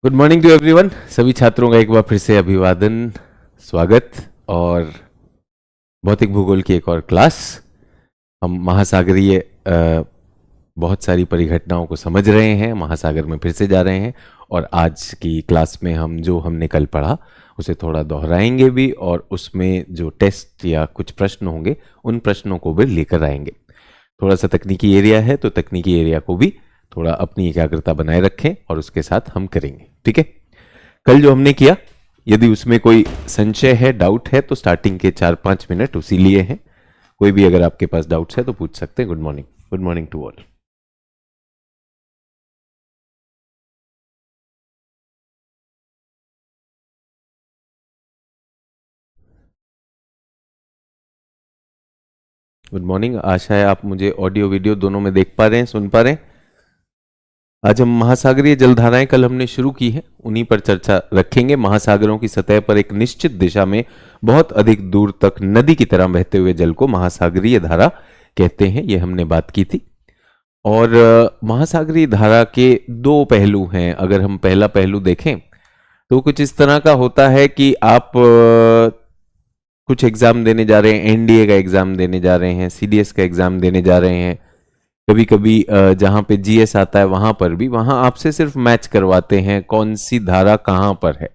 Good morning to everyone. सभी छात्रों का एक बार फिर से अभिवादन, स्वागत। और भौतिक भूगोल की एक और क्लास। हम महासागरीय बहुत सारी परिघटनाओं को समझ रहे हैं, महासागर में फिर से जा रहे हैं। और आज की क्लास में हम जो हमने कल पढ़ा उसे थोड़ा दोहराएंगे भी, और उसमें जो टेस्ट या कुछ प्रश्न होंगे उन प्रश्नों को भी लेकर आएंगे। थोड़ा सा तकनीकी एरिया है, तो तकनीकी एरिया को भी थोड़ा अपनी एकाग्रता बनाए रखें और उसके साथ हम करेंगे। ठीक है, कल जो हमने किया, यदि उसमें कोई संशय है, डाउट है, तो स्टार्टिंग के 4-5 मिनट उसी लिए हैं। कोई भी अगर आपके पास डाउट्स है तो पूछ सकते हैं। Good morning, good morning to all. Good morning, आशा है आप मुझे ऑडियो वीडियो दोनों में देख पा रहे हैं, सुन पा रहे हैं। आज हम महासागरीय जलधाराएं कल हमने शुरू की है, उन्हीं पर चर्चा रखेंगे। महासागरों की सतह पर एक निश्चित दिशा में बहुत अधिक दूर तक नदी की तरह बहते हुए जल को महासागरीय धारा कहते हैं, ये हमने बात की थी। और महासागरीय धारा के दो पहलू हैं। अगर हम पहला पहलू देखें तो कुछ इस तरह का होता है कि आप कुछ एग्जाम देने जा रहे हैं, एनडीए का एग्जाम देने जा रहे हैं, सीडीएस का एग्जाम देने जा रहे हैं। कभी कभी जहां पे जीएस आता है वहां पर भी, वहां आपसे सिर्फ मैच करवाते हैं कौन सी धारा कहां पर है।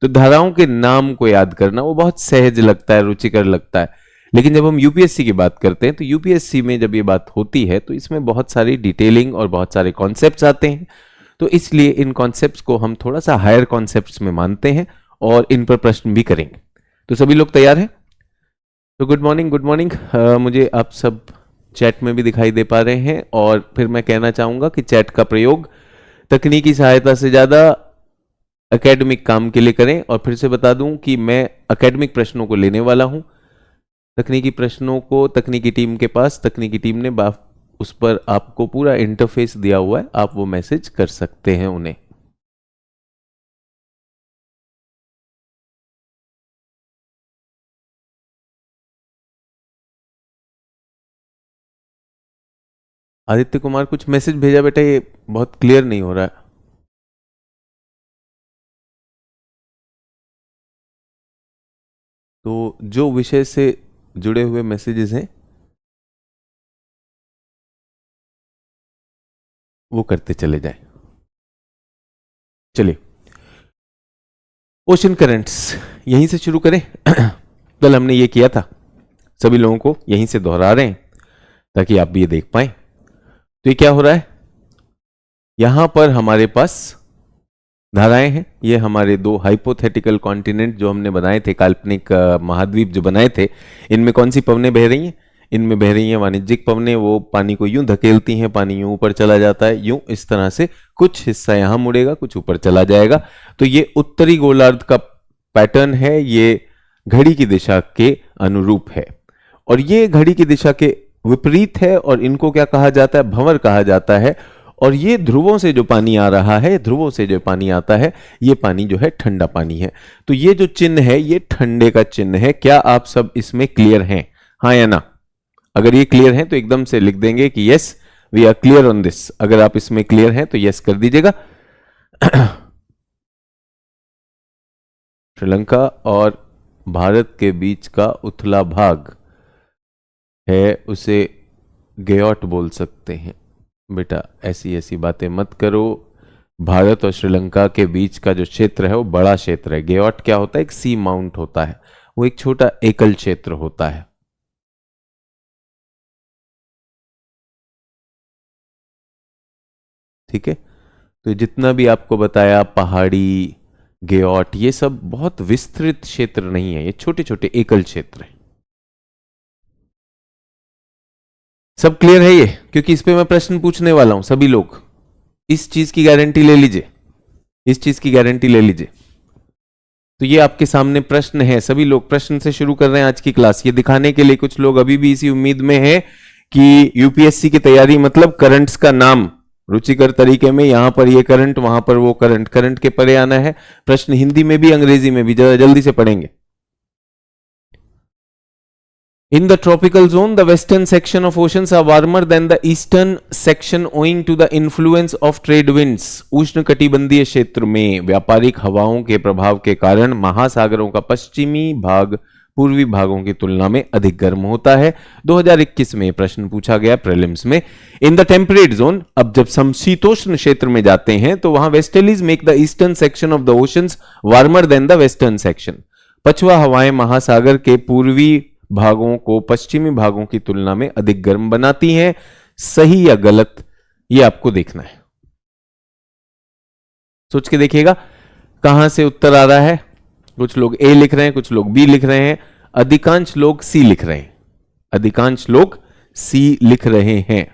तो धाराओं के नाम को याद करना वो बहुत सहज लगता है, रुचिकर लगता है। लेकिन जब हम यूपीएससी की बात करते हैं तो यूपीएससी में जब ये बात होती है तो इसमें बहुत सारी डिटेलिंग और बहुत सारे कॉन्सेप्ट्स आते हैं। तो इसलिए इन कॉन्सेप्ट्स को हम थोड़ा सा हायर कॉन्सेप्ट्स में मानते हैं और इन पर प्रश्न भी करेंगे। तो सभी लोग तैयार हैं? तो गुड मॉर्निंग, गुड मॉर्निंग। मुझे आप सब चैट में भी दिखाई दे पा रहे हैं। और फिर मैं कहना चाहूंगा कि चैट का प्रयोग तकनीकी सहायता से ज्यादा एकेडमिक काम के लिए करें। और फिर से बता दूं कि मैं एकेडमिक प्रश्नों को लेने वाला हूं। तकनीकी प्रश्नों को तकनीकी टीम के पास, तकनीकी टीम ने उस पर आपको पूरा इंटरफेस दिया हुआ है, आप वो मैसेज कर सकते हैं उन्हें। आदित्य कुमार कुछ मैसेज भेजा बेटा, ये बहुत क्लियर नहीं हो रहा है। तो जो विषय से जुड़े हुए मैसेजेस हैं वो करते चले जाएं। चलिए, ओशन करंट्स यहीं से शुरू करें। कल हमने ये किया था, सभी लोगों को यहीं से दोहरा रहे हैं ताकि आप भी ये देख पाएं। तो ये क्या हो रहा है, यहां पर हमारे पास धाराएं हैं। ये हमारे दो हाइपोथेटिकल कॉन्टिनेंट जो हमने बनाए थे, काल्पनिक महाद्वीप जो बनाए थे, इनमें कौन सी पवनें बह रही हैं? इनमें बह रही हैं वाणिज्यिक पवनें। वो पानी को यूं धकेलती हैं, पानी यूं ऊपर चला जाता है, यूं इस तरह से कुछ हिस्सा यहां मुड़ेगा, कुछ ऊपर चला जाएगा। तो ये उत्तरी गोलार्ध का पैटर्न है, ये घड़ी की दिशा के अनुरूप है। और ये घड़ी की दिशा के विपरीत है, और इनको क्या कहा जाता है? भंवर कहा जाता है। और ये ध्रुवों से जो पानी आ रहा है, ध्रुवों से जो पानी आता है, ये पानी जो है ठंडा पानी है। तो ये जो चिन्ह है ये ठंडे का चिन्ह है। क्या आप सब इसमें क्लियर हैं? हाँ या ना? अगर ये क्लियर है तो एकदम से लिख देंगे कि yes we are clear on this. अगर आप इसमें क्लियर हैं तो यस कर दीजिएगा। श्रीलंका और भारत के बीच का उथला भाग है, उसे गेयॉट बोल सकते हैं। बेटा ऐसी ऐसी बातें मत करो। भारत और श्रीलंका के बीच का जो क्षेत्र है वो बड़ा क्षेत्र है। गेयॉट क्या होता है? एक सी माउंट होता है, वो एक छोटा एकल क्षेत्र होता है। ठीक है, तो जितना भी आपको बताया पहाड़ी, गेयॉट, ये सब बहुत विस्तृत क्षेत्र नहीं है, ये छोटे छोटे एकल क्षेत्र है। सब क्लियर है ये? क्योंकि इस पे मैं प्रश्न पूछने वाला हूं। सभी लोग इस चीज की गारंटी ले लीजिए, इस चीज की गारंटी ले लीजिए। तो ये आपके सामने प्रश्न है, सभी लोग प्रश्न से शुरू कर रहे हैं आज की क्लास, ये दिखाने के लिए। कुछ लोग अभी भी इसी उम्मीद में है कि यूपीएससी की तैयारी मतलब करंट्स का नाम रुचिकर तरीके में, यहां पर ये करंट, वहां पर वो करंट। करंट के परे आना है। प्रश्न हिंदी में भी अंग्रेजी में भी, जरा जल्दी से पढ़ेंगे। In the tropical zone, the western section of oceans are warmer than the eastern section owing to the influence of trade winds. उष्णकटिबंधीय क्षेत्र में व्यापारिक हवाओं के प्रभाव के कारण महासागरों का पश्चिमी भाग पूर्वी भागों की तुलना में अधिक गर्म होता है। 2021 में प्रश्न पूछा गया प्रीलिम्स में। इन द टेम्परेट जोन, अब जब समशीतोष्ण क्षेत्र में जाते हैं तो वहां westerlies make the eastern section of the oceans warmer than the western section. पछुआ हवाएं महासागर के पूर्वी भागों को पश्चिमी भागों की तुलना में अधिक गर्म बनाती हैं। सही या गलत ये आपको देखना है, सोच के देखिएगा कहां से उत्तर आ रहा है। कुछ लोग ए लिख रहे हैं, कुछ लोग बी लिख रहे हैं, अधिकांश लोग सी लिख रहे हैं। अधिकांश लोग सी लिख रहे हैं।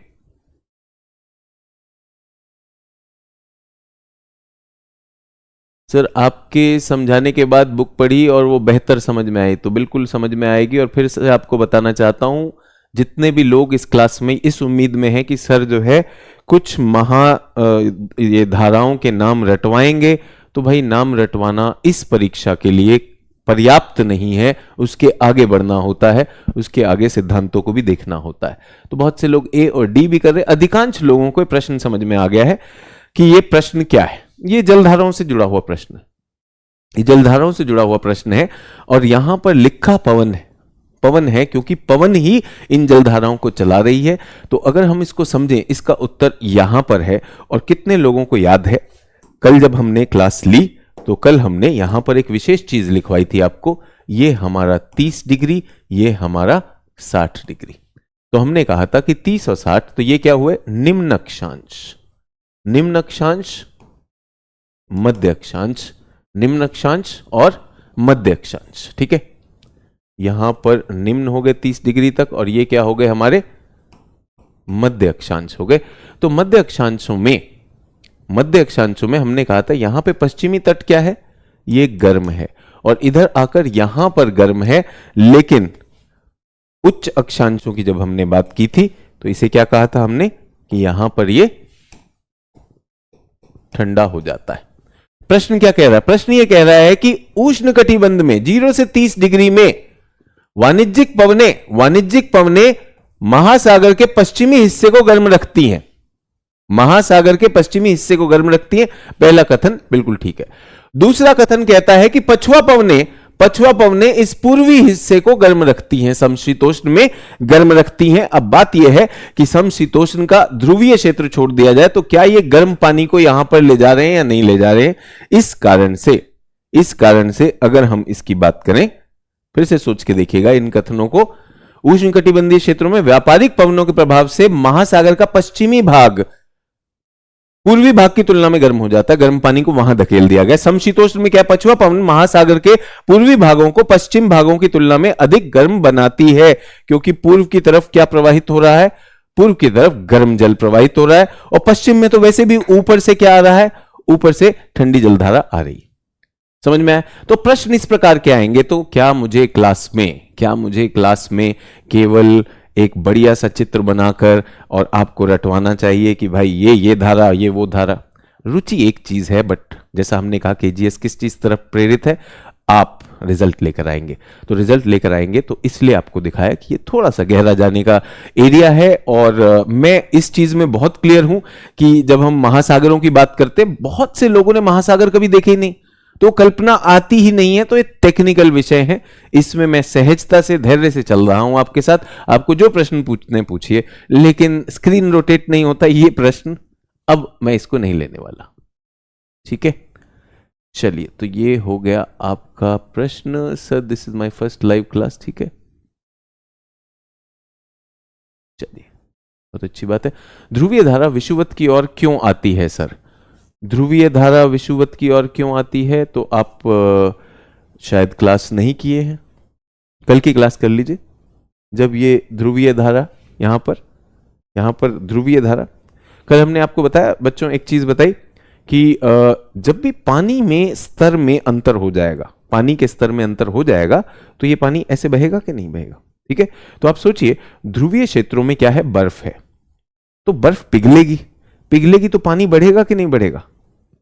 सर आपके समझाने के बाद बुक पढ़ी और वो बेहतर समझ में आई, तो बिल्कुल समझ में आएगी। और फिर से आपको बताना चाहता हूं, जितने भी लोग इस क्लास में इस उम्मीद में हैं कि सर जो है कुछ ये धाराओं के नाम रटवाएंगे, तो भाई नाम रटवाना इस परीक्षा के लिए पर्याप्त नहीं है, उसके आगे बढ़ना होता है, उसके आगे सिद्धांतों को भी देखना होता है। तो बहुत से लोग ए और डी भी कर रहे हैं। अधिकांश लोगों को प्रश्न समझ में आ गया है कि ये प्रश्न क्या है। ये जलधाराओं से जुड़ा हुआ प्रश्न है, ये जलधाराओं से जुड़ा हुआ प्रश्न है। और यहां पर लिखा पवन है, पवन है क्योंकि पवन ही इन जलधाराओं को चला रही है। तो अगर हम इसको समझें, इसका उत्तर यहां पर है। और कितने लोगों को याद है, कल जब हमने क्लास ली तो कल हमने यहां पर एक विशेष चीज लिखवाई थी आपको, ये हमारा 30 डिग्री, ये हमारा 60 डिग्री। तो हमने कहा था कि 30 और 60, तो ये क्या हुए, निम्न अक्षांश, निम्न अक्षांश, मध्य अक्षांश, निम्न अक्षांश और मध्य अक्षांश। ठीक है, यहां पर निम्न हो गए 30 डिग्री तक, और ये क्या हो गए, हमारे मध्य अक्षांश हो गए। तो मध्य अक्षांशों में हमने कहा था यहां पे पश्चिमी तट क्या है, ये गर्म है, और इधर आकर यहां पर गर्म है। लेकिन उच्च अक्षांशों की जब हमने बात की थी तो इसे क्या कहा था हमने, कि यहां पर ये ठंडा हो जाता है। प्रश्न क्या कह रहा है, प्रश्न ये कह रहा है कि उष्णकटिबंध में 0 से 30 डिग्री में वाणिज्यिक पवनें महासागर के पश्चिमी हिस्से को गर्म रखती हैं, महासागर के पश्चिमी हिस्से को गर्म रखती हैं। पहला कथन बिल्कुल ठीक है। दूसरा कथन कहता है कि पछुआ पवनें इस पूर्वी हिस्से को गर्म रखती हैं, समशीतोष्ण में गर्म रखती हैं। अब बात यह है कि समशीतोष्ण का ध्रुवीय क्षेत्र छोड़ दिया जाए तो क्या ये गर्म पानी को यहां पर ले जा रहे हैं या नहीं ले जा रहे हैं। इस कारण से अगर हम इसकी बात करें, फिर से सोच के देखिएगा इन कथनों को, उष्णकटिबंधीय क्षेत्रों में व्यापारिक पवनों के प्रभाव से महासागर का पश्चिमी भाग पूर्वी भाग की तुलना में गर्म हो जाता है, गर्म पानी को वहां धकेल दिया गया। समशीतोष्ण में क्या, पछुआ पवन महासागर के पूर्वी भागों को पश्चिम भागों की तुलना में अधिक गर्म बनाती है, क्योंकि पूर्व की तरफ क्या प्रवाहित हो रहा है, पूर्व की तरफ गर्म जल प्रवाहित हो रहा है, और पश्चिम में तो वैसे भी ऊपर से क्या आ रहा है, ऊपर से ठंडी जलधारा आ रही है। समझ में आया। तो प्रश्न इस प्रकार के आएंगे। तो क्या मुझे क्लास में केवल एक बढ़िया सा चित्र बनाकर और आपको रटवाना चाहिए कि भाई ये धारा, ये वो धारा। रुचि एक चीज है, बट जैसा हमने कहा केजीएस किस चीज तरफ प्रेरित है, आप रिजल्ट लेकर आएंगे। तो रिजल्ट लेकर आएंगे तो इसलिए आपको दिखाया कि ये थोड़ा सा गहरा जाने का एरिया है। और मैं इस चीज में बहुत क्लियर हूं कि जब हम महासागरों की बात करते हैं, बहुत से लोगों ने महासागर कभी देखे ही नहीं, तो कल्पना आती ही नहीं है। तो ये टेक्निकल विषय है, इसमें मैं सहजता से, धैर्य से चल रहा हूं आपके साथ। आपको जो प्रश्न पूछने पूछिए, लेकिन स्क्रीन रोटेट नहीं होता ये प्रश्न, अब मैं इसको नहीं लेने वाला। ठीक है, चलिए, तो ये हो गया आपका प्रश्न। Sir this is my first live class. ठीक है, चलिए, बहुत अच्छी बात है। ध्रुवीय धारा विषुवत की ओर क्यों आती है सर? ध्रुवीय धारा विषुवत की ओर क्यों आती है? तो आप शायद क्लास नहीं किए हैं, कल की क्लास कर लीजिए। जब ये ध्रुवीय धारा यहां पर ध्रुवीय धारा, कल हमने आपको बताया बच्चों, एक चीज बताई कि जब भी पानी में स्तर में अंतर हो जाएगा, पानी के स्तर में अंतर हो जाएगा, तो ये पानी ऐसे बहेगा कि नहीं बहेगा। ठीक है, तो आप सोचिए ध्रुवीय क्षेत्रों में क्या है, बर्फ है, तो बर्फ पिघलेगी तो पानी बढ़ेगा कि नहीं बढ़ेगा।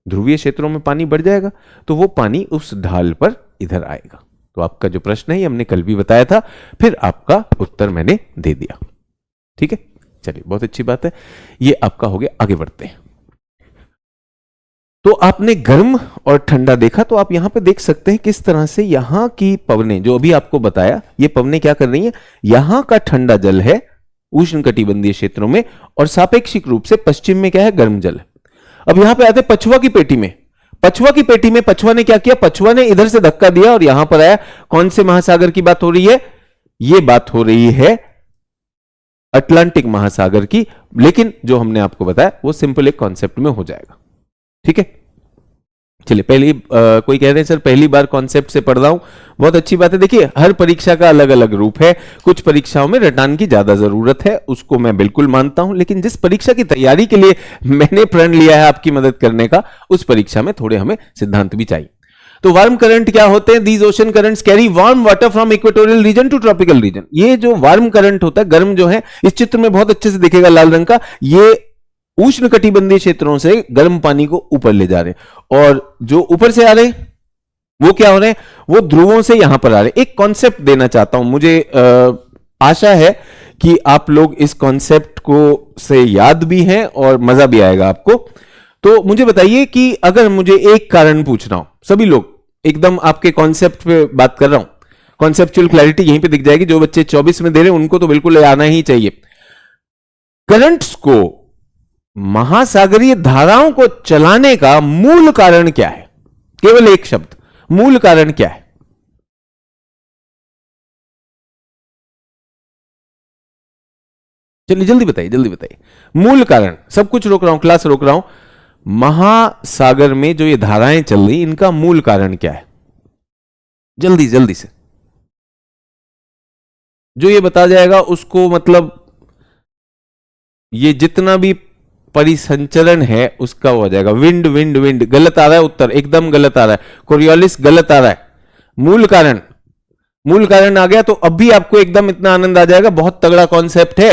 ध्रुवीय क्षेत्रों में पानी बढ़ जाएगा तो वो पानी उस ढाल पर इधर आएगा। तो आपका जो प्रश्न है ये हमने कल भी बताया था, फिर आपका उत्तर मैंने दे दिया। ठीक है, चलिए बहुत अच्छी बात है, ये आपका हो गया। आगे बढ़ते हैं। तो आपने गर्म और ठंडा देखा, तो आप यहां पे देख सकते हैं किस तरह से यहां की पवनें, जो अभी आपको बताया, ये पवनें क्या कर रही हैं, यहां का ठंडा जल है उष्णकटिबंधीय क्षेत्रों में, और सापेक्षिक रूप से पश्चिम में क्या है, गर्म जल। अब यहां पे आते पछुआ की पेटी में। पछुआ की पेटी में पछुआ ने क्या किया, पछुआ ने इधर से धक्का दिया और यहां पर आया। कौन से महासागर की बात हो रही है, यह बात हो रही है अटलांटिक महासागर की, लेकिन जो हमने आपको बताया वो सिंपल एक कॉन्सेप्ट में हो जाएगा। ठीक है, चलिए कोई कह रहे हैं सर पहली बार कॉन्सेप्ट से पढ़ रहा हूं, बहुत अच्छी बात है। देखिए हर परीक्षा का अलग अलग रूप है, कुछ परीक्षाओं में रटान की ज्यादा जरूरत है, उसको मैं बिल्कुल मानता हूं, लेकिन जिस परीक्षा की तैयारी के लिए मैंने प्रण लिया है आपकी मदद करने का, उस परीक्षा में थोड़े हमें सिद्धांत भी चाहिए। तो वार्म करंट क्या होते हैं, these ocean currents carry warm water from equatorial region to tropical region. ये जो वार्म करंट होता है, गर्म जो है, इस चित्र में बहुत अच्छे से दिखेगा लाल रंग का, ये उष्णकटिबंधीय क्षेत्रों से गर्म पानी को ऊपर ले जा रहे हैं, और जो ऊपर से आ रहे हैं वो क्या हो रहे हैं, वो ध्रुवों से यहां पर आ रहे हैं। एक कॉन्सेप्ट देना चाहता हूं, मुझे आशा है कि आप लोग इस कॉन्सेप्ट को से याद भी हैं और मजा भी आएगा आपको। तो मुझे बताइए कि अगर मुझे एक कारण पूछना हो, सभी लोग एकदम आपके कॉन्सेप्ट पे बात कर रहा हूं, कॉन्सेप्चुअल क्लैरिटी यहीं पे दिख जाएगी। जो बच्चे 24 में दे रहे हैं उनको तो बिल्कुल आना ही चाहिए। करंट्स को, महासागरीय धाराओं को चलाने का मूल कारण क्या है, केवल एक शब्द, मूल कारण क्या है? चलिए जल्दी बताइए, जल्दी बताइए मूल कारण। सब कुछ रोक रहा हूं, क्लास रोक रहा हूं। महासागर में जो ये धाराएं चल रही, इनका मूल कारण क्या है? जल्दी जल्दी से जो ये बता जाएगा उसको, मतलब ये जितना भी परिसंचरण है उसका हो जाएगा। विंड विंड विंड गलत आ रहा है, उत्तर एकदम गलत आ रहा है। कोरियोलिस गलत आ रहा है। मूल कारण, मूल कारण आ गया तो अब भी आपको एकदम इतना आनंद आ जाएगा, बहुत तगड़ा कॉन्सेप्ट है।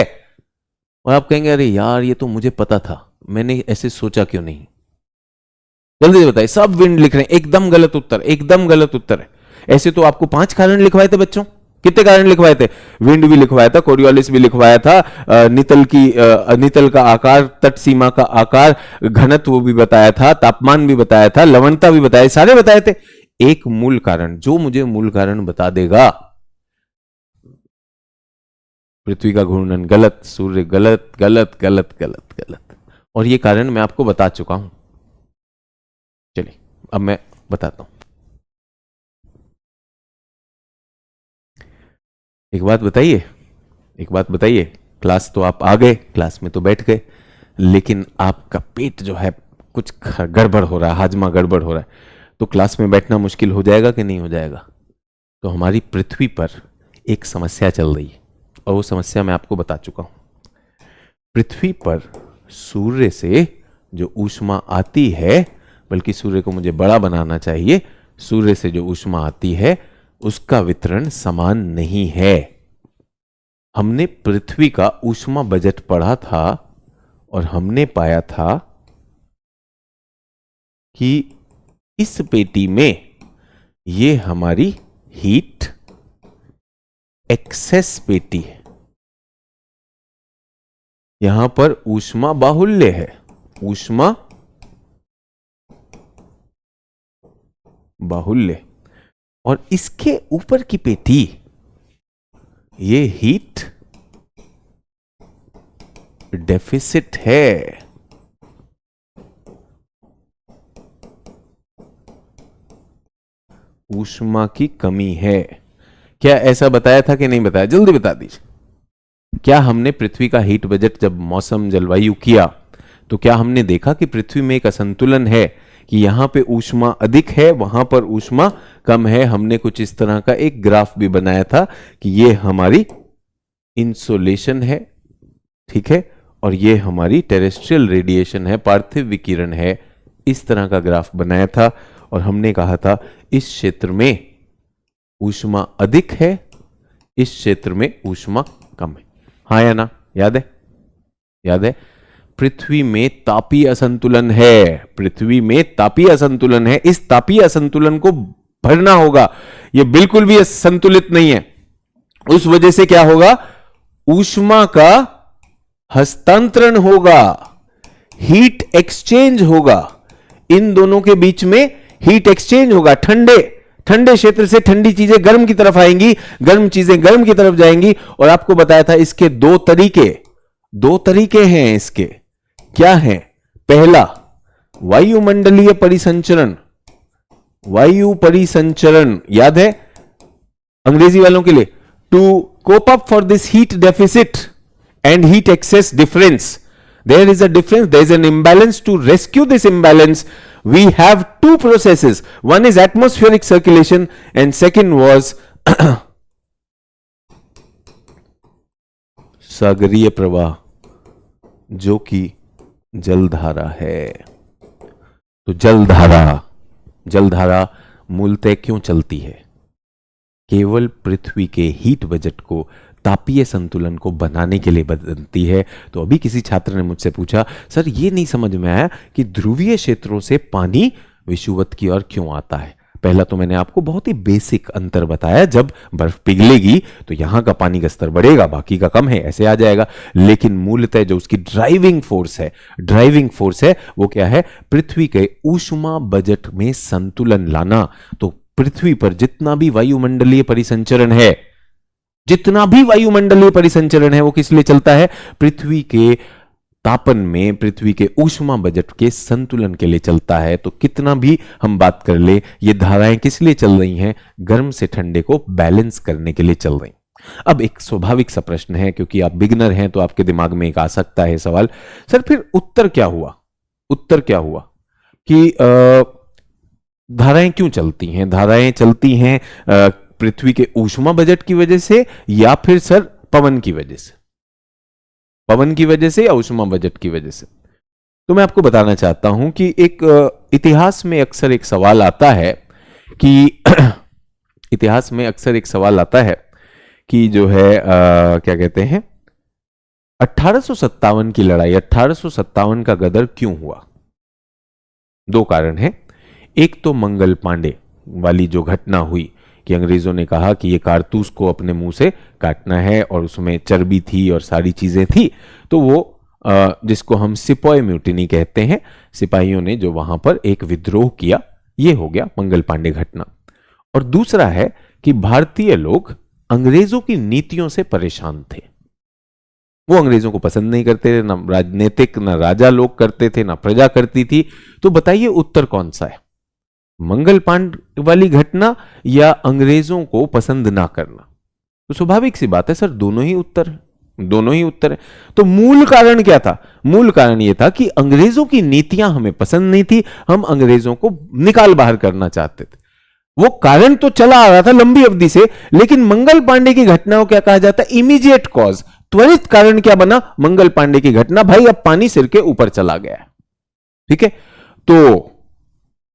और आप कहेंगे अरे यार ये तो मुझे पता था, मैंने ऐसे सोचा क्यों नहीं। जल्दी से बताइए, सब विंड लिख रहे हैं, एकदम गलत उत्तर, एकदम गलत उत्तर है। ऐसे तो आपको 5 कारण लिखवाए थे बच्चों, कितने कारण लिखवाए थे? विंड भी लिखवाया था, कोरियोलिस भी लिखवाया था, नितल का आकार, तट सीमा का आकार, घनत्व भी बताया था, तापमान भी बताया था, लवणता भी बताया, सारे बताए थे। एक मूल कारण, जो मुझे मूल कारण बता देगा, पृथ्वी का घूर्णन गलत, सूर्य गलत, गलत गलत गलत गलत, और ये कारण मैं आपको बता चुका हूं। चलिए अब मैं बताता हूं। एक बात बताइए, एक बात बताइए, क्लास तो आप आ गए, क्लास में तो बैठ गए, लेकिन आपका पेट जो है कुछ गड़बड़ हो रहा है, हाजमा गड़बड़ हो रहा है, तो क्लास में बैठना मुश्किल हो जाएगा कि नहीं हो जाएगा? तो हमारी पृथ्वी पर एक समस्या चल रही है, और वो समस्या मैं आपको बता चुका हूं। पृथ्वी पर सूर्य से जो ऊष्मा आती है, बल्कि सूर्य को मुझे बड़ा बनाना चाहिए, सूर्य से जो ऊष्मा आती है उसका वितरण समान नहीं है। हमने पृथ्वी का ऊष्मा बजट पढ़ा था और हमने पाया था कि इस पेटी में ये हमारी हीट एक्सेस पेटी है, यहां पर ऊष्मा बाहुल्य है, ऊष्मा बाहुल्य, और इसके ऊपर की पेटी ये हीट डेफिसिट है। ऊष्मा की कमी है। क्या ऐसा बताया था कि नहीं बताया? जल्दी बता दीजिए। क्या हमने पृथ्वी का हीट बजट जब मौसम जलवायु किया तो क्या हमने देखा कि पृथ्वी में एक असंतुलन है, कि यहां पे ऊष्मा अधिक है, वहां पर ऊष्मा कम है? हमने कुछ इस तरह का एक ग्राफ भी बनाया था कि ये हमारी इंसोलेशन है, ठीक है, और ये हमारी टेरेस्ट्रियल रेडिएशन है, पार्थिव विकिरण है। इस तरह का ग्राफ बनाया था और हमने कहा था इस क्षेत्र में ऊष्मा अधिक है, इस क्षेत्र में ऊष्मा कम है। हाँ या ना? याद है? याद है? पृथ्वी में तापीय असंतुलन है, पृथ्वी में तापीय असंतुलन है। इस तापीय असंतुलन को भरना होगा, यह बिल्कुल भी संतुलित नहीं है। उस वजह से क्या होगा, ऊष्मा का हस्तांतरण होगा, हीट एक्सचेंज होगा, इन दोनों के बीच में हीट एक्सचेंज होगा। ठंडे क्षेत्र से ठंडी चीजें गर्म की तरफ आएंगी, गर्म चीजें गर्म की तरफ जाएंगी। और आपको बताया था इसके दो तरीके हैं इसके। क्या है? पहला वायुमंडलीय परिसंचरण, वायु परिसंचरण याद है अंग्रेजी वालों के लिए, to cope up for this heat deficit and heat excess difference, there is a difference, there is an imbalance. To rescue this imbalance we have two processes, one is atmospheric circulation and second was सागरीय प्रवाह जो कि जलधारा है। तो जलधारा मूलतः क्यों चलती है? केवल पृथ्वी के हीट बजट को, तापीय संतुलन को बनाने के लिए बनती है। तो अभी किसी छात्र ने मुझसे पूछा, सर ये नहीं समझ में आया कि ध्रुवीय क्षेत्रों से पानी विषुवत की ओर क्यों आता है। पहला तो मैंने आपको बहुत ही बेसिक अंतर बताया, जब बर्फ पिघलेगी तो यहां का पानी का स्तर बढ़ेगा, बाकी का कम है, ऐसे आ जाएगा। लेकिन मूलतः जो उसकी ड्राइविंग फोर्स है वो क्या है? पृथ्वी के ऊष्मा बजट में संतुलन लाना। तो पृथ्वी पर जितना भी वायुमंडलीय परिसंचरण है वो किस लिए चलता है? पृथ्वी के तापन में, पृथ्वी के ऊष्मा बजट के संतुलन के लिए चलता है। तो कितना भी हम बात कर ले, ये धाराएं किस लिए चल रही हैं? गर्म से ठंडे को बैलेंस करने के लिए चल रही। अब एक स्वाभाविक सा प्रश्न है, क्योंकि आप बिगिनर हैं तो आपके दिमाग में एक आ सकता है सवाल, सर फिर उत्तर क्या हुआ कि धाराएं क्यों चलती हैं? धाराएं चलती हैं पृथ्वी के ऊष्मा बजट की वजह से या फिर सर पवन की वजह से या ऊष्मा बजट की वजह से? तो मैं आपको बताना चाहता हूं कि एक इतिहास में अक्सर एक सवाल आता है कि जो है क्या कहते हैं, 1857 की लड़ाई, 1857 का गदर क्यों हुआ? दो कारण हैं। एक तो मंगल पांडे वाली जो घटना हुई कि अंग्रेजों ने कहा कि ये कारतूस को अपने मुंह से काटना है, और उसमें चर्बी थी और सारी चीजें थी। तो वो जिसको हम सिपाही म्यूटिनी कहते हैं, सिपाहियों ने जो वहां पर एक विद्रोह किया, ये हो गया मंगल पांडे घटना। और दूसरा है कि भारतीय लोग अंग्रेजों की नीतियों से परेशान थे। वो अंग्रेजों को पसंद नहीं करते थे, ना राजनीतिक, ना राजा लोग करते थे, ना प्रजा करती थी। तो बताइए उत्तर कौन सा है? मंगल पांडे वाली घटना या अंग्रेजों को पसंद ना करना? तो स्वाभाविक सी बात है सर, दोनों ही उत्तर है। तो मूल कारण क्या था? मूल कारण यह था कि अंग्रेजों की नीतियां हमें पसंद नहीं थी, हम अंग्रेजों को निकाल बाहर करना चाहते थे। वो कारण तो चला आ रहा था लंबी अवधि से, लेकिन मंगल पांडे की घटना को क्या कहा जाता है? इमीडिएट कॉज, त्वरित कारण क्या बना? मंगल पांडे की घटना। भाई अब पानी सिर के ऊपर चला गया, ठीक है। तो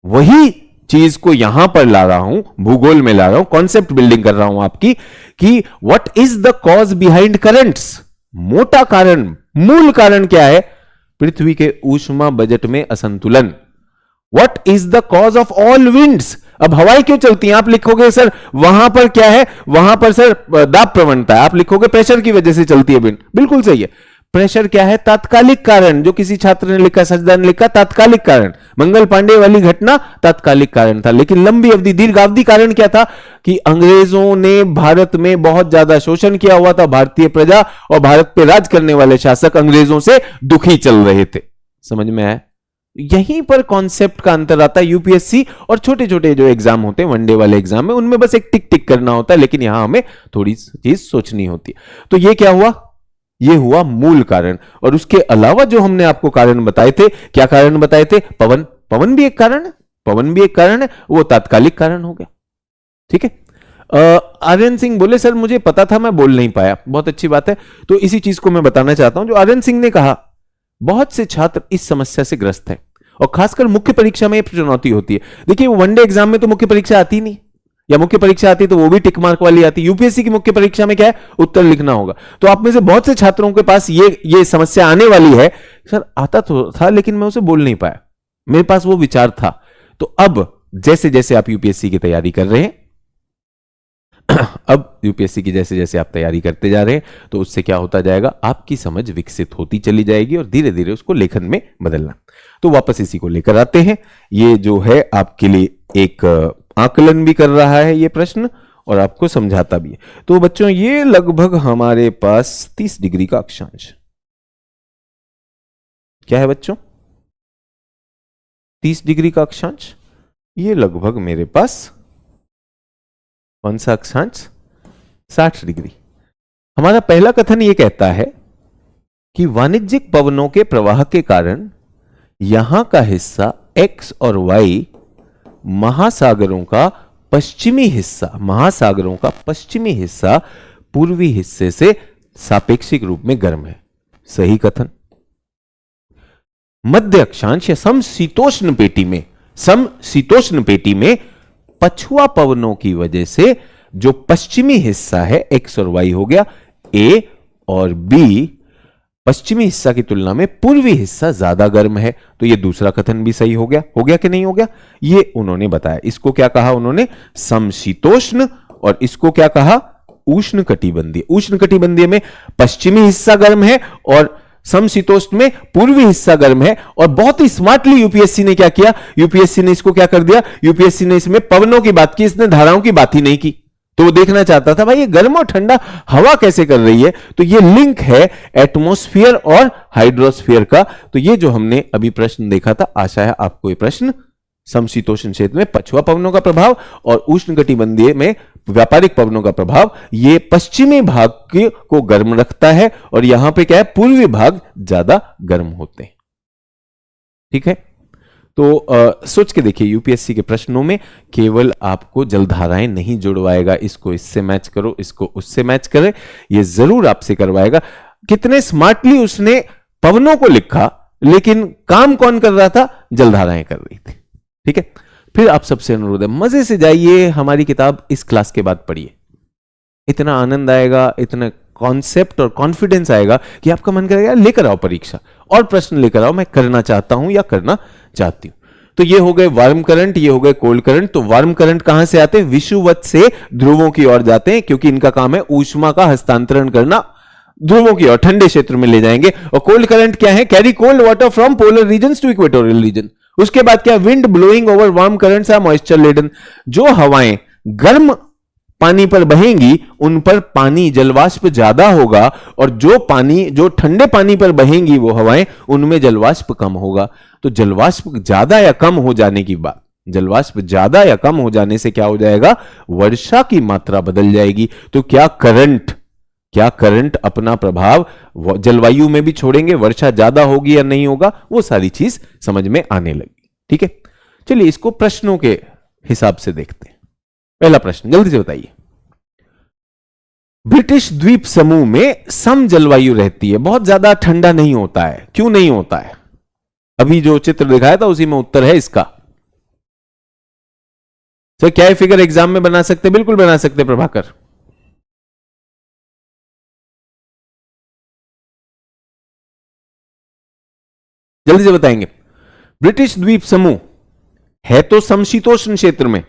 वही चीज को यहां पर ला रहा हूं, भूगोल में ला रहा हूं, कॉन्सेप्ट बिल्डिंग कर रहा हूं आपकी, कि what is the cause behind currents. मोटा कारण, मूल कारण क्या है? पृथ्वी के ऊष्मा बजट में असंतुलन। What is the cause of all winds. अब हवाएं क्यों चलती हैं? आप लिखोगे सर वहां पर क्या है, वहां पर सर दाब प्रवणता है, आप लिखोगे प्रेशर की वजह से चलती है विंड। बिल्कुल सही है। प्रेशर क्या है? तात्कालिक कारण। जो किसी छात्र ने लिखा, सजदा ने लिखा तात्कालिक कारण। मंगल पांडे वाली घटना तात्कालिक कारण था, लेकिन लंबी अवधि, दीर्घावधि कारण क्या था? कि अंग्रेजों ने भारत में बहुत ज्यादा शोषण किया हुआ था, भारतीय प्रजा और भारत पे राज करने वाले शासक अंग्रेजों से दुखी चल रहे थे। समझ में आया? यहीं पर कॉन्सेप्ट का अंतर आता है। यूपीएससी और छोटे छोटे जो एग्जाम होते हैं, वनडे वाले एग्जाम में, उनमें बस एक टिक टिक करना होता है, लेकिन यहां हमें थोड़ी चीज सोचनी होती है। तो ये क्या हुआ? ये हुआ मूल कारण। और उसके अलावा जो हमने आपको कारण बताए थे, क्या कारण बताए थे? पवन भी एक कारण है, वो तात्कालिक कारण हो गया, ठीक है। आर्यन सिंह बोले सर मुझे पता था, मैं बोल नहीं पाया। बहुत अच्छी बात है। तो इसी चीज को मैं बताना चाहता हूं जो आर्यन सिंह ने कहा। बहुत से छात्र इस समस्या से ग्रस्त हैं, और खासकर मुख्य परीक्षा में चुनौती होती है। देखिए वनडे एग्जाम में तो मुख्य परीक्षा आती नहीं, या मुख्य परीक्षा आती तो वो भी टिक मार्क वाली आती। यूपीएससी की मुख्य परीक्षा में क्या है? उत्तर लिखना होगा। तो आप में से बहुत से छात्रों के पास ये समस्या आने वाली है, सर आता तो था लेकिन मैं उसे बोल नहीं पाया, मेरे पास वो विचार था। तो अब जैसे जैसे आप यूपीएससी की तैयारी कर रहे हैं, अब यूपीएससी की जैसे जैसे आप तैयारी करते जा रहे हैं तो उससे क्या होता जाएगा, आपकी समझ विकसित होती चली जाएगी और धीरे धीरे उसको लेखन में बदलना। तो वापस इसी को लेकर आते हैं। ये जो है आपके लिए एक आकलन भी कर रहा है ये प्रश्न और आपको समझाता भी है। तो बच्चों ये लगभग हमारे पास 30 डिग्री का अक्षांश क्या है बच्चों, 30 डिग्री का अक्षांश। ये लगभग मेरे पास कौन सा अक्षांश, 60 डिग्री। हमारा पहला कथन यह कहता है कि वाणिज्यिक पवनों के प्रवाह के कारण यहां का हिस्सा x और y महासागरों का पश्चिमी हिस्सा पूर्वी हिस्से से सापेक्षिक रूप में गर्म है। सही कथन। मध्य अक्षांश या समशीतोष्ण पेटी में पछुआ पवनों की वजह से जो पश्चिमी हिस्सा है x और y हो गया A और B, पश्चिमी हिस्सा की तुलना में पूर्वी हिस्सा ज्यादा गर्म है। तो ये दूसरा कथन भी सही हो गया कि नहीं हो गया, ये उन्होंने बताया। इसको क्या कहा उन्होंने, समशीतोष्ण, और इसको क्या कहा, उष्णकटिबंधीय। उष्णकटिबंधीय में पश्चिमी हिस्सा गर्म है और समशीतोष्ण में पूर्वी हिस्सा गर्म है। और बहुत ही स्मार्टली यूपीएससी ने क्या किया, यूपीएससी ने इसको क्या कर दिया, यूपीएससी ने इसमें पवनों की बात की, इसने धाराओं की बात ही नहीं की। तो वो देखना चाहता था भाई ये गर्म और ठंडा हवा कैसे कर रही है। तो ये लिंक है एटमॉस्फेयर और हाइड्रोस्फीयर का। तो ये जो हमने अभी प्रश्न देखा था, आशा है आपको ये प्रश्न समशीतोष्ण क्षेत्र में पछुआ पवनों का प्रभाव और उष्णकटिबंधीय में व्यापारिक पवनों का प्रभाव, ये पश्चिमी भाग को गर्म रखता है और यहां पे क्या है, पूर्वी भाग ज्यादा गर्म होते हैं। ठीक है, तो सोच के देखिए यूपीएससी के प्रश्नों में केवल आपको जलधाराएं नहीं जुड़वाएगा, इसको इससे मैच करो, इसको उससे मैच करे, ये जरूर आपसे करवाएगा। कितने स्मार्टली उसने पवनों को लिखा, लेकिन काम कौन कर रहा था, जलधाराएं कर रही थी। ठीक है, फिर आप सबसे अनुरोध है मजे से जाइए, हमारी किताब इस क्लास के बाद पढ़िए। इतना आनंद आएगा, इतना कॉन्सेप्ट और कॉन्फिडेंस आएगा कि आपका मन करेगा लेकर आओ परीक्षा और प्रश्न लेकर आओ, मैं करना चाहता हूं या करना चाहती हूं। तो ये हो गए वार्म करंट, ये हो गए कोल्ड करंट। तो वार्म करंट कहां से आते हैं, विषुवत से ध्रुवों की ओर जाते हैं, क्योंकि इनका काम है ऊष्मा का हस्तांतरण करना ध्रुवों की ओर, ठंडे क्षेत्र में ले जाएंगे। और कोल्ड करंट क्या है, carry cold water from polar region to equatorial region. उसके बाद क्या, wind blowing over warm currents are moisture laden. जो हवाएं गर्म पानी पर बहेंगी उन पर पानी जलवाष्प ज्यादा होगा, और जो ठंडे पानी पर बहेंगी वो हवाएं, उनमें जलवाष्प कम होगा। तो जलवाष्प ज्यादा या कम हो जाने की बात, जलवाष्प ज्यादा या कम हो जाने से क्या हो जाएगा, वर्षा की मात्रा बदल जाएगी। तो क्या करंट अपना प्रभाव जलवायु में भी छोड़ेंगे, वर्षा ज्यादा होगी या नहीं होगा, वो सारी चीज समझ में आने लगी। ठीक है, चलिए इसको प्रश्नों के हिसाब से देखते हैं। पहला प्रश्न जल्दी से बताइए, ब्रिटिश द्वीप समूह में सम जलवायु रहती है, बहुत ज्यादा ठंडा नहीं होता है, क्यों नहीं होता है? अभी जो चित्र दिखाया था उसी में उत्तर है इसका। तो क्या ये फिगर एग्जाम में बना सकते? बिल्कुल बना सकते प्रभाकर। जल्दी से बताएंगे। ब्रिटिश द्वीप समूह है तो समशीतोष्ण क्षेत्र में,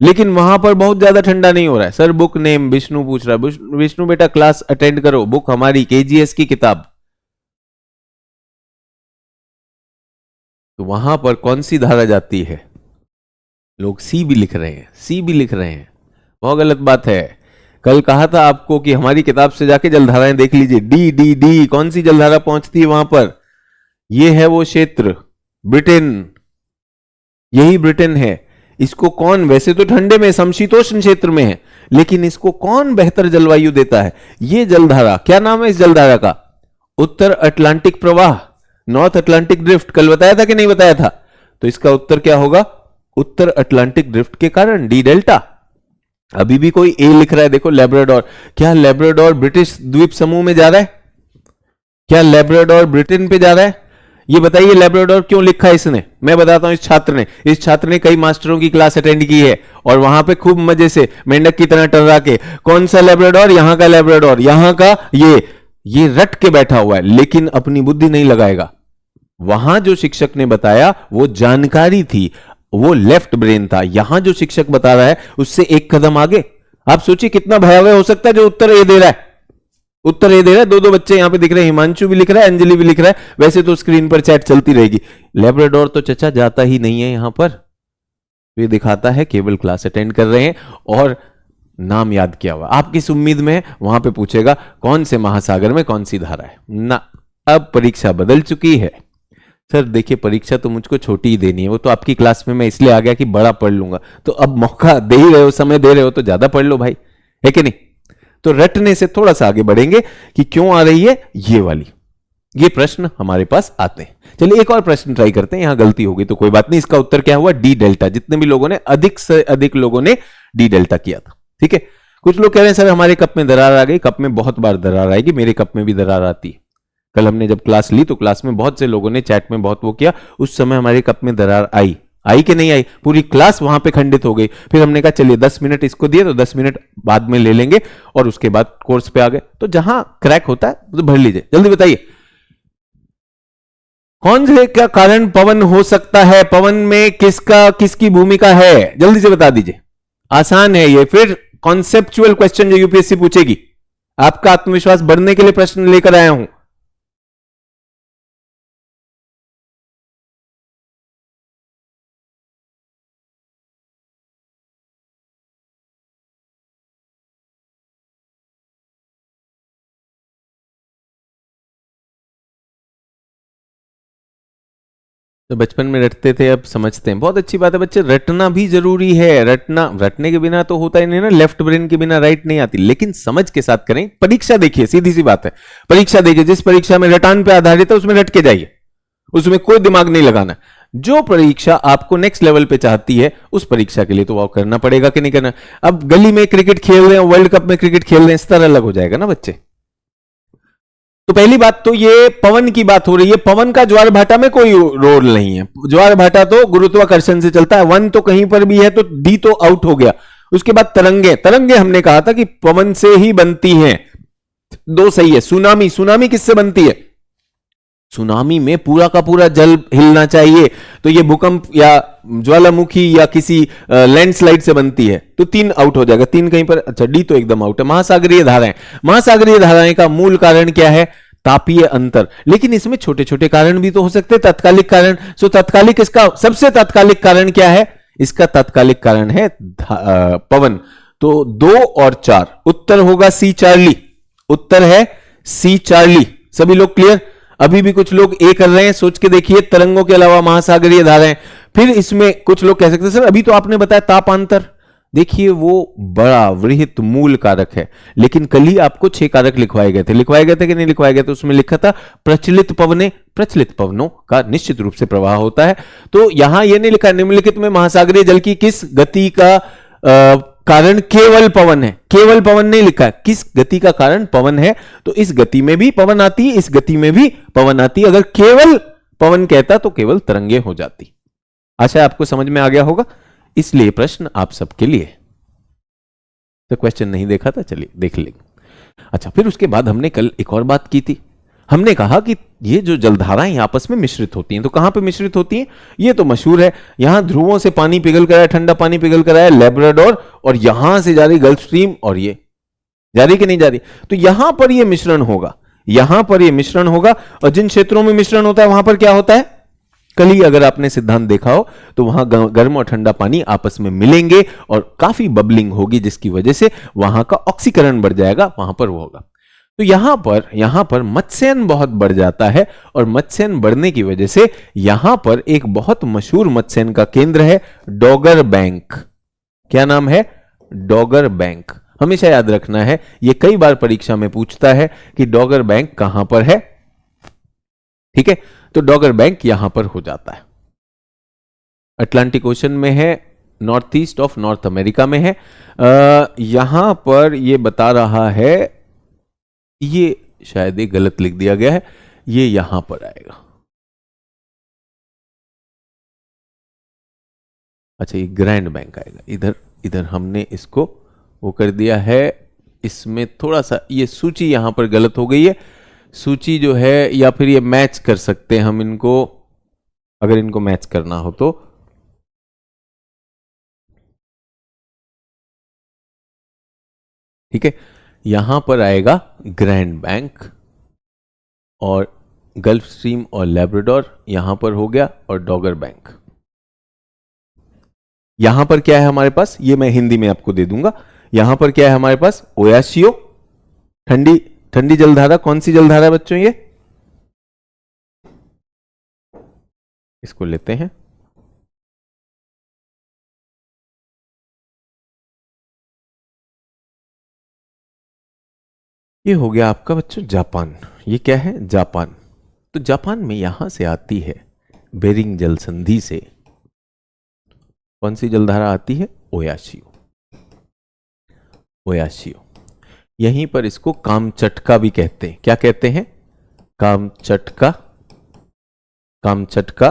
लेकिन वहां पर बहुत ज्यादा ठंडा नहीं हो रहा है। सर बुक नेम, विष्णु पूछ रहा है। विष्णु बेटा क्लास अटेंड करो, बुक हमारी केजीएस की किताब। तो वहां पर कौन सी धारा जाती है? लोग सी भी लिख रहे हैं, बहुत गलत बात है। कल कहा था आपको कि हमारी किताब से जाके जलधाराएं देख लीजिए, डी डी डी कौन सी जलधारा पहुंचती है वहां पर। यह है वो क्षेत्र, ब्रिटेन, यही ब्रिटेन है। इसको कौन, वैसे तो ठंडे में समशीतोष्ण क्षेत्र में है, लेकिन इसको कौन बेहतर जलवायु देता है? ये जलधारा, क्या नाम है इस जलधारा का? उत्तर अटलांटिक प्रवाह, नॉर्थ अटलांटिक ड्रिफ्ट। कल बताया था कि नहीं बताया था? तो इसका उत्तर क्या होगा, उत्तर अटलांटिक ड्रिफ्ट के कारण डी डेल्टा। अभी भी कोई ए लिख रहा है, देखो लेब्राडोर। क्या लेब्राडोर ब्रिटिश द्वीप समूह में जा रहा है? क्या लेब्राडोर ब्रिटेन पे जा रहा है? ये बताइए लेब्राडोर क्यों लिखा है इसने? मैं बताता हूं। इस छात्र ने कई मास्टरों की क्लास अटेंड की है और वहां पे खूब मजे से मेंढक की तरह टर्रा के, कौन सा लेब्राडोर, यहां का लेब्राडोर, यहां का ये रट के बैठा हुआ है, लेकिन अपनी बुद्धि नहीं लगाएगा। वहां जो शिक्षक ने बताया वो जानकारी थी। वो लेफ्ट ब्रेन था। यहां जो शिक्षक बता रहा है उससे एक कदम आगे। आप सोचिए कितना भयावह हो सकता है जो उत्तर ए दे रहा है। उत्तर ए दे रहा है, दो दो बच्चे यहां पे दिख रहे हैं, हिमांशु भी लिख रहा है, अंजलि भी लिख रहा है। वैसे तो स्क्रीन पर चैट चलती रहेगी। लेब्राडोर तो चचा जाता ही नहीं है यहां पर। ये दिखाता है केवल क्लास अटेंड कर रहे हैं और नाम याद किया हुआ। आप किस उम्मीद में है? वहां पे पूछेगा कौन से महासागर में कौन सी धारा है ना। अब परीक्षा बदल चुकी है। सर देखिए परीक्षा तो मुझको छोटी ही देनी है, वो तो आपकी क्लास में मैं इसलिए आ गया कि बड़ा पढ़ लूंगा। तो अब मौका दे ही रहे हो, समय दे रहे हो तो ज्यादा पढ़ लो भाई, है कि नहीं? तो रटने से थोड़ा सा आगे बढ़ेंगे कि क्यों आ रही है ये वाली, ये प्रश्न हमारे पास आते हैं। चलिए एक और प्रश्न ट्राई करते हैं। यहां गलती होगी तो कोई बात नहीं। इसका उत्तर क्या हुआ? D delta. जितने भी लोगों ने, अधिक से अधिक लोगों ने डी डेल्टा किया था। ठीक है। कुछ लोग कह रहे हैं सर हमारे कप में दरार आ गई। कप में बहुत बार दरार आएगी, मेरे कप में भी दरार आती है। कल हमने जब क्लास ली तो क्लास में बहुत से लोगों ने चैट में बहुत वो किया, उस समय हमारे कप में दरार आई कि नहीं आई? पूरी क्लास वहां पे खंडित हो गई। फिर हमने कहा चलिए 10 मिनट इसको दिए तो 10 मिनट बाद में ले लेंगे और उसके बाद कोर्स पे आ गए। तो जहां क्रैक होता है तो भर लीजिए। जल्दी बताइए कौन से का कारण पवन हो सकता है? पवन में किसकी भूमिका है? जल्दी से बता दीजिए। आसान है ये, फिर कॉन्सेप्चुअल क्वेश्चन जो यूपीएससी पूछेगी। आपका आत्मविश्वास बढ़ने के लिए प्रश्न लेकर आया हूं। तो बचपन में रटते थे, अब समझते हैं। बहुत अच्छी बात है बच्चे, रटना भी जरूरी है। रटने के बिना तो होता ही नहीं ना, लेफ्ट ब्रेन के बिना राइट नहीं आती। लेकिन समझ के साथ करें। परीक्षा देखिए, सीधी सी बात है। परीक्षा देखिए, जिस परीक्षा में रटान पे आधारित है उसमें रट के जाइए, उसमें कोई दिमाग नहीं लगाना। जो परीक्षा आपको नेक्स्ट लेवल पे चाहती है उस परीक्षा के लिए तो वो करना पड़ेगा कि नहीं करना। अब गली में क्रिकेट खेल रहे हैं, वर्ल्ड कप में क्रिकेट खेल रहे हैं, स्तर अलग हो जाएगा ना बच्चे। तो पहली बात तो ये पवन की बात हो रही है। पवन का ज्वार भाटा में कोई रोल नहीं है। ज्वार भाटा तो गुरुत्वाकर्षण से चलता है। वन तो कहीं पर भी है तो डी तो आउट हो गया। उसके बाद तरंगे हमने कहा था कि पवन से ही बनती हैं। दो सही है। सुनामी किससे बनती है? सुनामी में पूरा का पूरा जल हिलना चाहिए, तो ये भूकंप या ज्वालामुखी या किसी लैंडस्लाइड से बनती है। तो 3 आउट हो जाएगा। 3 कहीं पर, अच्छा डी तो एकदम आउट है। महासागरीय धाराएं, महासागरीय धाराएं का मूल कारण क्या है? तापीय अंतर। लेकिन इसमें छोटे छोटे कारण भी तो हो सकते हैं, तात्कालिक कारण। सो तात्कालिक, इसका सबसे तात्कालिक कारण क्या है? इसका तात्कालिक कारण है पवन। तो 2 और 4 उत्तर होगा सी चार्ली। उत्तर है सी चार्ली। सभी लोग क्लियर? अभी भी कुछ लोग ए कर रहे हैं, सोच के देखिए। तरंगों के अलावा महासागरीय धाराएं। फिर इसमें कुछ लोग कह सकते हैं सर अभी तो आपने बताया तापांतर। देखिए वो बड़ा वृहत मूल कारक है, लेकिन कल ही आपको 6 कारक लिखवाए गए थे कि नहीं लिखवाए गए थे? उसमें लिखा था प्रचलित पवने। प्रचलित पवनों का निश्चित रूप से प्रवाह होता है। तो यहां यह नहीं लिखा निम्नलिखित में महासागरीय जल की किस गति का कारण केवल पवन है। केवल पवन नहीं लिखा है, किस गति का कारण पवन है। तो इस गति में भी पवन आती है, इस गति में भी पवन आती है। अगर केवल पवन कहता तो केवल तरंगे हो जाती। आशा आपको समझ में आ गया होगा। इसलिए प्रश्न आप सबके लिए। तो क्वेश्चन नहीं देखा था, चलिए देख लेंगे। अच्छा, फिर उसके बाद हमने कल एक और बात की थी। हमने कहा कि ये जो जलधाराएं आपस में मिश्रित होती हैं, तो कहां पे मिश्रित होती हैं? ये तो मशहूर है। यहां ध्रुवों से पानी पिघल कर आया, ठंडा पानी पिघल कर आया लेब्राडोर, और यहां से जा रही गल्फ स्ट्रीम, और ये जा रही कि नहीं जा रही? तो यहां पर ये मिश्रण होगा, यहां पर ये मिश्रण होगा। और जिन क्षेत्रों में मिश्रण होता है वहां पर क्या होता है? कल ही अगर आपने सिद्धांत देखा हो तो वहां गर्म और ठंडा पानी आपस में मिलेंगे और काफी बबलिंग होगी, जिसकी वजह से वहां का ऑक्सीकरण बढ़ जाएगा, वहां पर वो होगा। तो यहां पर मत्स्यन बहुत बढ़ जाता है, और मत्स्यन बढ़ने की वजह से यहां पर एक बहुत मशहूर मत्स्यन का केंद्र है, डॉगर बैंक। क्या नाम है? डॉगर बैंक। हमेशा याद रखना है, यह कई बार परीक्षा में पूछता है कि डॉगर बैंक कहां पर है। ठीक है, तो डॉगर बैंक यहां पर हो जाता है। अटलांटिक ओशन में है, north east of north America में है। यहां पर यह बता रहा है, ये शायद एक गलत लिख दिया गया है, ये यहां पर आएगा। अच्छा, ये ग्रैंड बैंक आएगा इधर। इधर हमने इसको वो कर दिया है। इसमें थोड़ा सा ये सूची यहां पर गलत हो गई है। सूची जो है, या फिर ये मैच कर सकते हैं हम इनको, अगर इनको मैच करना हो तो ठीक है, यहां पर आएगा ग्रैंड बैंक, और गल्फ स्ट्रीम और लैब्राडोर यहां पर हो गया, और डॉगर बैंक। यहां पर क्या है हमारे पास, ये मैं हिंदी में आपको दे दूंगा। यहां पर क्या है हमारे पास, ओयासियो, ठंडी ठंडी जलधारा। कौन सी जलधारा है बच्चों, ये इसको लेते हैं। ये हो गया आपका बच्चों जापान। ये क्या है, जापान। तो जापान में यहां से आती है बेरिंग जल संधि से कौन सी जलधारा आती है, ओयाशियो। ओयाशियो, यहीं पर इसको कामचटका भी कहते हैं। क्या कहते हैं, कामचटका, कामचटका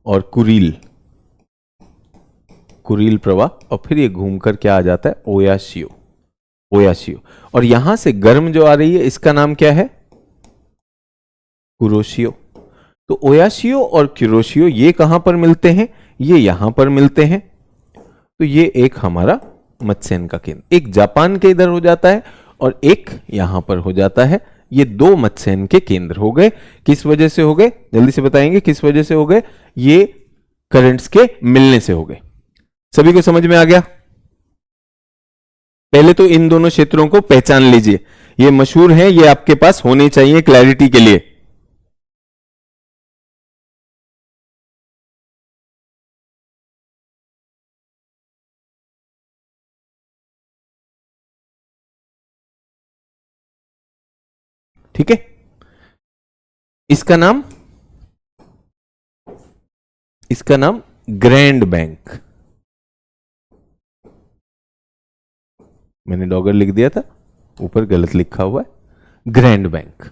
और कुरील, कुरील प्रवाह, और फिर ये घूमकर क्या आ जाता है, ओयाशियो। ओयाशियो, और यहां से गर्म जो आ रही है इसका नाम क्या है, कुरोशियो। तो ओयाशियो और कुरोशियो ये कहां पर मिलते हैं, ये यहां पर मिलते हैं। तो ये एक हमारा मत्स्यन का केंद्र, एक जापान के इधर हो जाता है और एक यहां पर हो जाता है। ये दो मत्स्यन के केंद्र हो गए। किस वजह से हो गए, जल्दी से बताएंगे किस वजह से हो गए, ये करंट्स के मिलने से हो गए। सभी को समझ में आ गया। पहले तो इन दोनों क्षेत्रों को पहचान लीजिए, ये मशहूर हैं, ये आपके पास होने चाहिए क्लैरिटी के लिए। ठीक है, इसका नाम, इसका नाम ग्रैंड बैंक। मैंने डॉगर लिख दिया था, ऊपर गलत लिखा हुआ है, ग्रैंड बैंक।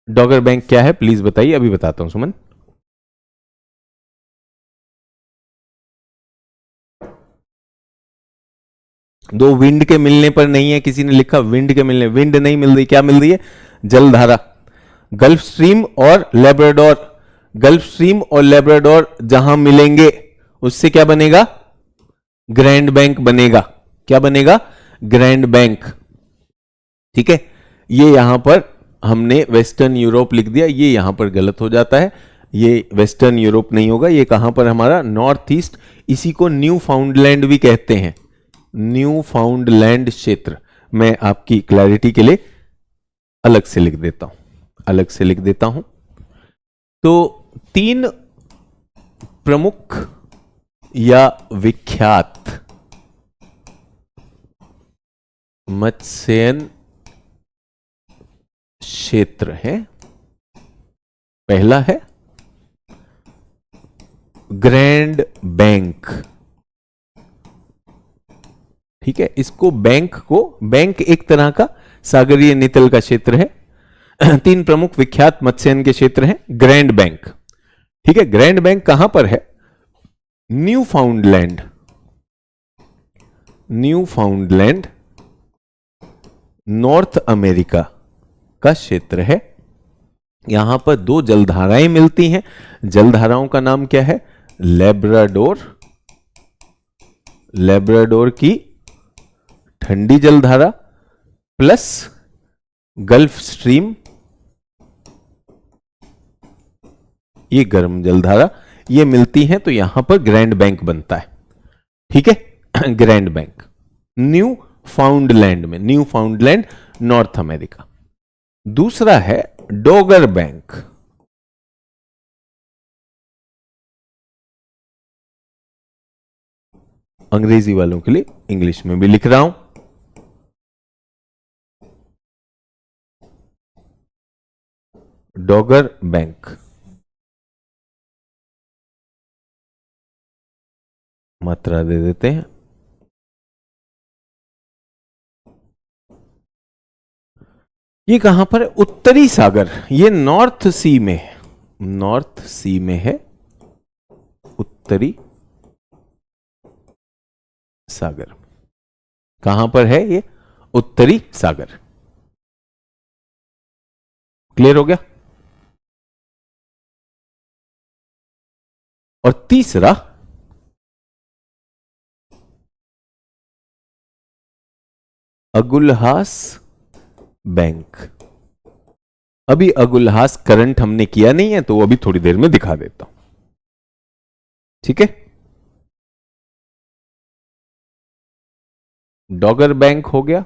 डॉगर बैंक क्या है प्लीज बताइए, अभी बताता हूं सुमन। दो विंड के मिलने पर नहीं है, किसी ने लिखा विंड के मिलने, विंड नहीं मिल रही, क्या मिल रही है, जलधारा। गल्फ स्ट्रीम और लेब्राडोर, गल्फ स्ट्रीम और लेब्राडोर जहां मिलेंगे उससे क्या बनेगा, ग्रैंड बैंक बनेगा। क्या बनेगा, ग्रैंड बैंक। ठीक है, ये यहां पर हमने वेस्टर्न यूरोप लिख दिया, ये यहां पर गलत हो जाता है, ये वेस्टर्न यूरोप नहीं होगा, ये कहां पर हमारा नॉर्थ ईस्ट, इसी को न्यू फाउंडलैंड भी कहते हैं, न्यू फाउंडलैंड क्षेत्र। मैं आपकी क्लैरिटी के लिए अलग से लिख देता हूं, अलग से लिख देता हूं। तो तीन प्रमुख या विख्यात मत्स्यन क्षेत्र है। पहला है ग्रैंड बैंक। ठीक है, इसको बैंक को, बैंक एक तरह का सागरीय नितल का क्षेत्र है। तीन प्रमुख विख्यात मत्स्यन के क्षेत्र हैं, ग्रैंड बैंक। ठीक है, ग्रैंड बैंक कहां पर है, न्यू फाउंडलैंड, न्यू फाउंडलैंड नॉर्थ अमेरिका का क्षेत्र है। यहां पर दो जलधाराएं मिलती हैं, जलधाराओं का नाम क्या है, लेब्राडोर, लेब्राडोर की ठंडी जलधारा प्लस गल्फ स्ट्रीम, ये गर्म जलधारा, ये मिलती हैं तो यहां पर ग्रैंड बैंक बनता है। ठीक है, ग्रैंड बैंक न्यू फाउंडलैंड में, न्यू फाउंडलैंड नॉर्थ अमेरिका। दूसरा है डॉगर बैंक। अंग्रेजी वालों के लिए इंग्लिश में भी लिख रहा हूं, डॉगर बैंक। मात्रा दे देते हैं, ये कहां पर है, उत्तरी सागर, ये नॉर्थ सी में है, नॉर्थ सी में है, उत्तरी सागर। कहां पर है ये, उत्तरी सागर। क्लियर हो गया। और तीसरा अगुलहास बैंक। अभी अगुलहास करंट हमने किया नहीं है, तो अभी थोड़ी देर में दिखा देता हूं, ठीक है। डॉगर बैंक हो गया,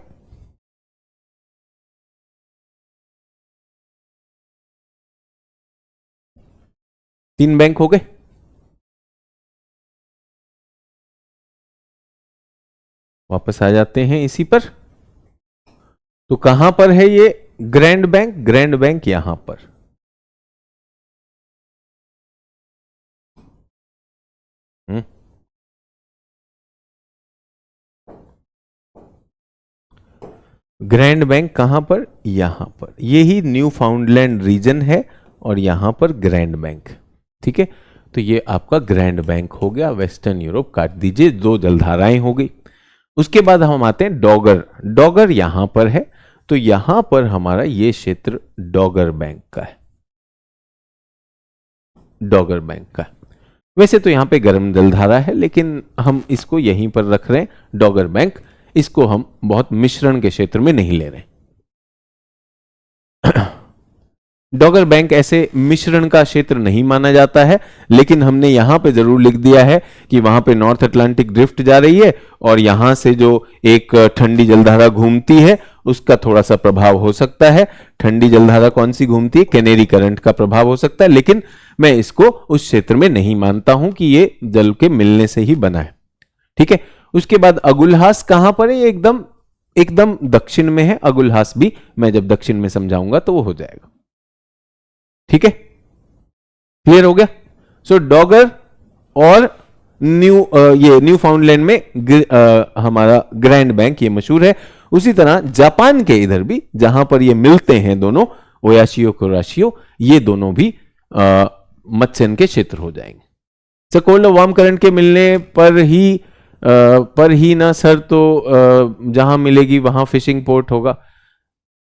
तीन बैंक हो गए। वापस आ जाते हैं इसी पर। तो कहां पर है ये ग्रैंड बैंक? ग्रैंड बैंक यहां पर। ग्रैंड बैंक कहां पर? यहां पर। यही न्यू फाउंडलैंड रीजन है और यहां पर ग्रैंड बैंक, ठीक है। तो ये आपका ग्रैंड बैंक हो गया। वेस्टर्न यूरोप काट दीजिए, दो जलधाराएं हो गई। उसके बाद हम आते हैं डॉगर। डॉगर यहां पर है, तो यहां पर हमारा ये क्षेत्र डॉगर बैंक का है। डॉगर बैंक का है। वैसे तो यहां पे गर्म जलधारा है, लेकिन हम इसको यहीं पर रख रहे हैं, डॉगर बैंक। इसको हम बहुत मिश्रण के क्षेत्र में नहीं ले रहे। डॉगर बैंक ऐसे मिश्रण का क्षेत्र नहीं माना जाता है, लेकिन हमने यहां पे जरूर लिख दिया है कि वहां पे नॉर्थ अटलांटिक ड्रिफ्ट जा रही है और यहां से जो एक ठंडी जलधारा घूमती है उसका थोड़ा सा प्रभाव हो सकता है। ठंडी जलधारा कौन सी घूमती है? कैनेरी करंट का प्रभाव हो सकता है, लेकिन मैं इसको उस क्षेत्र में नहीं मानता हूं कि ये जल के मिलने से ही बना है, ठीक है। उसके बाद अगुलहास कहां पर है? ये एकदम एकदम दक्षिण में है। अगुलहास भी मैं जब दक्षिण में समझाऊंगा तो वो हो जाएगा, ठीक है। क्लियर हो गया? सो डॉगर और ये न्यू फाउंडलैंड में हमारा ग्रैंड बैंक ये मशहूर है। उसी तरह जापान के इधर भी जहां पर ये मिलते हैं दोनों, ओयाशियो कुराशियो, ये दोनों भी मत्स्यन के क्षेत्र हो जाएंगे। सर कोल्ड और वार्म करंट के मिलने पर ही ना सर, तो जहां मिलेगी वहां फिशिंग पोर्ट होगा।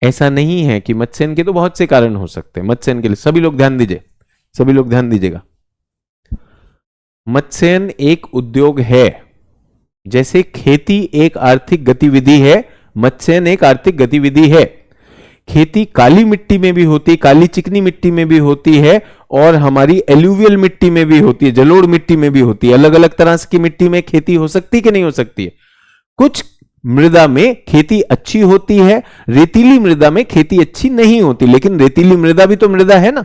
ऐसा नहीं है कि मत्स्यन के तो बहुत से कारण हो सकते हैं। मत्स्यन के लिए सभी लोग ध्यान दीजिए, सभी लोग ध्यान दीजिएगा। मत्स्यन एक उद्योग है, जैसे खेती एक आर्थिक गतिविधि है, मत्स्यन एक आर्थिक गतिविधि है। खेती काली मिट्टी में भी होती है, काली चिकनी मिट्टी में भी होती है, और हमारी एल्यूवियल मिट्टी में भी होती है, जलोढ़ मिट्टी में भी होती है। अलग अलग तरह की मिट्टी में खेती हो सकती है कि नहीं हो सकती है? कुछ मृदा में खेती अच्छी होती है, रेतीली मृदा में खेती अच्छी नहीं होती, लेकिन रेतीली मृदा भी तो मृदा है ना।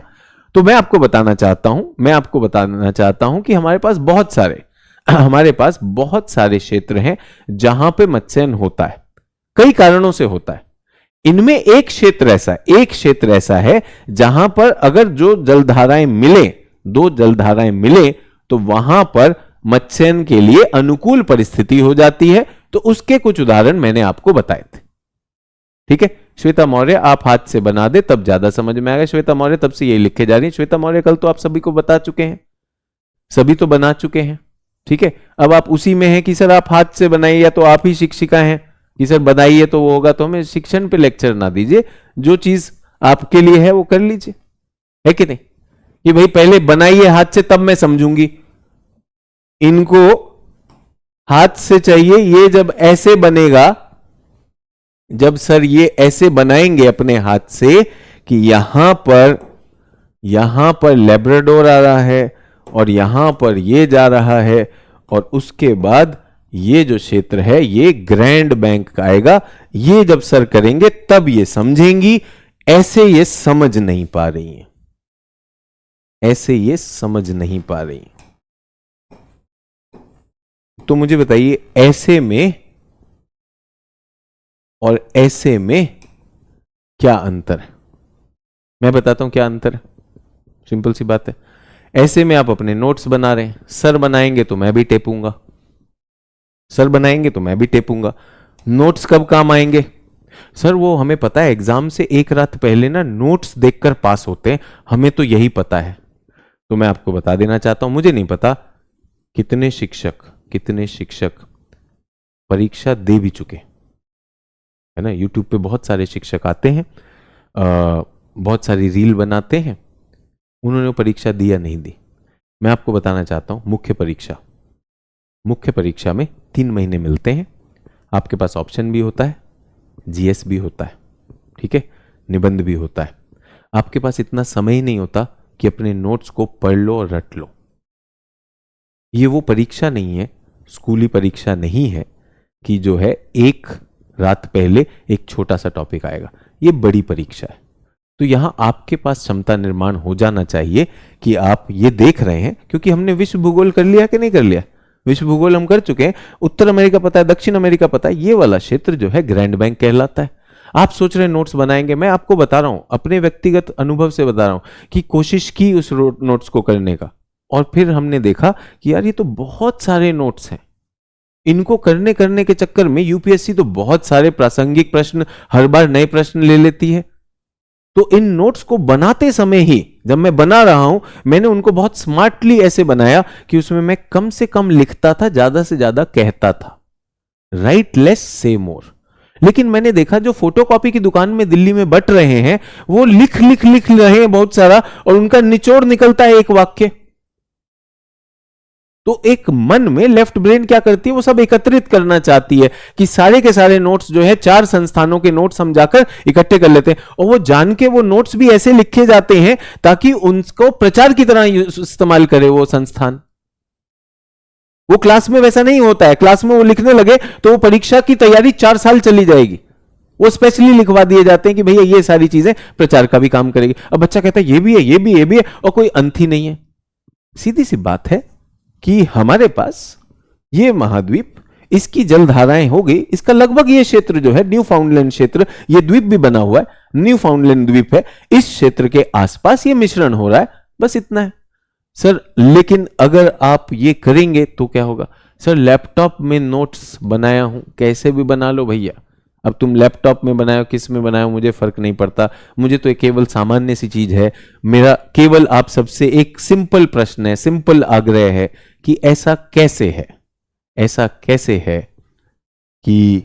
तो मैं आपको बताना चाहता हूं कि हमारे पास बहुत सारे क्षेत्र हैं जहां पे मत्स्यन होता है, कई कारणों से होता है। इनमें एक क्षेत्र ऐसा है जहां पर अगर दो जलधाराएं मिले तो वहां पर मत्स्यन के लिए अनुकूल परिस्थिति हो जाती है। तो उसके कुछ उदाहरण मैंने आपको बताए थे, ठीक है। श्वेता मौर्य आप हाथ से बना दे तब ज्यादा समझ में आएगा। श्वेता मौर्य तब से यही लिखे जा रही है। श्वेता मौर्य कल तो आप सभी को बता चुके हैं, सभी तो बना चुके हैं, ठीक है। अब आप उसी में हैं कि सर आप हाथ से बनाइए, या तो आप ही शिक्षिका हैं कि सर बनाइए तो वो होगा। तो हमें शिक्षण पे लेक्चर ना दीजिए, जो चीज आपके लिए है वो कर लीजिए, है कि नहीं? कि भाई पहले बनाइए हाथ से तब मैं समझूंगी। इनको हाथ से चाहिए, ये जब ऐसे बनेगा, जब सर ये ऐसे बनाएंगे अपने हाथ से कि यहां पर लेब्राडोर आ रहा है और यहां पर ये जा रहा है, और उसके बाद ये जो क्षेत्र है ये ग्रैंड बैंक का आएगा। ये जब सर करेंगे तब ये समझेंगी, ऐसे ये समझ नहीं पा रही हैं, ऐसे ये समझ नहीं पा रही हैं। तो मुझे बताइए ऐसे में और ऐसे में क्या अंतर है? मैं बताता हूं क्या अंतर है, सिंपल सी बात है। ऐसे में आप अपने नोट्स बना रहे हैं, सर बनाएंगे तो मैं भी टेपूंगा, सर बनाएंगे तो मैं भी टेपूंगा। नोट्स कब काम आएंगे? सर वो हमें पता है, एग्जाम से एक रात पहले ना नोट्स देखकर पास होते हैं, हमें तो यही पता है। तो मैं आपको बता देना चाहता हूं, मुझे नहीं पता कितने शिक्षक परीक्षा दे भी चुके, है ना। यूट्यूब पे बहुत सारे शिक्षक आते हैं, बहुत सारी रील बनाते हैं, उन्होंने परीक्षा दी या नहीं दी। मैं आपको बताना चाहता हूं, मुख्य परीक्षा में 3 महीने मिलते हैं, आपके पास ऑप्शन भी होता है, जीएस भी होता है, ठीक है, निबंध भी होता है। आपके पास इतना समय ही नहीं होता कि अपने नोट्स को पढ़ लो और रट लो। ये वो परीक्षा नहीं है, स्कूली परीक्षा नहीं है कि जो है एक रात पहले एक छोटा सा टॉपिक आएगा। ये बड़ी परीक्षा है। तो यहां आपके पास क्षमता निर्माण हो जाना चाहिए कि आप ये देख रहे हैं, क्योंकि हमने विश्व भूगोल कर लिया कि नहीं कर लिया? विश्व भूगोल हम कर चुके हैं। उत्तर अमेरिका पता है, दक्षिण अमेरिका पता है। ये वाला क्षेत्र जो है ग्रैंड बैंक कहलाता है। आप सोच रहे हैं नोट्स बनाएंगे, मैं आपको बता रहा हूं, अपने व्यक्तिगत अनुभव से बता रहा हूं कि कोशिश की उस नोट्स को करने का, और फिर हमने देखा कि यार ये तो बहुत सारे नोट्स हैं। इनको करने करने के चक्कर में यूपीएससी तो बहुत सारे प्रासंगिक प्रश्न, हर बार नए प्रश्न ले लेती है। तो इन नोट्स को बनाते समय ही, जब मैं बना रहा हूं, मैंने उनको बहुत स्मार्टली ऐसे बनाया कि उसमें मैं कम से कम लिखता था, ज्यादा से ज्यादा कहता था। राइट लेस से मोर। लेकिन मैंने देखा जो फोटोकॉपी की दुकान में दिल्ली में बट रहे हैं, वो लिख लिख लिख रहे हैं बहुत सारा, और उनका निचोड़ निकलता है एक वाक्य। तो एक मन में लेफ्ट ब्रेन क्या करती है, वो सब एकत्रित करना चाहती है कि सारे के सारे नोट्स जो है 4 संस्थानों के नोट्स हम जाकर इकट्ठे कर लेते हैं, और वो जान के वो नोट्स भी ऐसे लिखे जाते हैं ताकि उनको प्रचार की तरह इस्तेमाल करे वो संस्थान। वो क्लास में वैसा नहीं होता है। क्लास में वो लिखने लगे तो वो परीक्षा की तैयारी 4 साल चली जाएगी। वो स्पेशली लिखवा दिए जाते हैं कि भैया ये सारी चीजें प्रचार का भी काम करेगी। अब बच्चा कहता है ये भी है, ये भी, ये भी है, और कोई अंत ही नहीं है। सीधी सी बात है कि हमारे पास ये महाद्वीप, इसकी जलधाराएं हो गई, इसका लगभग ये क्षेत्र जो है न्यू फाउंडलैंड क्षेत्र, ये द्वीप भी बना हुआ है, न्यू फाउंडलैंड द्वीप है, इस क्षेत्र के आसपास ये मिश्रण हो रहा है, बस इतना है सर। लेकिन अगर आप ये करेंगे तो क्या होगा? सर लैपटॉप में नोट्स बनाया हूं, कैसे भी बना लो भैया। अब तुम लैपटॉप में बनाओ, किस में बनाओ, मुझे फर्क नहीं पड़ता। मुझे तो एक केवल सामान्य सी चीज है। मेरा केवल आप सबसे एक सिंपल प्रश्न है, सिंपल आग्रह है कि ऐसा कैसे है, ऐसा कैसे है कि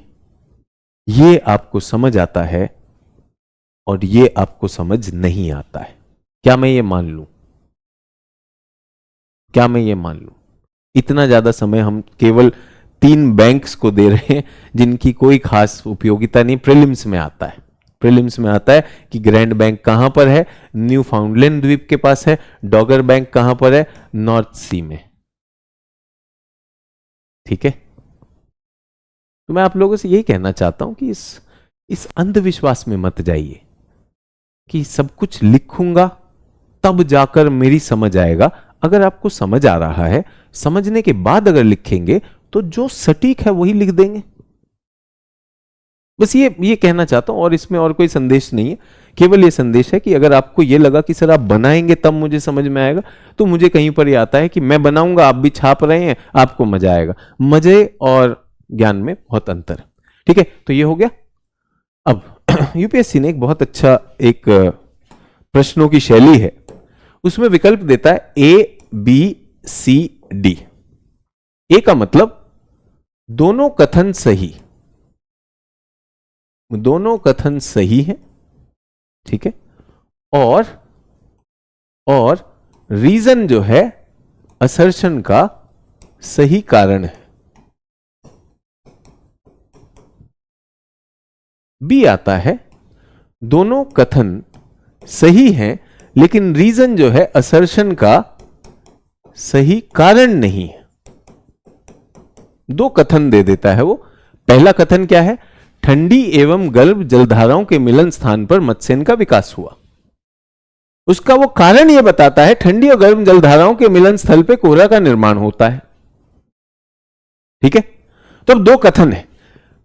ये आपको समझ आता है और ये आपको समझ नहीं आता है? क्या मैं ये मान लूं? क्या मैं ये मान लूं? इतना ज्यादा समय हम केवल 3 बैंक्स को दे रहे हैं जिनकी कोई खास उपयोगिता नहीं। प्रीलिम्स में आता है, प्रीलिम्स में आता है कि ग्रैंड बैंक कहां पर है? न्यू फाउंडलैंड द्वीप के पास है। डॉगर बैंक कहां पर है? नॉर्थ सी में। ठीक है, तो मैं आप लोगों से यही कहना चाहता हूं कि इस अंधविश्वास में मत जाइए कि सब कुछ लिखूंगा तब जाकर मेरी समझ आएगा। अगर आपको समझ आ रहा है, समझने के बाद अगर लिखेंगे तो जो सटीक है वही लिख देंगे। बस ये कहना चाहता हूं, और इसमें और कोई संदेश नहीं है। केवल ये संदेश है कि अगर आपको ये लगा कि सर आप बनाएंगे तब मुझे समझ में आएगा, तो मुझे कहीं पर ये आता है कि मैं बनाऊंगा, आप भी छाप रहे हैं, आपको मजा आएगा। मजे और ज्ञान में बहुत अंतर है। ठीक है, तो ये हो गया। अब यूपीएससी ने एक बहुत अच्छा एक प्रश्नों की शैली है, उसमें विकल्प देता है ए बी सी डी। ए का मतलब दोनों कथन सही, दोनों कथन सही है, ठीक है, और रीजन जो है असर्शन का सही कारण है। बी आता है दोनों कथन सही हैं लेकिन रीजन जो है असर्शन का सही कारण नहीं है। 2 कथन दे देता है वो। पहला कथन क्या है? ठंडी एवं गर्म जलधाराओं के मिलन स्थान पर मत्स्यन का विकास हुआ। उसका वो कारण यह बताता है ठंडी और गर्म जलधाराओं के मिलन स्थल पे कोहरा का निर्माण होता है। ठीक है, तो अब 2 कथन है।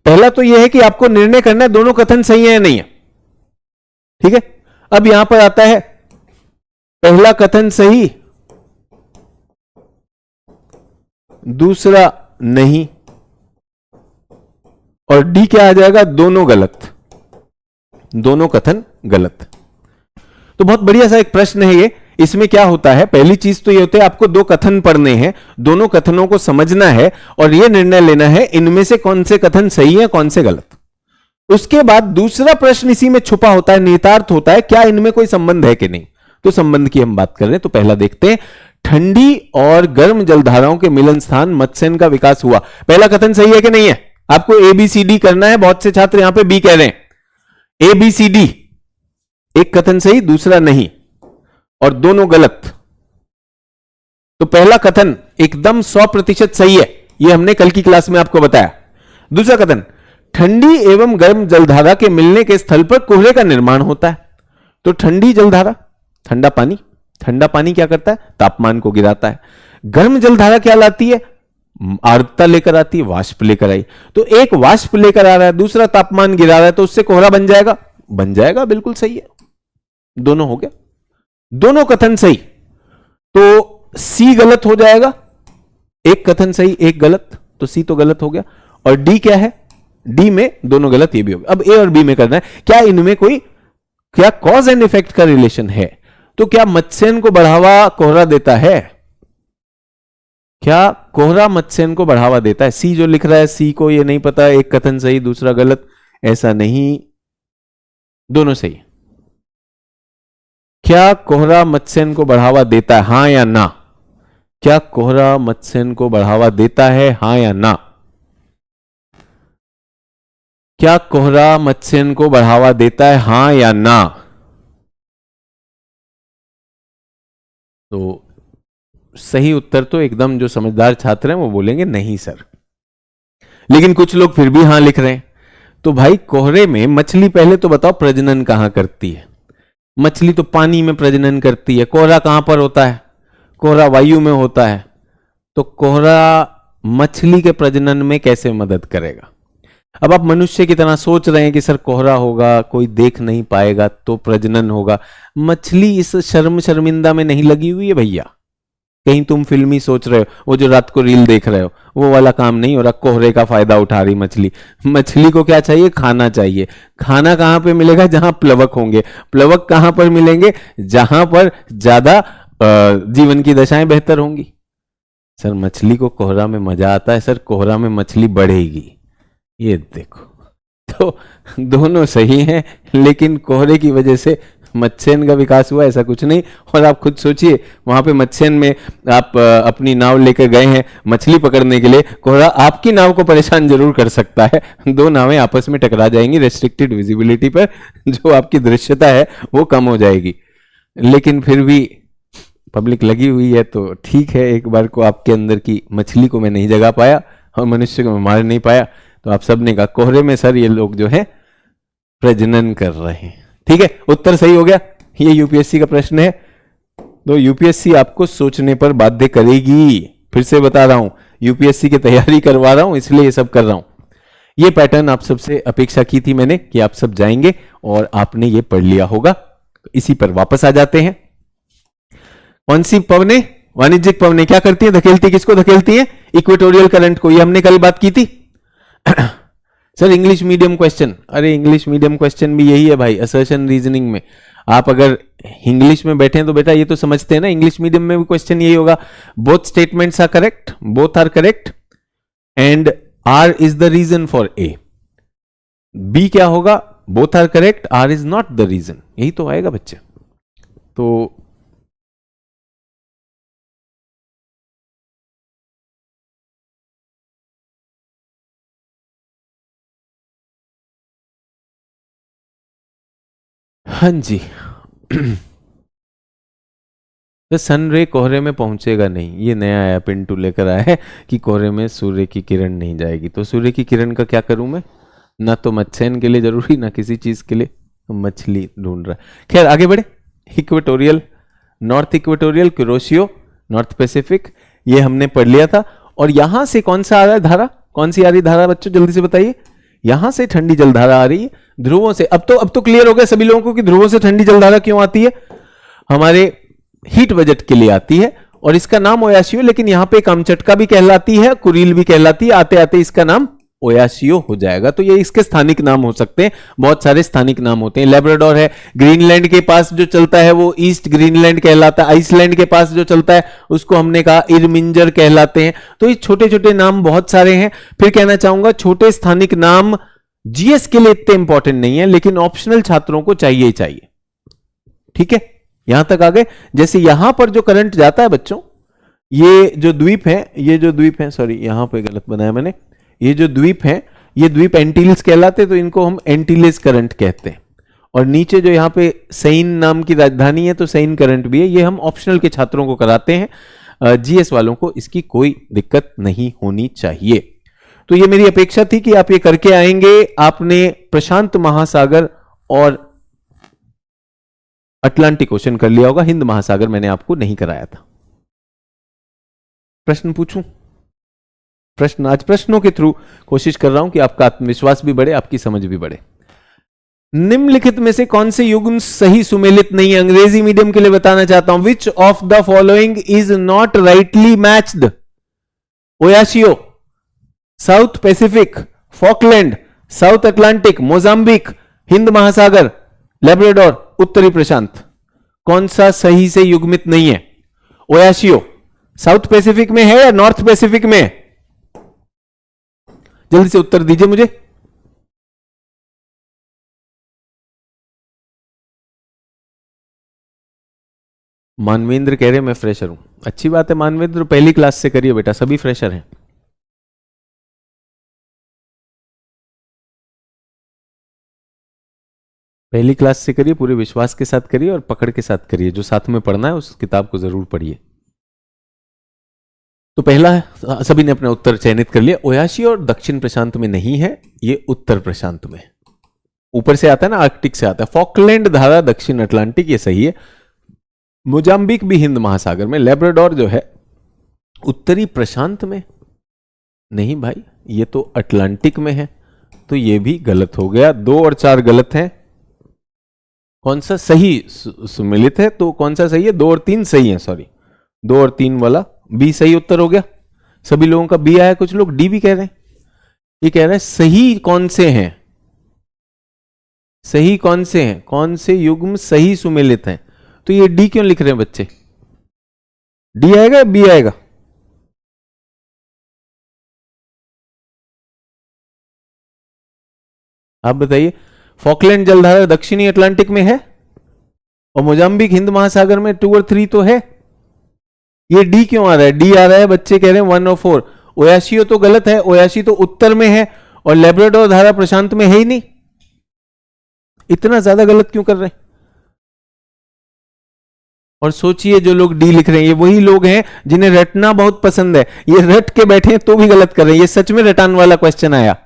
पहला तो यह है कि आपको निर्णय करना है दोनों कथन सही है या नहीं है। ठीक है, अब यहां पर आता है पहला कथन सही, दूसरा नहीं, और डी क्या आ जाएगा? दोनों गलत, दोनों कथन गलत। तो बहुत बढ़िया सा एक प्रश्न है ये। इसमें क्या होता है? पहली चीज तो ये होती है आपको 2 कथन पढ़ने हैं, दोनों कथनों को समझना है और यह निर्णय लेना है इनमें से कौन से कथन सही है, कौन से गलत। उसके बाद दूसरा प्रश्न इसी में छुपा होता है, निहितार्थ होता है, क्या इनमें कोई संबंध है कि नहीं। तो संबंध की हम बात कर रहे हैं। तो पहला देखते हैं, ठंडी और गर्म जलधाराओं के मिलन स्थान मत्स्यन का विकास हुआ। पहला कथन सही है कि नहीं है? आपको ABCD करना है, बहुत से छात्र यहां पे बी कह रहे हैं। ABCD, एक कथन सही दूसरा नहीं और दोनों गलत। तो पहला कथन एकदम 100% सही है, यह हमने कल की क्लास में आपको बताया। दूसरा कथन, ठंडी एवं गर्म जलधारा के मिलने के स्थल पर कोहरे का निर्माण होता है। तो ठंडी जलधारा, ठंडा पानी, ठंडा पानी क्या करता है? तापमान को गिराता है। गर्म जलधारा क्या लाती है? आर्द्रता लेकर आती है, वाष्प लेकर आई। तो एक वाष्प लेकर आ रहा है, दूसरा तापमान गिरा रहा है, तो उससे कोहरा बन जाएगा, बन जाएगा, बिल्कुल सही है। दोनों हो गया, दोनों कथन सही। तो सी गलत हो जाएगा, एक कथन सही एक गलत, तो सी तो गलत हो गया। और डी क्या है? डी में दोनों गलत, ये भी हो गया। अब ए और बी में करना है, क्या इनमें कोई क्या कॉज एंड इफेक्ट का रिलेशन है? तो क्या मत्स्यन को बढ़ावा कोहरा देता है? क्या कोहरा मत्स्यन को बढ़ावा देता है? सी जो लिख रहा है, सी को ये नहीं पता, एक कथन सही दूसरा गलत, ऐसा नहीं, दोनों सही। क्या कोहरा मत्स्यन को बढ़ावा देता है, हां या ना? क्या कोहरा मत्स्यन को बढ़ावा देता है, हां या ना? क्या कोहरा मत्स्यन को बढ़ावा देता है, हां या ना? तो सही उत्तर तो एकदम जो समझदार छात्र हैं वो बोलेंगे नहीं सर, लेकिन कुछ लोग फिर भी हां लिख रहे हैं। तो भाई कोहरे में मछली, पहले तो बताओ प्रजनन कहां करती है? मछली तो पानी में प्रजनन करती है। कोहरा कहां पर होता है? कोहरा वायु में होता है। तो कोहरा मछली के प्रजनन में कैसे मदद करेगा? अब आप मनुष्य की तरह सोच रहे हैं कि सर कोहरा होगा, कोई देख नहीं पाएगा तो प्रजनन होगा। मछली इस शर्मिंदा में नहीं लगी हुई है भैया। कहीं तुम फिल्मी सोच रहे हो, वो जो रात को रील देख रहे हो, वो वाला काम नहीं हो रहा। कोहरे का फायदा उठा रही मछली। मछली को क्या चाहिए? खाना चाहिए। खाना कहां पे मिलेगा? जहां प्लवक होंगे। प्लवक कहां पर मिलेंगे? जहां पर ज्यादा जीवन की दशाएं बेहतर होंगी। सर मछली को कोहरा में मजा आता है, सर कोहरा में मछली बढ़ेगी। ये देखो, तो दोनों सही हैं, लेकिन कोहरे की वजह से मत्स्यन का विकास हुआ ऐसा कुछ नहीं। और आप खुद सोचिए, वहां पे मत्स्यन में आप अपनी नाव लेकर गए हैं मछली पकड़ने के लिए, कोहरा आपकी नाव को परेशान जरूर कर सकता है। दो नावें आपस में टकरा जाएंगी रेस्ट्रिक्टेड विजिबिलिटी पर, जो आपकी दृश्यता है वो कम हो जाएगी। लेकिन फिर भी पब्लिक लगी हुई है तो ठीक है। एक बार को आपके अंदर की मछली को मैं नहीं जगा पाया और मनुष्य को मैं मार नहीं पाया, तो आप सबने कहा कोहरे में सर ये लोग जो है प्रजनन कर रहे हैं। ठीक है, उत्तर सही हो गया। ये यूपीएससी का प्रश्न है, तो यूपीएससी आपको सोचने पर बाध्य करेगी। फिर से बता रहा हूं, यूपीएससी की तैयारी करवा रहा हूं इसलिए ये सब कर रहा हूं। ये पैटर्न आप सबसे अपेक्षा की थी मैंने कि आप सब जाएंगे और आपने ये पढ़ लिया होगा। इसी पर वापस आ जाते हैं। कौन सी पवनें? वाणिज्यिक पवनें क्या करती है? धकेलती, किसको धकेलती है? इक्वेटोरियल करंट को। ये हमने कल बात की थी। सर इंग्लिश मीडियम क्वेश्चन, अरे इंग्लिश मीडियम क्वेश्चन भी यही है भाई, असर्शन रीजनिंग में। आप अगर इंग्लिश में बैठे हैं तो बेटा ये तो समझते हैं ना, इंग्लिश मीडियम में भी क्वेश्चन यही होगा। Both statements are correct, both are correct and R is the reason for A. B क्या होगा? Both are correct, R is not the reason. यही तो आएगा बच्चे। तो हाँ जी, तो सन रे कोहरे में पहुंचेगा नहीं, ये नया आया, पिंटू लेकर आया है कि कोहरे में सूर्य की किरण नहीं जाएगी। तो सूर्य की किरण का क्या करूं मैं? ना तो मत्स्यन के लिए जरूरी, ना किसी चीज के लिए। मछली ढूंढ रहा है। खैर आगे बढ़े। Equatorial, north equatorial, crochet, north Pacific, ये हमने पढ़ लिया था। और यहां से कौन सा आ रहा है धारा? कौन सी आ रही धारा बच्चों, जल्दी से बताइए। यहां से ठंडी जलधारा आ रही है ध्रुवों से। अब तो क्लियर हो गया सभी लोगों को कि ध्रुवों से ठंडी जलधारा क्यों आती है। हमारे हीट बजट के लिए आती है और इसका नाम ओयासियो, लेकिन यहां पे कामचटका भी कहलाती है, कुरील भी कहलाती है। आते आते इसका नाम ओयासियो हो जाएगा। तो ये इसके स्थानिक नाम हो सकते हैं, बहुत सारे स्थानिक नाम होते हैं। लेब्राडोर है, ग्रीनलैंड के पास जो चलता है वो ईस्ट ग्रीनलैंड कहलाता है। आइसलैंड के पास जो चलता है उसको हमने कहा इरमिंजर कहलाते हैं। तो ये छोटे छोटे नाम बहुत सारे हैं। फिर कहना चाहूंगा छोटे स्थानिक नाम जीएस के लिए इतने इंपॉर्टेंट नहीं है, लेकिन ऑप्शनल छात्रों को चाहिए ही चाहिए। ठीक है, यहां तक आ गए। जैसे यहां पर जो करंट जाता है बच्चों, ये जो द्वीप है, सॉरी यहां पे गलत बनाया मैंने, ये जो द्वीप है ये द्वीप एंटील्स कहलाते, तो इनको हम एंटीलेस करंट कहते हैं। और नीचे जो यहाँ पे सैन नाम की राजधानी है, तो सैन करंट भी है। ये हम ऑप्शनल के छात्रों को कराते हैं, जीएस वालों को इसकी कोई दिक्कत नहीं होनी चाहिए। तो ये मेरी अपेक्षा थी कि आप ये करके आएंगे। आपने प्रशांत महासागर और अटलांटिक ओशन कर लिया होगा, हिंद महासागर मैंने आपको नहीं कराया था। प्रश्न पूछूं? प्रश्न, आज प्रश्नों के थ्रू कोशिश कर रहा हूं कि आपका आत्मविश्वास भी बढ़े, आपकी समझ भी बढ़े। निम्नलिखित में से कौन से युग्म सही सुमेलित नहीं है? अंग्रेजी मीडियम के लिए बताना चाहता हूं। विच of the following is not rightly matched? Oyashio, south Pacific, Falkland, south Atlantic, Mozambique, Hind महासागर, लेब्राडोर, उत्तरी प्रशांत। कौन सा सही से युग्मित नहीं है? ओयाशियो साउथ पैसिफिक में है या नॉर्थ पैसिफिक में? जल्दी से उत्तर दीजिए मुझे। मानवेंद्र कह रहे मैं फ्रेशर हूं। अच्छी बात है मानवेंद्र, पहली क्लास से करिए बेटा, सभी फ्रेशर हैं। पहली क्लास से करिए, पूरे विश्वास के साथ करिए और पकड़ के साथ करिए। जो साथ में पढ़ना है उस किताब को जरूर पढ़िए। तो पहला है, सभी ने अपना उत्तर चयनित कर लिया। ओयाशी और दक्षिण प्रशांत में नहीं है, ये उत्तर प्रशांत में, ऊपर से आता है ना, आर्कटिक से आता है। फॉकलैंड धारा दक्षिण अटलांटिक, ये सही है। मोजाम्बिक भी हिंद महासागर में। लेब्राडोर जो है उत्तरी प्रशांत में, नहीं भाई, ये तो अटलांटिक में है, तो ये भी गलत हो गया। 2 और 4 गलत हैं। कौन सा सही सुमेलित है? तो कौन सा सही है? 2 और 3 सही है, सॉरी 2 और 3 वाला बी सही उत्तर हो गया। सभी लोगों का बी आया, कुछ लोग डी भी कह रहे हैं। ये कह रहे हैं सही कौन से हैं, सही कौन से हैं, कौन से युग्म सही सुमेलित हैं। तो ये डी क्यों लिख रहे हैं बच्चे? डी आएगा या बी आएगा? आप बताइए। फॉकलैंड जलधारा दक्षिणी अटलांटिक में है और मोजाम्बिक हिंद महासागर में 2 और 3 तो है। ये डी क्यों आ रहा है? डी आ रहा है, बच्चे कह रहे हैं 1 और 4। ओयाशियो तो गलत है, ओयाशी तो उत्तर में है और लेब्राडोर धारा प्रशांत में है ही नहीं। इतना ज्यादा गलत क्यों कर रहे हैं? और सोचिए जो लोग डी लिख रहे हैं ये वही लोग हैं जिन्हें रटना बहुत पसंद है। ये रट के बैठे हैं तो भी गलत कर रहे हैं। ये सच में रटान वाला क्वेश्चन आया।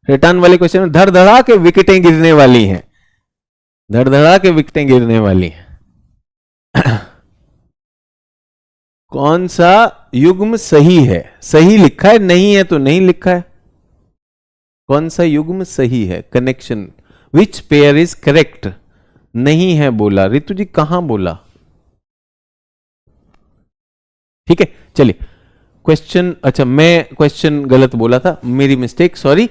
रटान वाले क्वेश्चन में धड़धड़ा के विकेटें गिरने वाली हैं, धड़धड़ा के विकेटें गिरने वाली हैं। कौन सा युग्म सही है? सही लिखा है, नहीं है तो नहीं लिखा है। कौन सा युग्म सही है? Connection, which pair is correct? नहीं है बोला। रितु जी कहां बोला? ठीक है चलिए क्वेश्चन, अच्छा मैं क्वेश्चन गलत बोला था, मेरी mistake, sorry.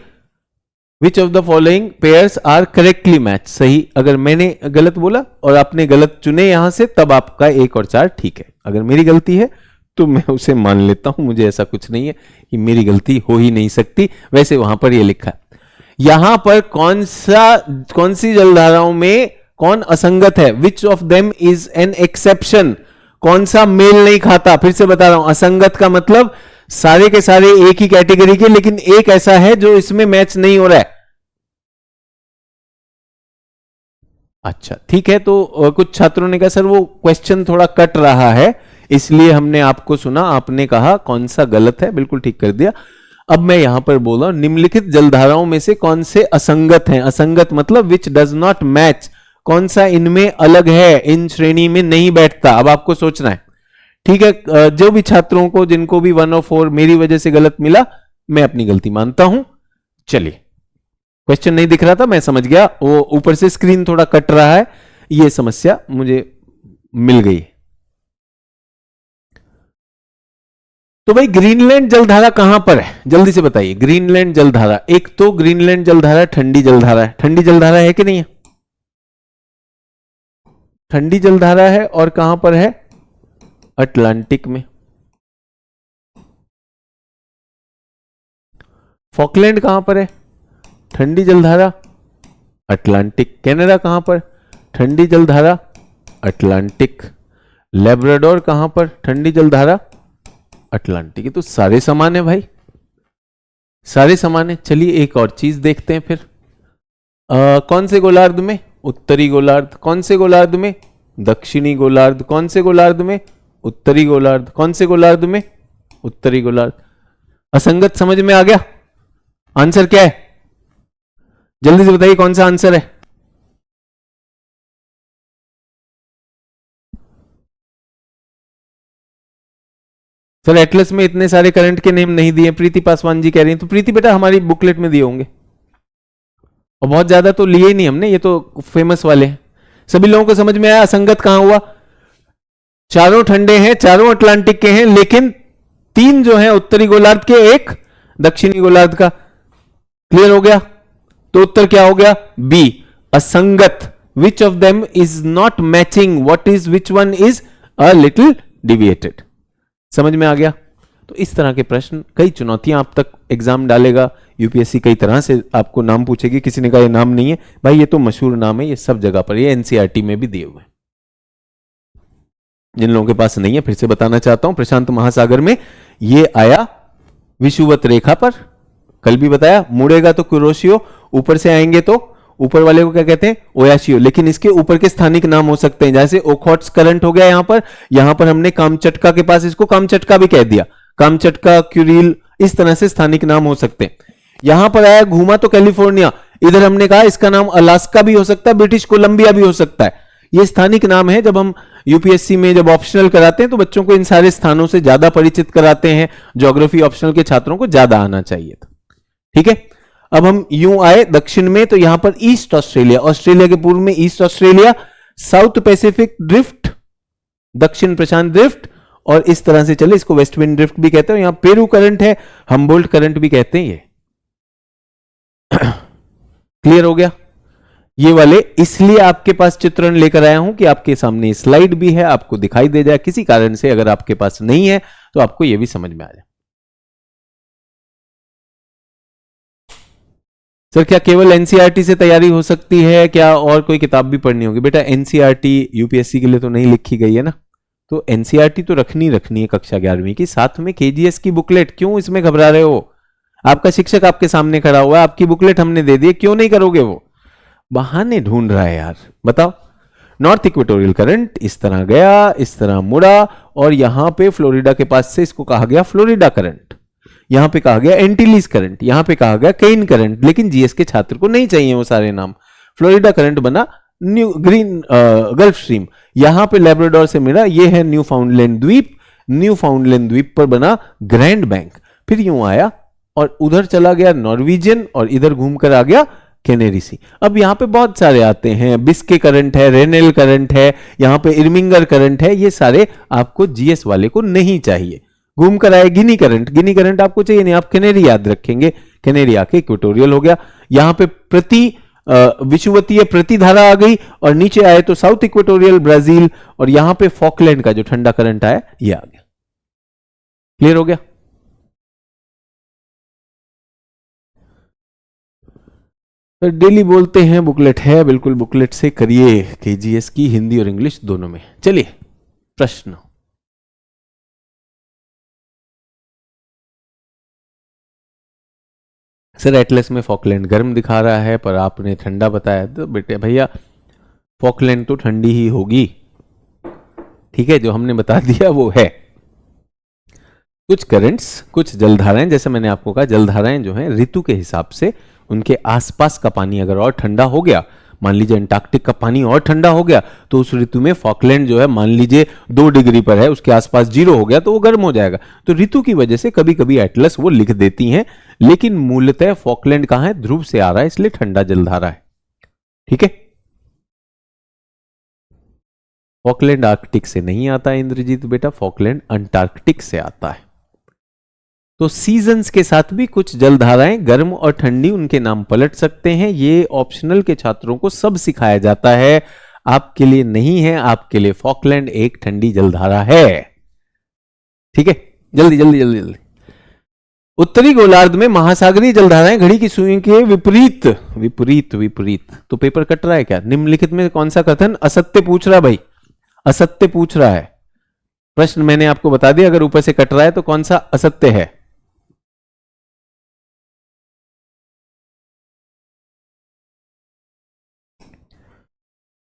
Which of the following pairs are correctly match? सही। अगर मैंने गलत बोला और आपने गलत चुने यहां से, तब आपका 1 और 4 ठीक है। अगर मेरी गलती है तो मैं उसे मान लेता हूं, मुझे ऐसा कुछ नहीं है कि मेरी गलती हो ही नहीं सकती। वैसे वहां पर यह लिखा है। यहां पर कौन सी जलधाराओं में कौन असंगत है? Which of them is an exception? कौन सा मेल नहीं खाता? फिर से बता रहा हूं, असंगत का मतलब सारे के सारे एक ही कैटेगरी के, लेकिन एक ऐसा है जो इसमें मैच नहीं हो रहा है। अच्छा ठीक है। तो कुछ छात्रों ने कहा सर वो क्वेश्चन थोड़ा कट रहा है, इसलिए हमने आपको सुना, आपने कहा कौन सा गलत है, बिल्कुल ठीक कर दिया। अब मैं यहां पर बोल रहा हूं निम्नलिखित जलधाराओं में से कौन से असंगत हैं? असंगत मतलब विच डज नॉट मैच, कौन सा इनमें अलग है, इन श्रेणी में नहीं बैठता। अब आपको सोचना है, ठीक है। जो भी छात्रों को जिनको भी 1 और 4 मेरी वजह से गलत मिला, मैं अपनी गलती मानता हूं। चलिए, क्वेश्चन नहीं दिख रहा था, मैं समझ गया, वो ऊपर से स्क्रीन थोड़ा कट रहा है, ये समस्या मुझे मिल गई। तो भाई ग्रीनलैंड जलधारा कहां पर है? जल्दी से बताइए। ग्रीनलैंड जलधारा, एक तो ग्रीनलैंड जलधारा ठंडी जलधारा है। ठंडी जलधारा है कि नहीं है? ठंडी जलधारा है और कहां पर है? अटलांटिक में। फॉकलैंड कहां पर है? ठंडी जलधारा अटलांटिक। कनाडा कहां पर? ठंडी जलधारा अटलांटिक। लेब्राडोर कहां पर? ठंडी जलधारा अटलांटिक। ये तो सारे समान है भाई। सारे समान है। चलिए एक और चीज देखते हैं फिर। कौन से गोलार्ध में? उत्तरी गोलार्ध। कौन से गोलार्ध में? दक्षिणी गोलार्ध। कौन से गोलार्ध में? उत्तरी गोलार्ध। कौन से गोलार्ध में? उत्तरी गोलार्ध। असंगत समझ में आ गया? आंसर क्या है? जल्दी से बताइए कौन सा आंसर है? सर एटलस में इतने सारे करंट के नेम नहीं दिए, प्रीति पासवान जी कह रही हैं। तो प्रीति बेटा हमारी बुकलेट में दिए होंगे, और बहुत ज्यादा तो लिए ही नहीं हमने, ये तो फेमस वाले हैं। सभी लोगों को समझ में आया असंगत कहां हुआ? चारों ठंडे हैं, चारों अटलांटिक के हैं, लेकिन 3 जो हैं उत्तरी गोलार्ध के, एक दक्षिणी गोलार्ध का। क्लियर हो गया? तो उत्तर क्या हो गया? बी, असंगत। Which of them is not matching what is, which one is a little deviated. समझ में आ गया? तो इस तरह के प्रश्न, कई चुनौतियां आप तक एग्जाम डालेगा यूपीएससी, कई तरह से आपको नाम पूछेगी। किसी ने कहा ये नाम नहीं है, भाई ये तो मशहूर नाम है, ये सब जगह पर, ये एनसीईआरटी में भी दिए हुए हैं। जिन लोगों के पास नहीं है फिर से बताना चाहता हूं, प्रशांत महासागर में ये आया विषुवत रेखा पर, कल भी बताया। मुड़ेगा तो कुरोशियो, ऊपर से आएंगे तो ऊपर वाले को क्या कहते हैं? ओयाशियो। लेकिन इसके ऊपर के स्थानिक नाम हो सकते हैं, जैसे ओखोट्स करंट हो गया यहां पर हमने कामचटका के पास इसको कामचटका भी कह दिया, कामचटका, क्यूरिल, इस तरह से स्थानिक नाम हो सकते हैं। यहां पर आया घूमा तो कैलिफोर्निया, इधर हमने कहा इसका नाम अलास्का भी हो सकता है, ब्रिटिश कोलंबिया भी हो सकता है। ये स्थानिक नाम है। जब हम यूपीएससी में जब ऑप्शनल कराते हैं तो बच्चों को इन सारे स्थानों से ज्यादा परिचित कराते हैं। ज्योग्राफी ऑप्शनल के छात्रों को ज्यादा आना चाहिए था। ठीक है, अब हम यूं आए दक्षिण में, तो यहां पर ईस्ट ऑस्ट्रेलिया, ऑस्ट्रेलिया के पूर्व में east Australia, south Pacific drift, दक्षिण प्रशांत ड्रिफ्ट, और इस तरह से चले, इसको वेस्ट विंड ड्रिफ्ट भी कहते हैं। यहां पेरू करंट है, हम्बोल्ट करंट भी कहते हैं ये। क्लियर हो गया? ये वाले इसलिए आपके पास चित्रण लेकर आया हूं कि आपके सामने स्लाइड भी है, आपको दिखाई दे जाए। किसी कारण से अगर आपके पास नहीं है तो आपको यह भी समझ में आ जाए। सर क्या केवल एनसीईआरटी से तैयारी हो सकती है, क्या और कोई किताब भी पढ़नी होगी? बेटा एनसीईआरटी यूपीएससी के लिए तो नहीं लिखी गई है ना, तो एनसीईआरटी तो रखनी है कक्षा 11वीं की। साथ में केजीएस की बुकलेट, क्यों इसमें घबरा रहे हो? आपका शिक्षक आपके सामने खड़ा हुआ है, आपकी बुकलेट हमने दे दी, क्यों नहीं करोगे? वो बहाने ढूंढ रहा है यार, बताओ। नॉर्थ इक्वेटोरियल करंट इस तरह गया, इस तरह मुड़ा, और यहां पे फ्लोरिडा के पास से इसको कहा गया फ्लोरिडा करंट, यहां पे कहा गया एंटीलीज करंट, यहां पे कहा गया केन करंट। लेकिन जीएस के छात्र को नहीं चाहिए वो सारे नाम। फ्लोरिडा करंट बना न्यू ग्रीन गल्फ स्ट्रीम, यहां पे लेब्राडोर से मिला, ये है न्यू फाउंडलैंड द्वीप, न्यू फाउंडलैंड द्वीप पर बना ग्रैंड बैंक। फिर यूं आया और उधर चला गया नॉर्वीजियन, और इधर घूमकर आ गया कैनेरी सी। अब यहां पे बहुत सारे आते हैं, बिस्के करंट है, रेनेल करंट है, यहां पे इर्मिंगर करंट है, ये सारे आपको जीएस वाले को नहीं चाहिए। घूम कर आए गिनी करंट, गिनी करंट आपको चाहिए नहीं, आप कैनेरी याद रखेंगे, कैनेरी आके इक्वेटोरियल हो गया। यहां पे प्रति विषुवतीय प्रतिधारा आ गई, और नीचे आए तो साउथ इक्वेटोरियल ब्राजील, और यहां पे फॉकलैंड का जो ठंडा करंट आया ये आ गया। क्लियर हो गया? तो डेली बोलते हैं बुकलेट है, बिल्कुल बुकलेट से करिए केजीएस की, हिंदी और इंग्लिश दोनों में। चलिए प्रश्न। सर एटलस में फॉकलैंड गर्म दिखा रहा है पर आपने ठंडा बताया, तो बेटे भैया फॉकलैंड तो ठंडी ही होगी। ठीक है, जो हमने बता दिया वो है। कुछ करंट्स, कुछ जलधाराएं, जैसे मैंने आपको कहा जलधाराएं जो हैं ऋतु के हिसाब से उनके आसपास का पानी अगर और ठंडा हो गया, मान लीजिए अंटार्कटिक का पानी और ठंडा हो गया, तो उस ऋतु में फॉकलैंड जो है मान लीजिए 2 डिग्री पर है, उसके आसपास 0 हो गया तो वो गर्म हो जाएगा। तो ऋतु की वजह से कभी कभी एटलस वो लिख देती हैं, लेकिन मूलतः फॉकलैंड कहां है? ध्रुव से आ रहा है, इसलिए ठंडा जलधारा है। ठीक है, फॉकलैंड आर्कटिक से नहीं आता है इंद्रजीत बेटा, फॉकलैंड अंटार्कटिक से आता है। तो सीजन्स के साथ भी कुछ जलधाराएं गर्म और ठंडी उनके नाम पलट सकते हैं। ये ऑप्शनल के छात्रों को सब सिखाया जाता है, आपके लिए नहीं है। आपके लिए फॉकलैंड एक ठंडी जलधारा है। ठीक है, जल्दी जल्दी जल्दी जल्दी। उत्तरी गोलार्ध में महासागरीय जलधाराएं घड़ी की सुई के विपरीत विपरीत विपरीत। तो पेपर कट रहा है क्या? निम्नलिखित में कौन सा कथन असत्य पूछ रहा है? भाई असत्य पूछ रहा है। प्रश्न मैंने आपको बता दिया, अगर ऊपर से कट रहा है तो कौन सा असत्य है?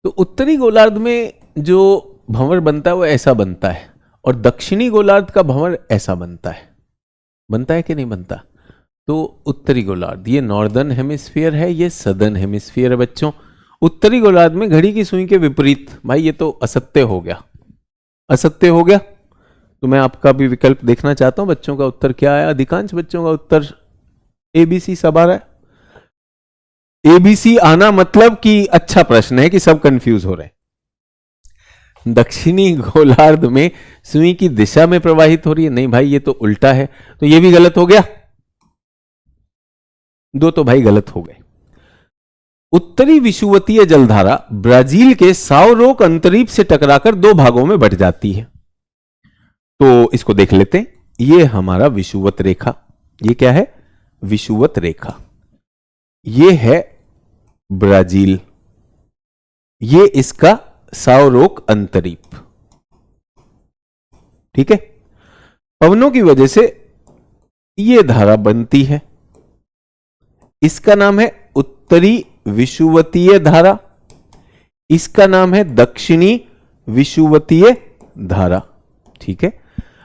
तो उत्तरी गोलार्ध में जो भंवर बनता है वो ऐसा बनता है, और दक्षिणी गोलार्ध का भंवर ऐसा बनता है कि नहीं बनता? तो उत्तरी गोलार्ध ये नॉर्दर्न हेमिस्फीयर है, ये सदर्न हेमिस्फीयर है बच्चों। उत्तरी गोलार्ध में घड़ी की सुई के विपरीत, भाई ये तो असत्य हो गया, असत्य हो गया। तो मैं आपका भी विकल्प देखना चाहता हूं, बच्चों का उत्तर क्या आया। अधिकांश बच्चों का उत्तर एबीसी सब आ रहा है। एबीसी आना मतलब कि अच्छा प्रश्न है कि सब कंफ्यूज हो रहे हैं। दक्षिणी गोलार्ध में सुई की दिशा में प्रवाहित हो रही है, नहीं भाई ये तो उल्टा है, तो ये भी गलत हो गया। दो तो भाई गलत हो गए। उत्तरी विषुवतीय जलधारा ब्राजील के साओ रोक अंतरीप से टकराकर दो भागों में बंट जाती है। तो इसको देख लेते हैं। ये हमारा विषुवत रेखा, ये क्या है? विषुवत रेखा। ये है ब्राजील, ये इसका साओ रोक अंतरीप, ठीक है। पवनों की वजह से ये धारा बनती है, इसका नाम है उत्तरी विषुवतीय धारा, इसका नाम है दक्षिणी विषुवतीय धारा, ठीक है।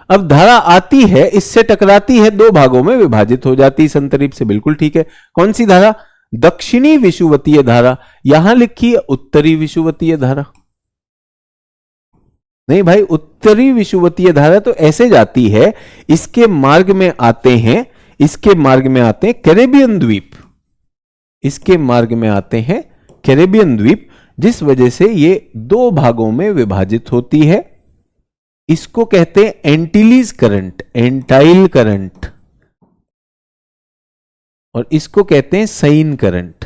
अब धारा आती है, इससे टकराती है, दो भागों में विभाजित हो जाती है संतरीप से, बिल्कुल ठीक है। कौन सी धारा? दक्षिणी विषुवतीय धारा। यहां लिखी है उत्तरी विषुवतीय धारा, नहीं भाई उत्तरी विषुवतीय धारा तो ऐसे जाती है, इसके मार्ग में आते हैं, इसके मार्ग में आते हैं कैरेबियन द्वीप, इसके मार्ग में आते हैं कैरेबियन द्वीप, जिस वजह से ये दो भागों में विभाजित होती है। इसको कहते हैं एंटिलीज करंट, एंटाइल करंट, और इसको कहते हैं साइन करंट।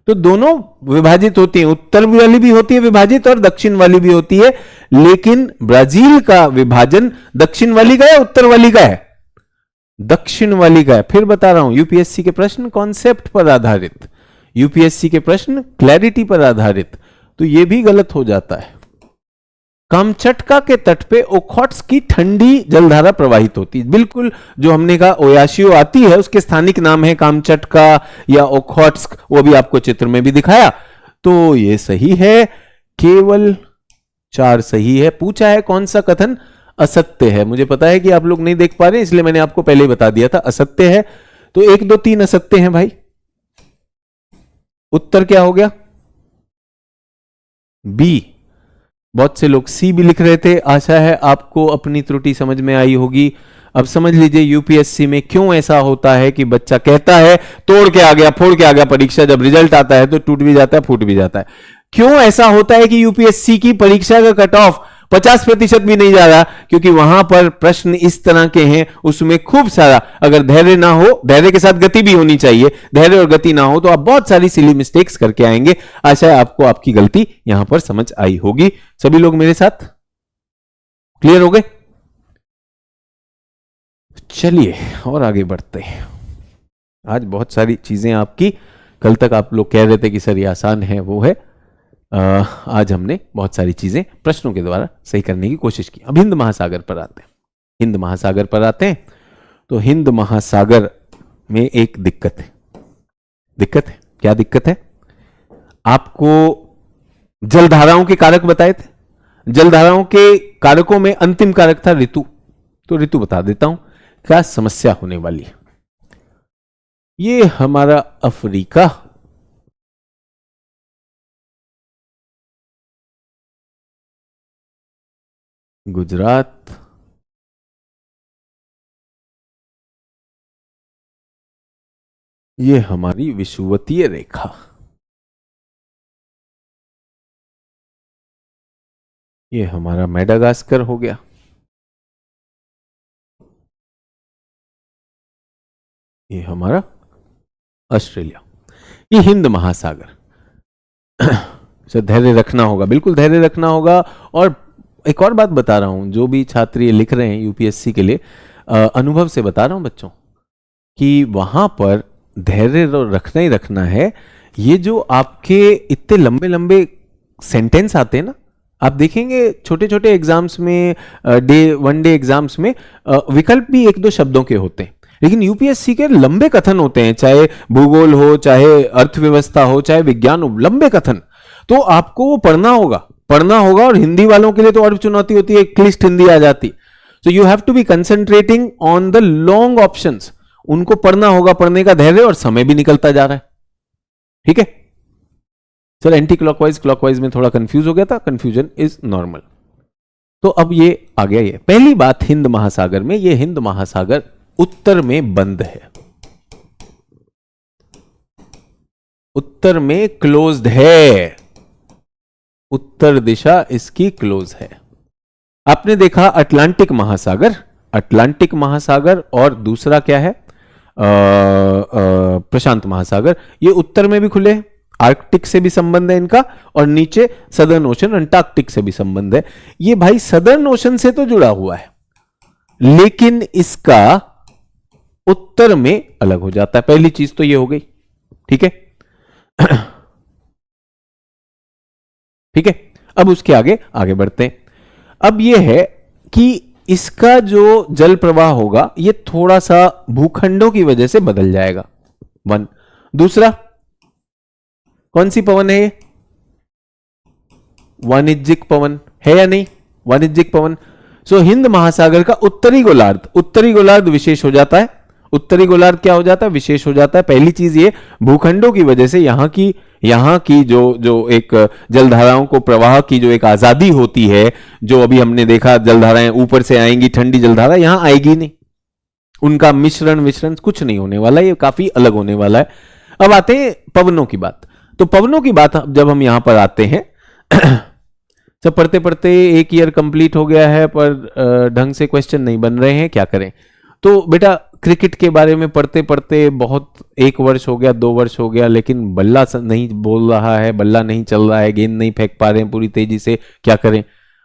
तो दोनों विभाजित होती हैं, उत्तर वाली भी होती है विभाजित और दक्षिण वाली भी होती है, लेकिन ब्राजील का विभाजन दक्षिण वाली का है उत्तर वाली का है? दक्षिण वाली का है। फिर बता रहा हूं, यूपीएससी के प्रश्न कॉन्सेप्ट पर आधारित, यूपीएससी के प्रश्न क्लैरिटी पर आधारित, तो यह भी गलत हो जाता है। कामचटका के तट पे ओखोट्स की ठंडी जलधारा प्रवाहित होती है, बिल्कुल जो हमने कहा ओयाशियो आती है, उसके स्थानिक नाम है कामचटका या ओखोट्स, वो भी आपको चित्र में भी दिखाया। तो ये सही है, केवल 4 सही है। पूछा है कौन सा कथन असत्य है, मुझे पता है कि आप लोग नहीं देख पा रहे, इसलिए मैंने आपको पहले ही बता दिया था असत्य है। तो 1 2 3 असत्य हैं भाई। उत्तर क्या हो गया? बी। बहुत से लोग सी भी लिख रहे थे। आशा है आपको अपनी त्रुटि समझ में आई होगी। अब समझ लीजिए यूपीएससी में क्यों ऐसा होता है कि बच्चा कहता है तोड़ के आ गया, फोड़ के आ गया परीक्षा, जब रिजल्ट आता है तो टूट भी जाता है, फूट भी जाता है। क्यों ऐसा होता है कि यूपीएससी की परीक्षा का कट ऑफ 50% भी नहीं जा रहा? क्योंकि वहां पर प्रश्न इस तरह के हैं, उसमें खूब सारा, अगर धैर्य ना हो, धैर्य के साथ गति भी होनी चाहिए, धैर्य और गति ना हो तो आप बहुत सारी सिली मिस्टेक्स करके आएंगे। आशा है आपको आपकी गलती यहां पर समझ आई होगी। सभी लोग मेरे साथ क्लियर हो गए? चलिए और आगे बढ़ते हैं। आज बहुत सारी चीजें आपकी, कल तक आप लोग कह रहे थे कि सर ये आसान है, वो है आज हमने बहुत सारी चीजें प्रश्नों के द्वारा सही करने की कोशिश की। अब हिंद महासागर पर आते हैं। हिंद महासागर पर आते हैं तो हिंद महासागर में एक दिक्कत है। दिक्कत है, क्या दिक्कत है? आपको जलधाराओं के कारक बताए थे, जलधाराओं के कारकों में अंतिम कारक था ऋतु। तो ऋतु बता देता हूं क्या समस्या होने वाली है। ये हमारा अफ्रीका, गुजरात, ये हमारी विषुवतीय रेखा, ये हमारा मेडागास्कर हो गया, ये हमारा ऑस्ट्रेलिया, ये हिंद महासागर। से धैर्य रखना होगा, बिल्कुल धैर्य रखना होगा। और एक और बात बता रहा हूं, जो भी छात्र ये लिख रहे हैं यूपीएससी के लिए, अनुभव से बता रहा हूं बच्चों कि वहां पर धैर्य रखना ही रखना है। ये जो आपके इतने लंबे लंबे सेंटेंस आते हैं ना, आप देखेंगे छोटे छोटे एग्जाम्स में, वन डे एग्जाम्स में विकल्प भी 1 2 शब्दों के होते हैं। लेकिन यूपीएससी के लंबे कथन होते हैं, चाहे भूगोल हो, चाहे अर्थव्यवस्था हो, चाहे विज्ञान हो, लंबे कथन, तो आपको वो पढ़ना होगा। और हिंदी वालों के लिए तो और चुनौती होती है, क्लिष्ट हिंदी आ जाती। So you have to be concentrating on the long options, उनको पढ़ना होगा, पढ़ने का धैर्य, और समय भी निकलता जा रहा है। ठीक है, सर एंटी क्लॉकवाइज क्लॉकवाइज में थोड़ा कंफ्यूज हो गया था, कंफ्यूजन इज नॉर्मल। तो अब ये आ गया। ये पहली बात, हिंद महासागर में, ये हिंद महासागर उत्तर में बंद है, उत्तर में क्लोज्ड है, उत्तर दिशा इसकी क्लोज है। आपने देखा अटलांटिक महासागर, अटलांटिक महासागर, और दूसरा क्या है, प्रशांत महासागर, ये उत्तर में भी खुले हैं, आर्कटिक से भी संबंध है इनका, और नीचे सदर्न ओशन अंटार्कटिक से भी संबंध है। ये भाई सदर्न ओशन से तो जुड़ा हुआ है, लेकिन इसका उत्तर में अलग हो जाता है। पहली चीज तो ये हो गई। ठीक है, ठीक है, अब उसके आगे बढ़ते हैं। अब ये है कि इसका जो जल प्रवाह होगा ये थोड़ा सा भूखंडों की वजह से बदल जाएगा, वन। दूसरा, कौन सी पवन है ये, वाणिज्यिक पवन है या नहीं, वाणिज्यिक पवन। सो हिंद महासागर का उत्तरी गोलार्ध विशेष हो जाता है। उत्तरी गोलार्ध क्या हो जाता है, विशेष हो जाता है। पहली चीज ये, भूखंडों की वजह से यहां की जो एक जलधाराओं को प्रवाह की जो एक आजादी होती है, जो अभी हमने देखा जलधाराएं ऊपर से आएंगी, ठंडी जलधारा यहां आएगी नहीं, उनका मिश्रण कुछ नहीं होने वाला, ये काफी अलग होने वाला है। अब आते हैं पवनों की बात। तो पवनों की बात जब हम यहां पर आते हैं, सब पढ़ते पढ़ते एक ईयर कंप्लीट हो गया है, पर ढंग से क्वेश्चन नहीं बन रहे हैं, क्या करें। तो बेटा क्रिकेट के बारे में पढ़ते पढ़ते बहुत, 1 वर्ष हो गया, 2 वर्ष हो गया, लेकिन बल्ला नहीं बोल रहा है, बल्ला नहीं चल रहा है, गेंद नहीं फेंक पा रहे हैं पूरी तेजी से, क्या करें।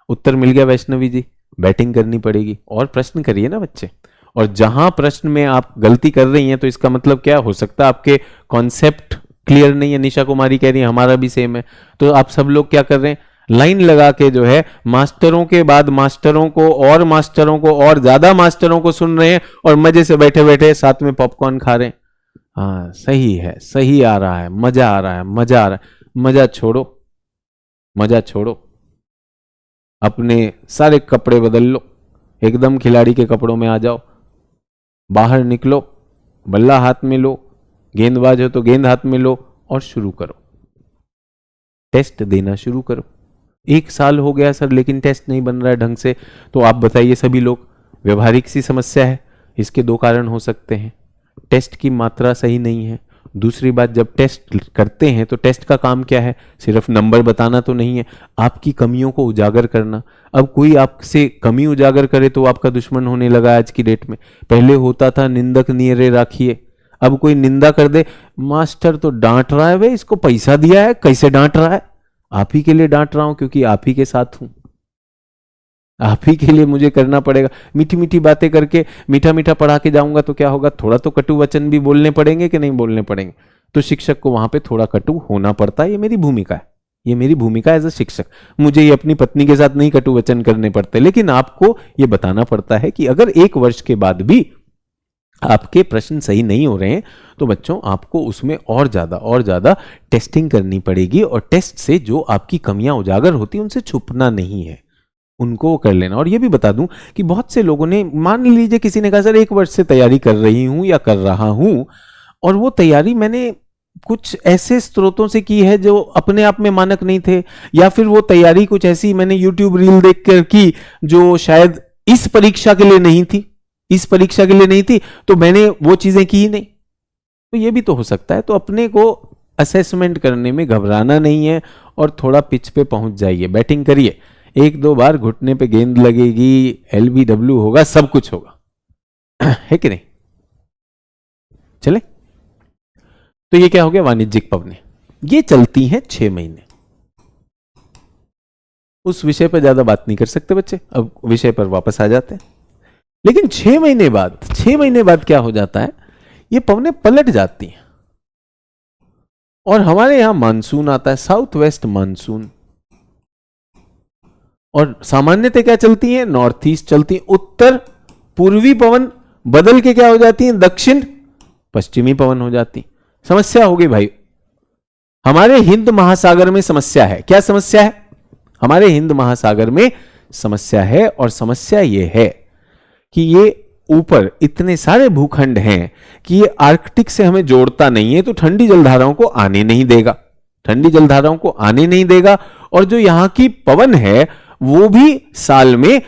उत्तर मिल गया वैष्णवी जी, बैटिंग करनी पड़ेगी और प्रश्न करिए ना बच्चे। और जहां प्रश्न में आप गलती कर रही हैं तो इसका मतलब क्या हो सकता है, आपके कॉन्सेप्ट क्लियर नहीं है। निशा कुमारी कह रही है हमारा भी सेम है। तो आप सब लोग क्या कर रहे हैं, लाइन लगा के जो है मास्टरों के बाद मास्टरों को और ज्यादा मास्टरों को सुन रहे हैं, और मजे से बैठे बैठे साथ में पॉपकॉर्न खा रहे हैं। हाँ सही है, सही आ रहा है, मजा आ रहा है, मजा आ रहा है। मजा छोड़ो, अपने सारे कपड़े बदल लो, एकदम खिलाड़ी के कपड़ों में आ जाओ, बाहर निकलो, बल्ला हाथ में लो, गेंदबाज हो तो गेंद हाथ में लो, और शुरू करो, टेस्ट देना शुरू करो। 1 साल हो गया सर, लेकिन टेस्ट नहीं बन रहा है ढंग से। तो आप बताइए सभी लोग, व्यवहारिक सी समस्या है। इसके 2 कारण हो सकते हैं, टेस्ट की मात्रा सही नहीं है। दूसरी बात, जब टेस्ट करते हैं तो टेस्ट का काम क्या है, सिर्फ नंबर बताना तो नहीं है, आपकी कमियों को उजागर करना। अब कोई आपसे कमी उजागर करे तो आपका दुश्मन होने लगा आज की डेट में। पहले होता था निंदक नियरे राखिए, अब कोई निंदा कर दे, मास्टर तो डांट रहा है, भाई इसको पैसा दिया है, कैसे डांट रहा है। आप ही के लिए डांट रहा हूं, क्योंकि आप ही के साथ हूं, आप ही के लिए मुझे करना पड़ेगा। मीठी मीठी बातें करके मीठा मीठा पढ़ा के जाऊंगा तो क्या होगा, थोड़ा तो कटु वचन भी बोलने पड़ेंगे कि नहीं बोलने पड़ेंगे। तो शिक्षक को वहां पे थोड़ा कटु होना पड़ता है, ये मेरी भूमिका है, ये मेरी भूमिका एज अ शिक्षक। मुझे ये अपनी पत्नी के साथ नहीं कटु वचन करने पड़ते, लेकिन आपको ये बताना पड़ता है कि अगर 1 वर्ष के बाद भी आपके प्रश्न सही नहीं हो रहे हैं तो बच्चों आपको उसमें और ज्यादा टेस्टिंग करनी पड़ेगी, और टेस्ट से जो आपकी कमियां उजागर होती हैं उनसे छुपना नहीं है, उनको कर लेना। और ये भी बता दूं कि बहुत से लोगों ने, मान लीजिए किसी ने कहा सर 1 वर्ष से तैयारी कर रही हूं या कर रहा हूं, और वो तैयारी मैंने कुछ ऐसे स्रोतों से की है जो अपने आप में मानक नहीं थे, या फिर वो तैयारी कुछ ऐसी मैंने यूट्यूब रील देख कर की जो शायद इस परीक्षा के लिए नहीं थी, तो मैंने वो चीजें की ही नहीं। तो ये भी तो हो सकता है। तो अपने को असेसमेंट करने में घबराना नहीं है, और थोड़ा पिच पे पहुंच जाइए, बैटिंग करिए, 1-2 बार घुटने पे गेंद लगेगी, LBW होगा, सब कुछ होगा, है कि नहीं। चले, तो ये क्या हो गया, वाणिज्यिक पवनें, ये चलती हैं 6 महीने। उस विषय पर ज्यादा बात नहीं कर सकते बच्चे, अब विषय पर वापस आ जाते हैं। लेकिन 6 महीने बाद क्या हो जाता है, ये पवनें पलट जाती हैं, और हमारे यहां मानसून आता है, साउथ वेस्ट मानसून। और सामान्यतः क्या चलती है, नॉर्थ ईस्ट चलती है। उत्तर पूर्वी पवन बदल के क्या हो जाती हैं, दक्षिण पश्चिमी पवन हो जाती। समस्या होगी भाई, हमारे हिंद महासागर में समस्या है। क्या समस्या है? हमारे हिंद महासागर में समस्या है, और समस्या यह है कि ये ऊपर इतने सारे भूखंड हैं कि ये आर्कटिक से हमें जोड़ता नहीं है, तो ठंडी जलधाराओं को आने नहीं देगा, ठंडी जलधाराओं को आने नहीं देगा। और जो यहां की पवन है वो भी साल में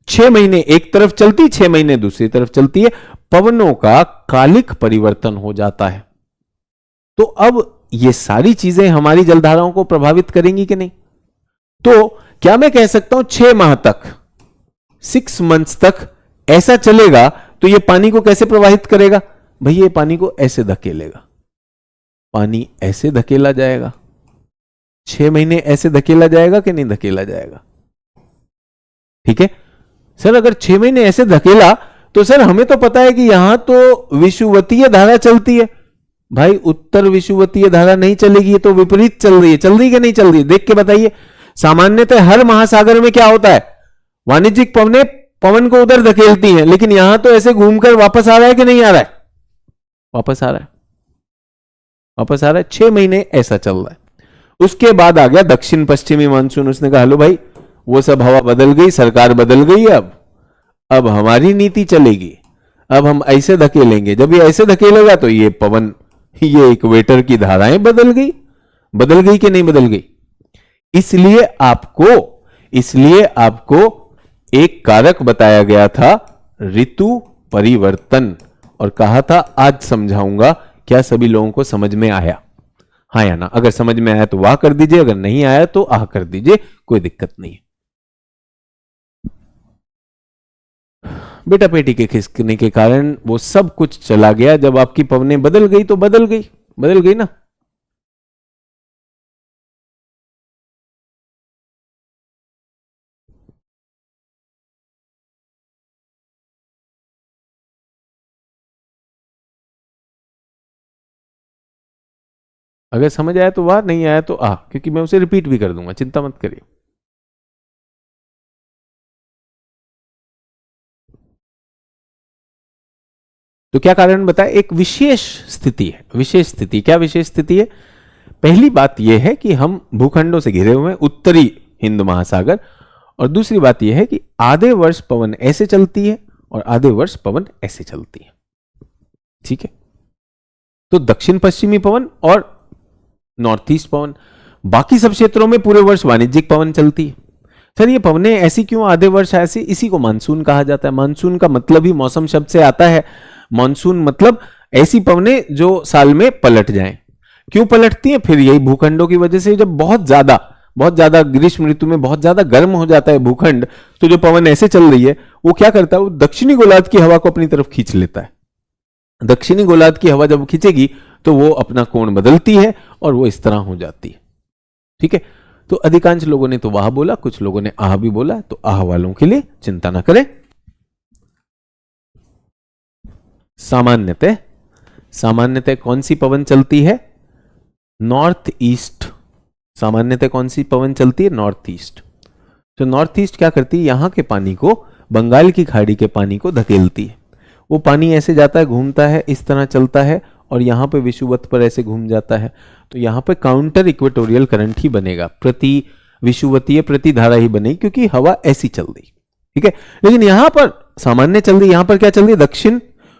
6 महीने एक तरफ चलती, 6 महीने दूसरी तरफ चलती है। पवनों का कालिक परिवर्तन हो जाता है। तो अब ये सारी चीजें हमारी जलधाराओं को प्रभावित करेंगी कि नहीं? तो क्या मैं कह सकता हूं 6 माह तक, 6 मंथ्स तक ऐसा चलेगा तो ये पानी को कैसे प्रवाहित करेगा? भैया ये पानी को ऐसे धकेलेगा, पानी ऐसे धकेला जाएगा। 6 महीने ऐसे धकेला जाएगा कि नहीं धकेला जाएगा? ठीक है सर, अगर 6 महीने ऐसे धकेला तो सर हमें तो पता है कि यहां तो विषुवतीय धारा चलती है। भाई उत्तर विषुवतीय धारा नहीं चलेगी, ये तो विपरीत चल रही है। चल रही है कि नहीं चल रही है? देख के बताइए। सामान्यतः हर महासागर में क्या होता है, वाणिज्यिक पवनें पवन को उधर धकेलती हैं, लेकिन यहां तो ऐसे घूमकर वापस आ रहा है कि नहीं आ रहा है? वापस आ रहा है, वापस आ रहा है। 6 महीने ऐसा चल रहा है। उसके बाद आ गया दक्षिण पश्चिमी मानसून। उसने कहा हेलो भाई, वो सब हवा बदल गई, सरकार बदल गई है, अब हमारी नीति चलेगी, अब हम ऐसे धकेलेंगे। जब ये ऐसे धकेलेगा तो ये पवन, ये इक्वेटर की धाराएं बदल गई कि नहीं बदल गई? इसलिए आपको एक कारक बताया गया था, ऋतु परिवर्तन, और कहा था आज समझाऊंगा। क्या सभी लोगों को समझ में आया? हाँ या ना? अगर समझ में आया तो वाह कर दीजिए, अगर नहीं आया तो आह कर दीजिए, कोई दिक्कत नहीं है। बेटा पेटी के खिसकने के कारण वो सब कुछ चला गया। जब आपकी पवनें बदल गई तो बदल गई ना। अगर समझ आया तो वाह, नहीं आया तो आह, क्योंकि मैं उसे रिपीट भी कर दूंगा, चिंता मत करिए। तो क्या कारण बताए? एक विशेष स्थिति है। विशेष स्थिति, क्या विशेष स्थिति है? पहली बात यह है कि हम भूखंडों से घिरे हुए हैं, उत्तरी हिंद महासागर। और दूसरी बात यह है कि आधे वर्ष पवन ऐसे चलती है और आधे वर्ष पवन ऐसे चलती है। ठीक है, तो दक्षिण पश्चिमी पवन और नॉर्थ ईस्ट पवन। बाकी सब क्षेत्रों में पूरे वर्ष वाणिज्यिक पवन चलती है। सर ये पवनें ऐसी क्यों आधे वर्ष ऐसी? इसी को मानसून कहा जाता है। मानसून का मतलब ही मौसम शब्द से आता है। मानसून मतलब ऐसी पवनें जो साल में पलट जाएं। क्यों पलटती हैं? फिर यही भूखंडों की वजह से। जब बहुत ज्यादा ग्रीष्म ऋतु में बहुत ज्यादा गर्म हो जाता है भूखंड, तो जो पवन ऐसे चल रही है वो क्या करता है, वो दक्षिणी गोलार्ध की हवा को अपनी तरफ खींच लेता है। दक्षिणी गोलार्ध की हवा जब खींचेगी तो वो अपना कोण बदलती है और वो इस तरह हो जाती है। ठीक है, तो अधिकांश लोगों ने तो वाह बोला, कुछ लोगों ने आह भी बोला। तो आह वालों के लिए चिंता ना करें। सामान्यतः कौन सी पवन चलती है? North east. सामान्यतः कौन सी पवन चलती है? North east. तो नॉर्थ ईस्ट क्या करती है, यहां के पानी को, बंगाल की खाड़ी के पानी को धकेलती है। वो पानी ऐसे जाता है, घूमता है, इस तरह चलता है और यहां पे विषुवत पर ऐसे घूम जाता है। तो यहां पे काउंटर इक्वेटोरियल करंट ही बनेगा, प्रति विषुवतीय प्रतिधारा ही बनेगी, क्योंकि हवा ऐसी चल रही। ठीक है, लेकिन यहां पर सामान्य चल रही, यहां पर क्या चल रही है? दक्षिण।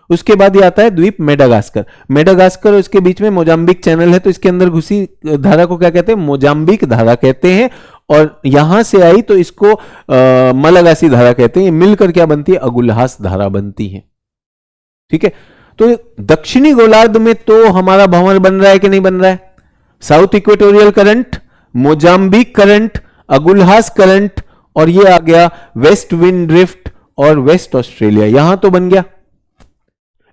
उसके बाद ये आता है द्वीप मेडागास्कर और इसके बीच में मोजाम्बिक चैनल है, तो इसके अंदर घुसी धारा को क्या कहते हैं? मोजाम्बिक धारा कहते हैं। और यहां से आई तो इसको मलागासी धारा कहते हैं। ये मिलकर क्या बनती है? अगुल्हास धारा बनती है। ठीक है, तो दक्षिणी गोलार्ध में तो हमारा भंवर बन रहा है कि नहीं बन रहा है? South equatorial current, Mozambique current, Agulhas current, और ये आ गया वेस्ट विंड ड्रिफ्ट और वेस्ट ऑस्ट्रेलिया, यहां तो बन गया।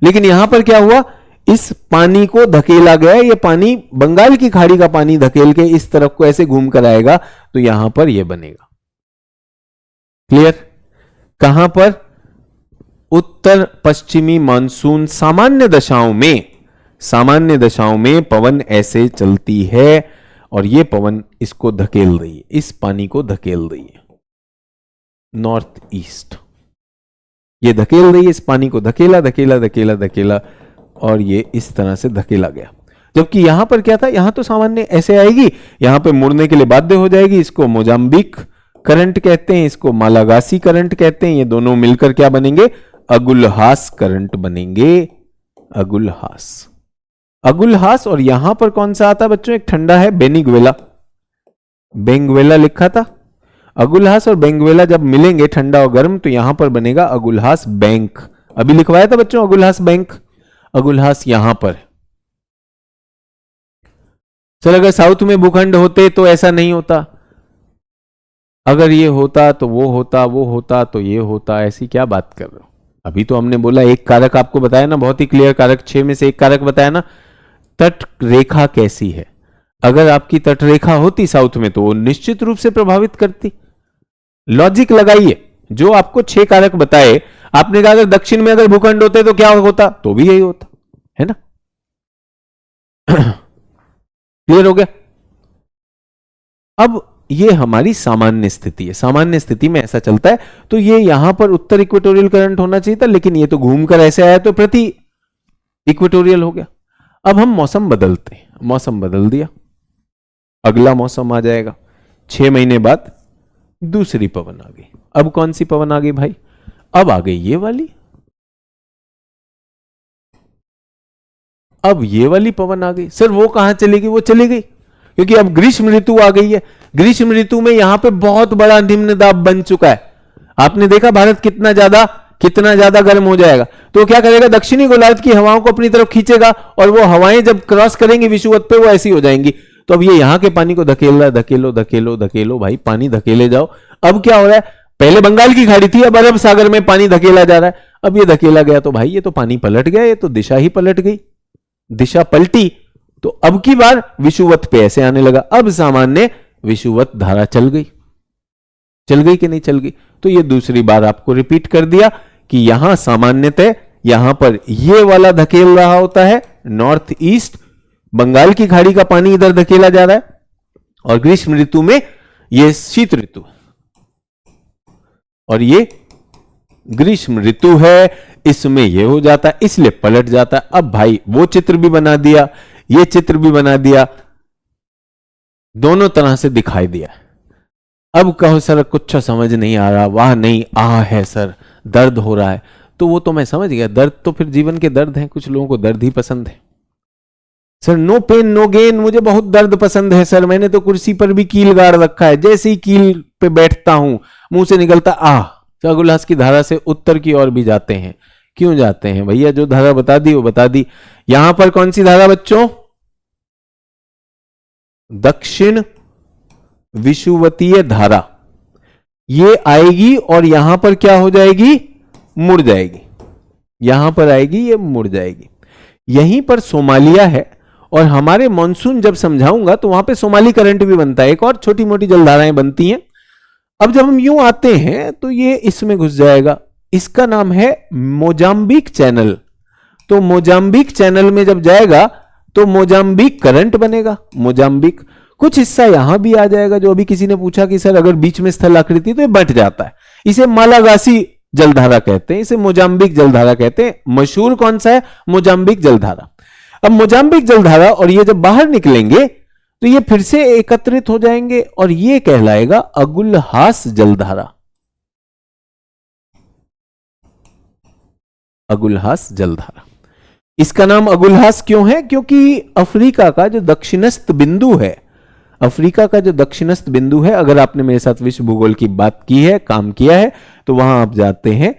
लेकिन यहां पर क्या हुआ? इस पानी को धकेला गया। ये पानी बंगाल की खाड़ी का पानी धकेल के इस तरफ को ऐसे घूम कर आएगा, तो यहां पर यह बनेगा। क्लियर? कहां पर? उत्तर पश्चिमी मानसून सामान्य दशाओं में पवन ऐसे चलती है और ये पवन इसको धकेल रही है, इस पानी को धकेल रही है नॉर्थ ईस्ट। ये धकेल रही है इस पानी को, धकेला धकेला धकेला धकेला, और ये इस तरह से धकेला गया। जबकि यहां पर क्या था, यहां तो सामान्य ऐसे आएगी, यहां पे मुड़ने के लिए बाध्य हो जाएगी। इसको मोजाम्बिक करंट कहते हैं, इसको मालागासी करंट कहते हैं। ये दोनों मिलकर क्या बनेंगे, अगुलहास करंट बनेंगे, अगुलहास। अगुलहास, और यहां पर कौन सा आता बच्चों, एक ठंडा है बेनिगुएला, बेंगुएला लिखा था। अगुलहास और बेंगुएला जब मिलेंगे ठंडा और गर्म, तो यहां पर बनेगा अगुलहास बैंक। अभी लिखवाया था बच्चों अगुलहास बैंक, अगुलहास यहां पर। चल अगर साउथ में भूखंड होते तो ऐसा नहीं होता, अगर ये होता तो वो होता, वो होता तो ये होता, ऐसी क्या बात कर रहे हो। अभी तो हमने बोला एक कारक आपको बताया ना, बहुत ही क्लियर कारक, 6 में से एक कारक बताया ना, तट रेखा कैसी है। अगर आपकी तट रेखा होती साउथ में तो वो निश्चित रूप से प्रभावित करती। लॉजिक लगाइए, जो आपको 6 कारक बताए, आपने कहा अगर दक्षिण में अगर भूखंड होते तो क्या होता, तो भी यही होता है ना। क्लियर हो गया। अब ये हमारी सामान्य स्थिति है, सामान्य स्थिति में ऐसा चलता है। तो ये यहां पर उत्तर इक्वेटोरियल करंट होना चाहिए था, लेकिन ये तो घूमकर ऐसे आया तो प्रति इक्वेटोरियल हो गया। अब हम मौसम बदलते हैं, मौसम बदल दिया, अगला मौसम आ जाएगा। 6 महीने बाद दूसरी पवन आ गई। अब कौन सी पवन आ गई भाई, अब आ गई ये वाली। अब ये वाली पवन आ गई। सर वो कहां चली गई, वो चली गई क्योंकि अब ग्रीष्म ऋतु आ गई है। ग्रीष्म ऋतु में यहां पे बहुत बड़ा निम्न दाब बन चुका है। आपने देखा भारत कितना ज्यादा गर्म हो जाएगा, तो क्या करेगा, दक्षिणी गोलार्ध की हवाओं को अपनी तरफ खींचेगा, और वो हवाएं जब क्रॉस करेंगी विषुवत पे वो ऐसी हो जाएंगी। तो अब ये यहां के पानी को धकेल रहा है, धकेलो धकेलो धकेलो भाई, पानी धकेले जाओ। अब क्या हो रहा है, पहले बंगाल की खाड़ी थी, अब अरब सागर में पानी धकेला जा रहा है। अब ये धकेला गया तो भाई ये तो पानी पलट गया, ये तो दिशा ही पलट गई, दिशा पलटी। तो अब की बार विषुवत पे ऐसे आने लगा। अब सामान्य विषुवत धारा चल गई कि नहीं चल गई। तो ये दूसरी बार आपको रिपीट कर दिया कि यहां सामान्यतः यहां पर ये वाला धकेल रहा होता है नॉर्थ ईस्ट, बंगाल की खाड़ी का पानी इधर धकेला जा रहा है, और ग्रीष्म ऋतु में ये शीत ऋतु और ये ग्रीष्म ऋतु है, इसमें ये हो जाता है, इसलिए पलट जाता है। अब भाई वो चित्र भी बना दिया, ये चित्र भी बना दिया, दोनों तरह से दिखाई दिया। अब कहो सर कुछ समझ नहीं आ रहा, वाह नहीं आ है सर, दर्द हो रहा है। तो वो तो मैं समझ गया, दर्द तो फिर जीवन के दर्द हैं, कुछ लोगों को दर्द ही पसंद है। Sir no pain no gain, मुझे बहुत दर्द पसंद है सर, मैंने तो कुर्सी पर भी कील गाड़ रखा है, जैसे ही कील पे बैठता हूं मुंह से निकलता आह। अगुलहास की धारा से उत्तर की ओर भी जाते हैं। क्यों जाते हैं भैया, जो धारा बता दी वो बता दी। यहां पर कौन सी धारा बच्चों, दक्षिण विषुवतीय धारा, ये आएगी और यहां पर क्या हो जाएगी, मुड़ जाएगी। यहां पर आएगी, ये मुड़ जाएगी। यहीं पर सोमालिया है, और हमारे मॉनसून जब समझाऊंगा तो वहां पे सोमाली करंट भी बनता है, एक और छोटी मोटी जलधाराएं बनती हैं। अब जब हम यूं आते हैं तो ये इसमें घुस जाएगा, इसका नाम है मोजाम्बिक चैनल। तो मोजाम्बिक चैनल में जब जाएगा तो मोजाम्बिक करंट बनेगा। मोजाम्बिक कुछ हिस्सा यहां भी आ जाएगा, जो अभी किसी ने पूछा कि सर अगर बीच में स्थल आकृति तो ये बंट जाता है। इसे मालागासी जलधारा कहते हैं, इसे मोजाम्बिक जलधारा कहते हैं। मशहूर कौन सा है, मोजाम्बिक जलधारा। अब मोजाम्बिक जलधारा और ये जब बाहर निकलेंगे तो ये फिर से एकत्रित हो जाएंगे और ये कहलाएगा अगुलहास जलधारा। अगुलहास जलधारा, इसका नाम अगुलहास क्यों है, क्योंकि अफ्रीका का जो दक्षिणस्थ बिंदु है, अफ्रीका का जो दक्षिणस्थ बिंदु है, अगर आपने मेरे साथ विश्व भूगोल की बात की है, काम किया है, तो वहां आप जाते हैं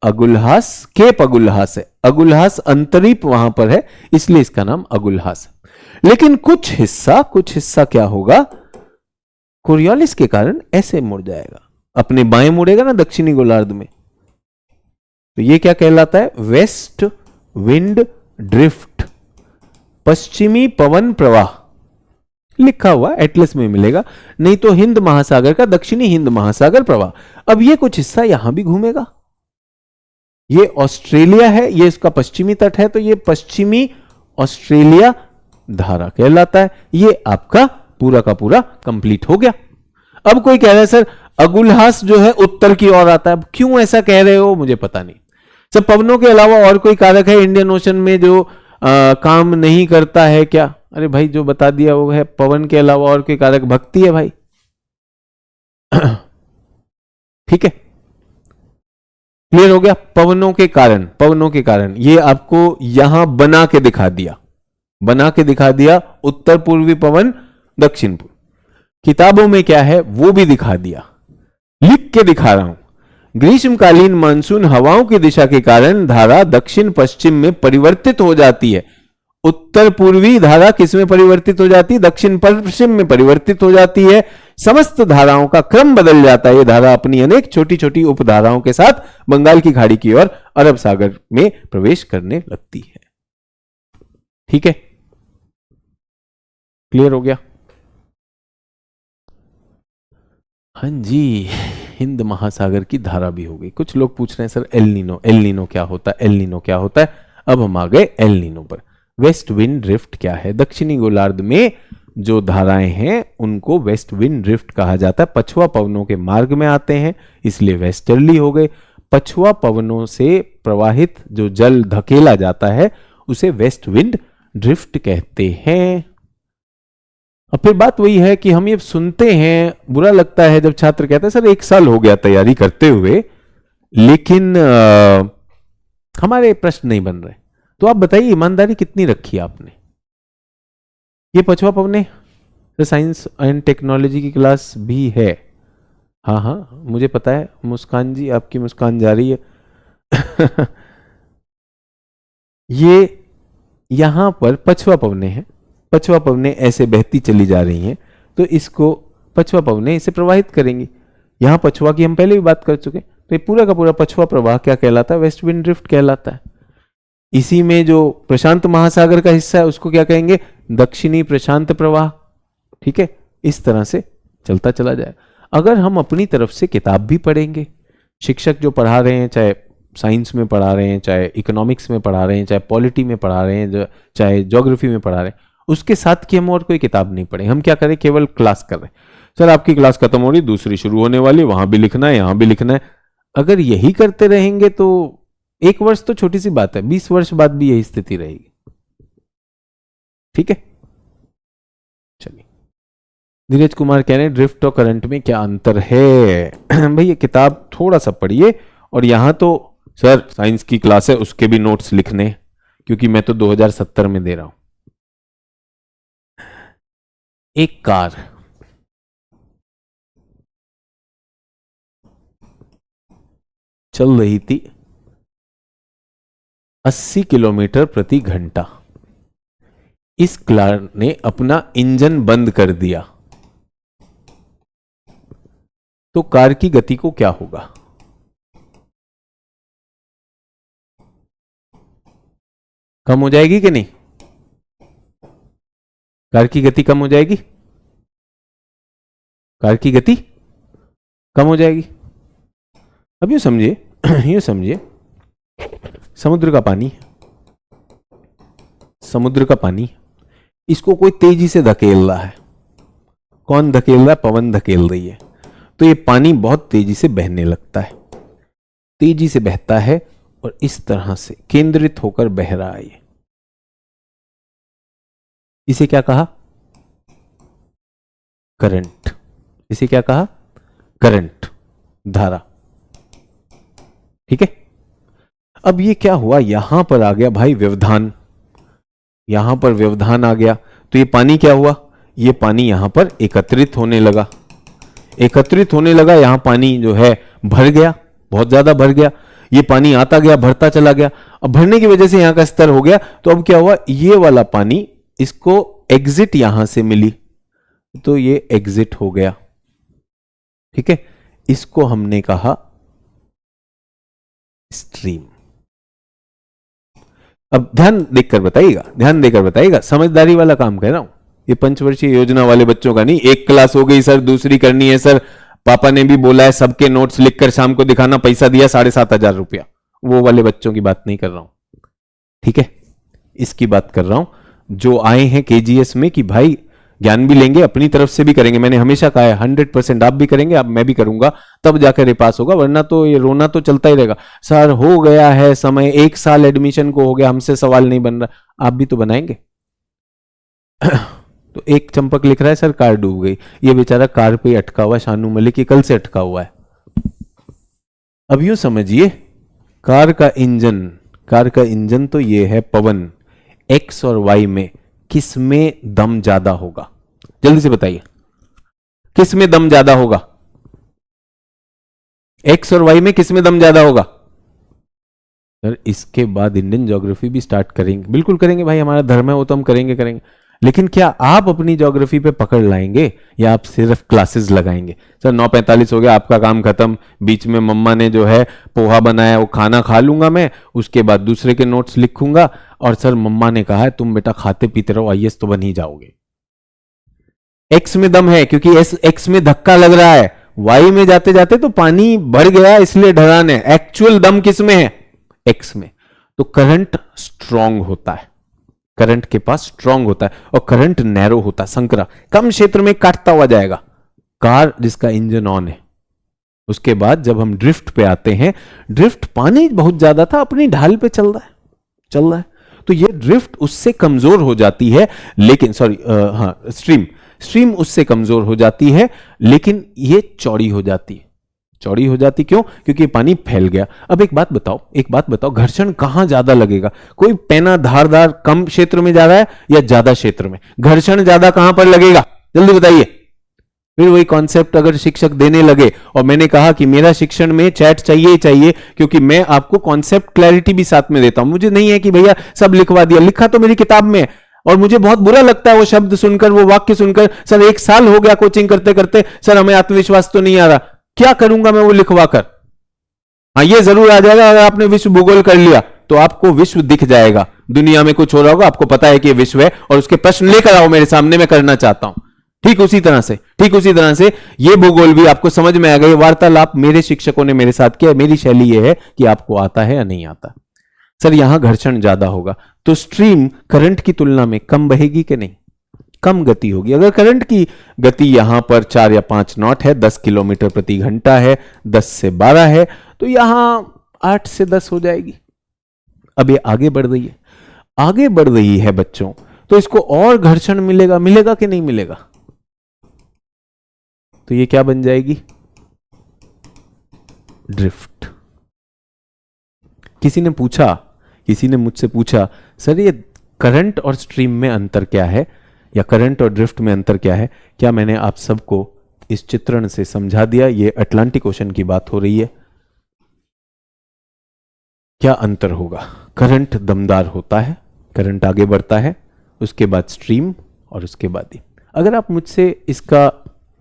अगुलहास, केप अगुलहास है, अगुलहास अंतरीप वहां पर है, इसलिए इसका नाम अगुलहास है। लेकिन कुछ हिस्सा क्या होगा, कोरियोलिस के कारण ऐसे मुड़ जाएगा, अपने बाएं मुड़ेगा ना दक्षिणी गोलार्ध में, तो ये क्या कहलाता है, वेस्ट विंड ड्रिफ्ट, पश्चिमी पवन प्रवाह। लिखा हुआ एटलस में मिलेगा, नहीं तो हिंद महासागर का दक्षिणी हिंद महासागर प्रवाह। अब ये कुछ हिस्सा यहां भी घूमेगा, ये ऑस्ट्रेलिया है, ये इसका पश्चिमी तट है, तो ये पश्चिमी ऑस्ट्रेलिया धारा कहलाता है। ये आपका पूरा का पूरा कंप्लीट हो गया। अब कोई कह रहा है सर अगुलहास जो है उत्तर की ओर आता है, अब क्यों ऐसा कह रहे हो मुझे पता नहीं। जब पवनों के अलावा और कोई कारक है इंडियन ओशन में जो काम नहीं करता है क्या? अरे भाई जो बता दिया वो है, पवन के अलावा और कोई कारक भक्ति है भाई। ठीक है, क्लियर हो गया? पवनों के कारण, पवनों के कारण ये आपको यहां बना के दिखा दिया, बना के दिखा दिया, उत्तर पूर्वी पवन दक्षिण पूर्व। किताबों में क्या है वो भी दिखा दिया, लिख के दिखा रहा हूं। ग्रीष्मकालीन मानसून हवाओं की दिशा के कारण धारा दक्षिण पश्चिम में परिवर्तित हो जाती है। उत्तर पूर्वी धारा किस में परिवर्तित हो जाती है? दक्षिण पश्चिम में परिवर्तित हो जाती है। समस्त धाराओं का क्रम बदल जाता है। यह धारा अपनी अनेक छोटी छोटी उपधाराओं के साथ बंगाल की खाड़ी की ओर अरब सागर में प्रवेश करने लगती है। ठीक है, क्लियर हो गया? हाँ जी, हिंद महासागर की धारा भी हो गई। कुछ लोग पूछ रहे हैं sir El Nino, El Nino क्या होता है, एल नीनो क्या होता है? अब हम आ गए एल नीनो पर। वेस्ट विंड ड्रिफ्ट क्या है? दक्षिणी गोलार्ध में जो धाराएं हैं उनको वेस्ट विंड ड्रिफ्ट कहा जाता है। पछुआ पवनों के मार्ग में आते हैं इसलिए वेस्टर्ली हो गए। पछुआ पवनों से प्रवाहित जो जल धकेला जाता है उसे वेस्ट विंड ड्रिफ्ट कहते हैं। अब फिर बात वही है कि हम ये सुनते हैं, बुरा लगता है जब छात्र कहते हैं सर 1 साल हो गया तैयारी करते हुए लेकिन हमारे प्रश्न नहीं बन रहे। तो आप बताइए ईमानदारी कितनी रखी आपने? ये पछुआ पवने साइंस एंड टेक्नोलॉजी की क्लास भी है। हाँ हाँ मुझे पता है, मुस्कान जी आपकी मुस्कान जा रही है। ये यहां पर पछुआ पवने हैं, पछुआ पवने ऐसे बहती चली जा रही हैं तो इसको पछुआ पवने इसे प्रवाहित करेंगी। यहां पछुआ की हम पहले भी बात कर चुके हैं, तो ये पूरा का पूरा पछुआ प्रवाह क्या कहलाता है? वेस्ट विंड ड्रिफ्ट कहलाता है। इसी में जो प्रशांत महासागर का हिस्सा है उसको क्या कहेंगे? दक्षिणी प्रशांत प्रवाह। ठीक है, इस तरह से चलता चला जाए। अगर हम अपनी तरफ से किताब भी पढ़ेंगे, शिक्षक जो पढ़ा रहे हैं, चाहे साइंस में पढ़ा रहे हैं, चाहे इकोनॉमिक्स में पढ़ा रहे हैं, चाहे पॉलिटी में पढ़ा रहे हैं, चाहे ज्योग्राफी में पढ़ा रहे हैं, उसके साथ की हम और कोई किताब नहीं पढ़े, हम क्या करें? केवल क्लास कर रहे हैं। सर आपकी क्लास खत्म हो रही, दूसरी शुरू होने वाली, वहां भी लिखना है, यहां भी लिखना है। अगर यही करते रहेंगे तो 1 वर्ष तो छोटी सी बात है, 20 वर्ष बाद भी यही स्थिति रहेगी। ठीक है, चलिए। धीरज कुमार कह रहे हैं ड्रिफ्ट और करंट में क्या अंतर है? भैया किताब थोड़ा सा पढ़िए, और यहां तो सर साइंस की क्लास है उसके भी नोट्स लिखने, क्योंकि मैं तो 2070 में दे रहा हूं। एक कार चल रही थी 80 किलोमीटर प्रति घंटा। इस कार ने अपना इंजन बंद कर दिया तो कार की गति को क्या होगा? कम हो जाएगी कि नहीं? कार की गति कम हो जाएगी? कार की गति कम हो जाएगी। अब यूं समझिए, यूं समझिए, समुद्र का पानी, समुद्र का पानी, इसको कोई तेजी से धकेल रहा है। कौन धकेल रहा है? पवन धकेल रही है। तो ये पानी बहुत तेजी से बहने लगता है, तेजी से बहता है और इस तरह से केंद्रित होकर बह रहा है। इसे क्या कहा? करंट। इसे क्या कहा? करंट, धारा। ठीक है, अब ये क्या हुआ? यहां पर आ गया भाई व्यवधान, यहां पर व्यवधान आ गया, तो ये पानी क्या हुआ? ये पानी यहां पर एकत्रित होने लगा, एकत्रित होने लगा। यहां पानी जो है भर गया, बहुत ज्यादा भर गया। ये पानी आता गया, भरता चला गया। अब भरने की वजह से यहां का स्तर हो गया, तो अब क्या हुआ? ये वाला पानी इसको एग्जिट यहां से मिली, तो ये एग्जिट हो गया। ठीक है, इसको हमने कहा स्ट्रीम। अब ध्यान देकर बताइएगा, ध्यान देकर बताइएगा, समझदारी वाला काम कह रहा हूं। ये पंचवर्षीय योजना वाले बच्चों का नहीं, एक क्लास हो गई सर, दूसरी करनी है सर, पापा ने भी बोला है सबके नोट्स लिखकर शाम को दिखाना, पैसा दिया 7,500 रुपया, वो वाले बच्चों की बात नहीं कर रहा हूं। ठीक है, इसकी बात कर रहा हूं जो आए हैं केजीएस में कि भाई ज्ञान भी लेंगे, अपनी तरफ से भी करेंगे। मैंने हमेशा कहा है 100% आप भी करेंगे, अब मैं भी करूंगा, तब जाकर ये पास होगा, वरना तो ये रोना तो चलता ही रहेगा। सर हो गया है समय, 1 साल एडमिशन को हो गया, हमसे सवाल नहीं बन रहा। आप भी तो बनाएंगे। तो एक चंपक लिख रहा है सर कार डूब गई, ये बेचारा कार पे अटका हुआ, शानू मलिक कल से अटका हुआ है। अब यूं समझिए, कार का इंजन तो ये है पवन, एक्स और वाई में किस में दम ज्यादा होगा? जल्दी से बताइए, किस में दम ज्यादा होगा? एक्स और वाई में किस में दम ज्यादा होगा? सर इसके बाद इंडियन ज्योग्राफी भी स्टार्ट करेंगे, बिल्कुल करेंगे भाई, हमारा धर्म है वो तो हम करेंगे। लेकिन क्या आप अपनी ज्योग्राफी पे पकड़ लाएंगे या आप सिर्फ क्लासेस लगाएंगे? सर 9:45 हो गया, आपका काम खत्म, बीच में मम्मा ने जो है पोहा बनाया वो खाना खा लूंगा मैं, उसके बाद दूसरे के नोट्स लिखूंगा, और सर मम्मा ने कहा है तुम बेटा खाते पीते रहो, आईएएस तो बन ही जाओगे। एक्स में दम है क्योंकि एक्स में धक्का लग रहा है, वाई में जाते जाते तो पानी बढ़ गया इसलिए ढलान है। एक्चुअल दम किस में है? एक्स में। तो करंट स्ट्रांग होता है, करंट के पास स्ट्रांग होता है, और करंट नैरो होता है, संकरा, कम क्षेत्र में काटता हुआ जाएगा। कार जिसका इंजन ऑन है, उसके बाद जब हम ड्रिफ्ट पे आते हैं, ड्रिफ्ट पानी बहुत ज्यादा था, अपनी ढाल पे चल रहा है, तो ये ड्रिफ्ट उससे कमजोर हो जाती है, लेकिन स्ट्रीम उससे कमजोर हो जाती है, लेकिन ये चौड़ी हो जाती क्यों? क्योंकि पानी फैल गया। अब एक बात बताओ, घर्षण कहां ज्यादा लगेगा? कोई पेना धारदार कम क्षेत्र में जा रहा है या ज्यादा क्षेत्र में? घर्षण ज्यादा कहां पर लगेगा? जल्दी बताइए। फिर वही कॉन्सेप्ट अगर शिक्षक देने लगे, और मैंने कहा कि मेरा शिक्षण में चैट चाहिए, क्योंकि मैं आपको कॉन्सेप्ट क्लैरिटी भी साथ में देता हूं। मुझे नहीं है कि भैया सब लिखवा दिया, लिखा तो मेरी किताब में है, और मुझे बहुत बुरा लगता है वो शब्द सुनकर, वो वाक्य सुनकर, सर 1 साल हो गया कोचिंग करते करते, सर हमें आत्मविश्वास तो नहीं आ रहा। क्या करूंगा मैं वो लिखवा कर? हाँ ये जरूर आ जाएगा, अगर आपने विश्व भूगोल कर लिया तो आपको विश्व दिख जाएगा, दुनिया में कुछ हो रहा होगा, आपको पता है कि ये विश्व है, और उसके प्रश्न लेकर आओ मेरे सामने, मैं करना चाहता हूं। ठीक उसी तरह से ये भूगोल भी आपको समझ में आ गई। वार्तालाप मेरे शिक्षकों ने मेरे साथ किया, मेरी शैली ये है कि आपको आता है या नहीं आता। सर यहां घर्षण ज्यादा होगा, तो स्ट्रीम करंट की तुलना में कम बहेगी कि नहीं? कम गति होगी। अगर करंट की गति यहां पर 4 या 5 नॉट है, 10 किलोमीटर प्रति घंटा है, 10 से 12 है, तो यहां 8 से 10 हो जाएगी। अब ये आगे बढ़ रही है बच्चों, तो इसको और घर्षण मिलेगा कि नहीं मिलेगा? तो ये क्या बन जाएगी? ड्रिफ्ट। किसी ने मुझसे पूछा सर ये करंट और स्ट्रीम में अंतर क्या है, या करंट और ड्रिफ्ट में अंतर क्या है? क्या मैंने आप सबको इस चित्रण से समझा दिया? ये अटलांटिक ओशन की बात हो रही है। क्या अंतर होगा? करंट दमदार होता है, करंट आगे बढ़ता है, उसके बाद स्ट्रीम, और उसके बाद ही। अगर आप मुझसे इसका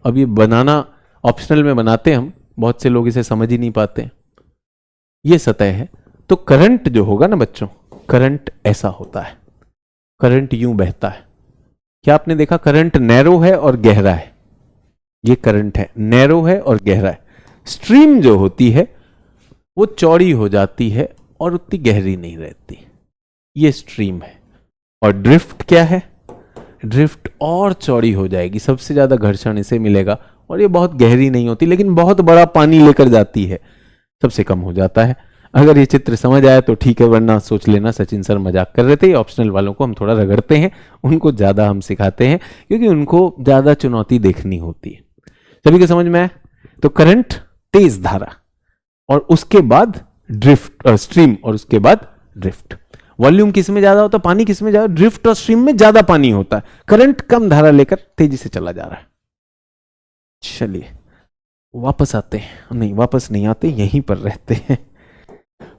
अब ये बनाना ऑप्शनल में बनाते हम, बहुत से लोग इसे समझ ही नहीं पाते। ये सतह है, तो करंट जो होगा ना बच्चों, करंट ऐसा होता है, करंट यूं बहता है। क्या आपने देखा? करंट नैरो है और गहरा है, ये करंट है, नैरो है और गहरा है। स्ट्रीम जो होती है वो चौड़ी हो जाती है और उतनी गहरी नहीं रहती, ये स्ट्रीम है। और ड्रिफ्ट क्या है? ड्रिफ्ट और चौड़ी हो जाएगी, सबसे ज्यादा घर्षण इसे मिलेगा, और ये बहुत गहरी नहीं होती, लेकिन बहुत बड़ा पानी लेकर जाती है, सबसे कम हो जाता है। अगर ये चित्र समझ आया तो ठीक है, वरना सोच लेना सचिन सर मजाक कर रहे थे। ऑप्शनल वालों को हम थोड़ा रगड़ते हैं, उनको ज्यादा हम सिखाते हैं, क्योंकि उनको ज्यादा चुनौती देखनी होती है। सभी को समझ में आया? तो करंट तेज धारा, और उसके बाद ड्रिफ्ट और स्ट्रीम, और उसके बाद ड्रिफ्ट। वॉल्यूम किस में ज्यादा होता है? पानी किस में ज्यादा? ड्रिफ्ट और स्ट्रीम में ज्यादा पानी होता है, करंट कम धारा लेकर तेजी से चला जा रहा है। चलिए वापस आते हैं, नहीं वापस नहीं आते, यहीं पर रहते हैं।